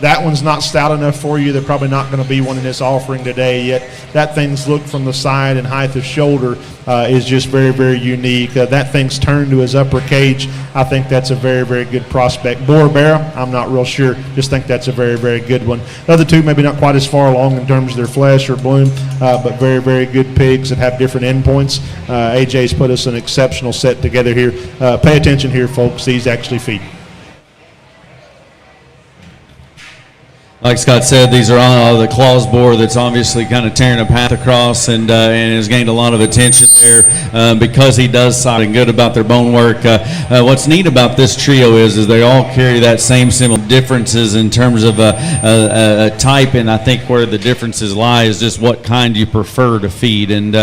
That one's not stout enough for you. They're probably not going to be one in this offering today yet. That thing's look from the side and height of shoulder is just very, very unique. That thing's turned to his upper cage. I think that's a very, very good prospect. Boar Barrow, I'm not real sure. Just think that's a very, very good one. The other two maybe not quite as far along in terms of their flesh or bloom, but very, very good pigs that have different endpoints. AJ's put us an exceptional set together here. Pay attention here, folks. These actually feed. Like Scott said, these are on the claws boar that's obviously kind of tearing a path across and has gained a lot of attention there because he does something good about their bone work. What's neat about this trio is they all carry that same similar differences in terms of a type, and I think where the differences lie is just what kind you prefer to feed. And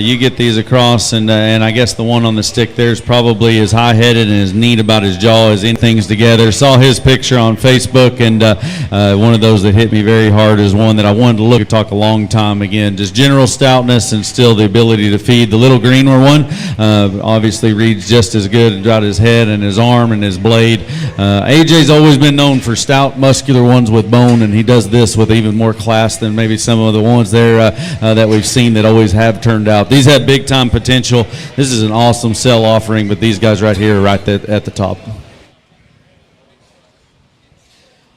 you get these across, and I guess the one on the stick there is probably as high-headed and as neat about his jaw as any things together. Saw his picture on Facebook, and one of those that hit me very hard is one that I wanted to look at, talk a long time. Again, just general stoutness and still the ability to feed. The little greener one obviously reads just as good about his head and his arm and his blade. AJ's always been known for stout, muscular ones with bone, and he does this with even more class than maybe some of the ones there that we've seen that always have turned out. These have big-time potential. This is an awesome sell offering, but these guys right here are right at the top.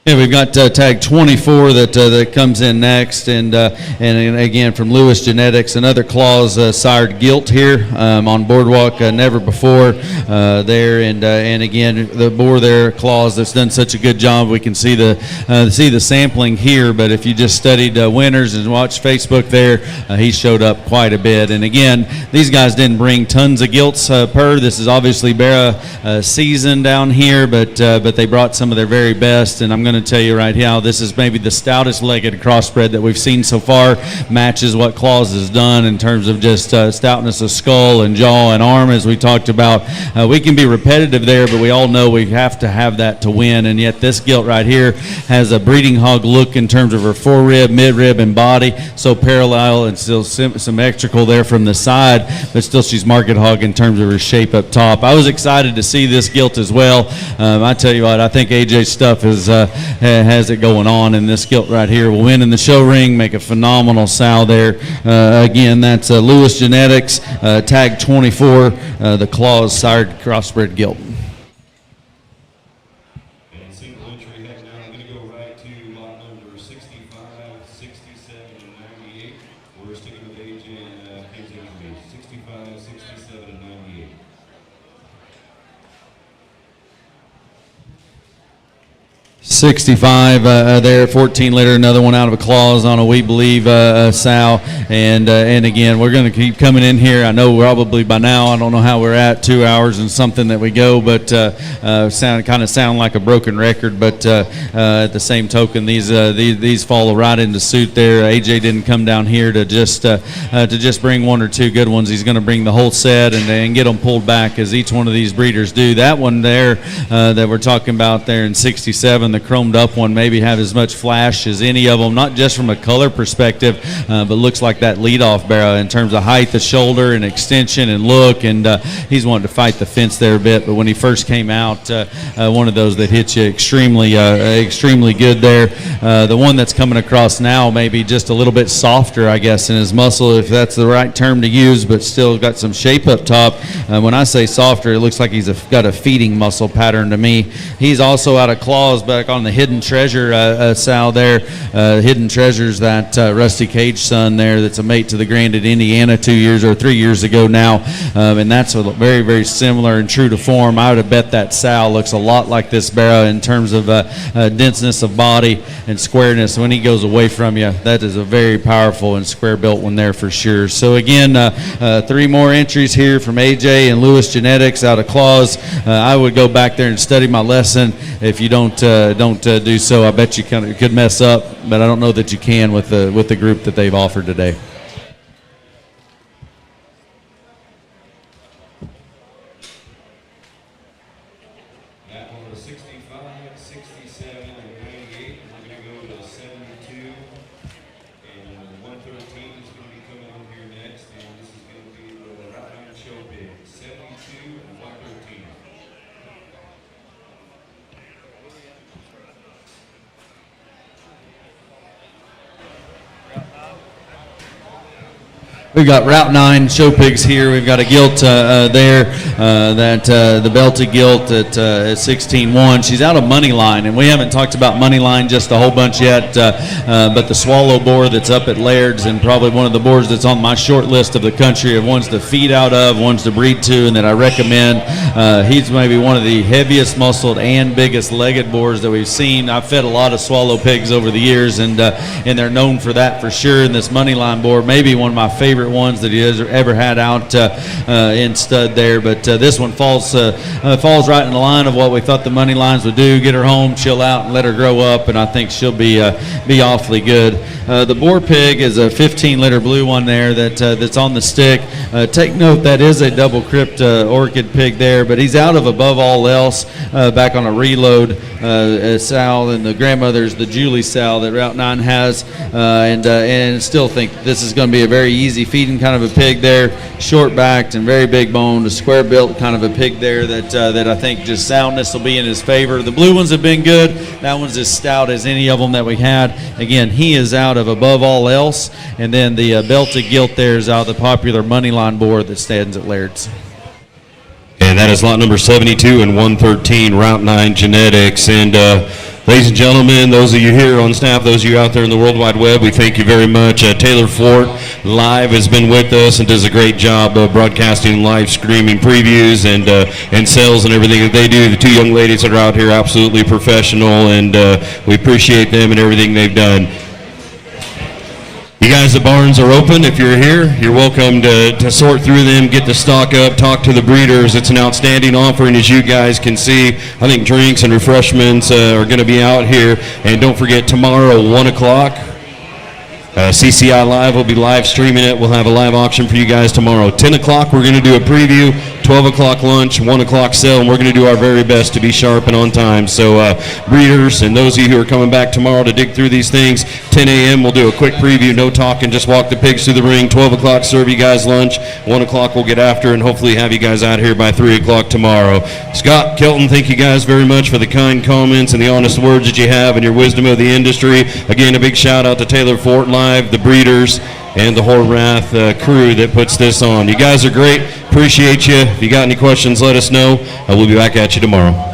Yeah, we've got tag 24 that comes in next, and again from Lewis Genetics, another claws sired gilt here on Boardwalk, never before there, and again the boar there, claws that's done such a good job. We can see the sampling here, but if you just studied Winters and watched Facebook there, he showed up quite a bit. And again, these guys didn't bring tons of gilts per. This is obviously Barra season down here, but they brought some of their very best, and I'm going to tell you right now, this is maybe the stoutest legged crossbred that we've seen so far. Matches what Claus has done in terms of just stoutness of skull and jaw and arm, as we talked about. We can be repetitive there, but we all know we have to have that to win, and yet this gilt right here has a breeding hog look in terms of her forerib, midrib, and body, so parallel and still symmetrical there from the side, but still she's market hog in terms of her shape up top. I was excited to see this gilt as well. I tell you what, I think AJ's stuff has it going on, and this gilt right here will win in the show ring, make a phenomenal sow there. Again, that's Lewis Genetics, tag 24, the claws sired crossbred gilt. And single entry head now, I'm going to go right to lot number 65, 67, and 98. We're sticking with AJ and Pigs Enemy. 65, 67, and 98. 65 there, 14 liter, another one out of a claws on a We Believe sow, and again we're going to keep coming in here. I know probably by now, I don't know how we're at 2 hours and something that we go, but sound like a broken record. But at the same token, these fall right into suit there. AJ didn't come down here to just bring one or two good ones. He's going to bring the whole set and get them pulled back, as each one of these breeders do. That one there that we're talking about there in 67, the chromed up one, maybe have as much flash as any of them, not just from a color perspective, but looks like that leadoff Barrow in terms of height, the shoulder, and extension and look, and he's wanting to fight the fence there a bit, but when he first came out, one of those that hits you extremely good there. The one that's coming across now maybe just a little bit softer, I guess, in his muscle, if that's the right term to use, but still got some shape up top. When I say softer, it looks like he's got a feeding muscle pattern to me. He's also out of claws back on the Hidden Treasure sow there. Hidden Treasure's that Rusty Cage son there that's a mate to the Grand at Indiana 2 years or 3 years ago now, and that's a very, very similar and true to form. I would have bet that sow looks a lot like this Barrow in terms of denseness of body and squareness. When he goes away from you, that is a very powerful and square built one there for sure. So again, 3 more entries here from AJ and Lewis Genetics out of claws. I would go back there and study my lesson. If you don't do so, I bet you could mess up, but I don't know that you can with the group that they've offered today. That one was 65, 67, and 98. We're going to go to 72, and 113 is going to be coming on here next, and this is going to be the right hand show pig. 72 and 113. We've got Route 9 show pigs here. We've got a gilt there, the belted gilt at 16-1. She's out of Moneyline, and we haven't talked about Moneyline just a whole bunch yet, but the Swallow board that's up at Laird's, and probably one of the boards that's on my short list of the country of ones to feed out of, ones to breed to, and that I recommend. He's maybe one of the heaviest muscled and biggest legged boars that we've seen. I've fed a lot of Swallow pigs over the years, and they're known for that for sure. And this Moneyline board, maybe one of my favorite ones that he has ever had out in stud there, but this one falls right in the line of what we thought the money lines would do. Get her home, chill out, and let her grow up, and I think she'll be awfully good. The boar pig is a 15-liter blue one there that's on the stick. Take note that is a double crypt orchid pig there, but he's out of Above All Else back on a reload sow, and the grandmother's the Julie sow that Route 9 has, and still think this is going to be a very easy feeding kind of a pig there, short-backed and very big boned, a square-built kind of a pig there that I think just soundness will be in his favor. The blue ones have been good. That one's as stout as any of them that we had. Again, he is out of Above All Else, and then the belted gilt there is out of the popular Moneyline board that stands at Laird's. And that is lot number 72 and 113, Route 9 Genetics. And ladies and gentlemen, those of you here on staff, those of you out there in the World Wide Web, we thank you very much. Taylor Fort Live has been with us and does a great job of broadcasting live streaming previews and sales and everything that they do. The two young ladies that are out here, absolutely professional, and we appreciate them and everything they've done. You guys, the barns are open. If you're here, you're welcome to sort through them, get the stock up, talk to the breeders. It's an outstanding offering, as you guys can see. I think drinks and refreshments are going to be out here. And don't forget, tomorrow, 1 o'clock, CCI Live will be live streaming it. We'll have a live auction for you guys tomorrow. 10 o'clock, we're going to do a preview. 12 o'clock lunch, 1 o'clock sale, and we're going to do our very best to be sharp and on time. So breeders and those of you who are coming back tomorrow to dig through these things, 10 a.m. we'll do a quick preview, no talking, just walk the pigs through the ring. 12 o'clock, serve you guys lunch. 1 o'clock, we'll get after and hopefully have you guys out here by 3 o'clock tomorrow. Scott, Kelton, thank you guys very much for the kind comments and the honest words that you have and your wisdom of the industry. Again, a big shout out to Taylor Fort Live, the breeders, and the Horwath crew that puts this on. You guys are great. Appreciate you. If you got any questions, let us know. We'll be back at you tomorrow.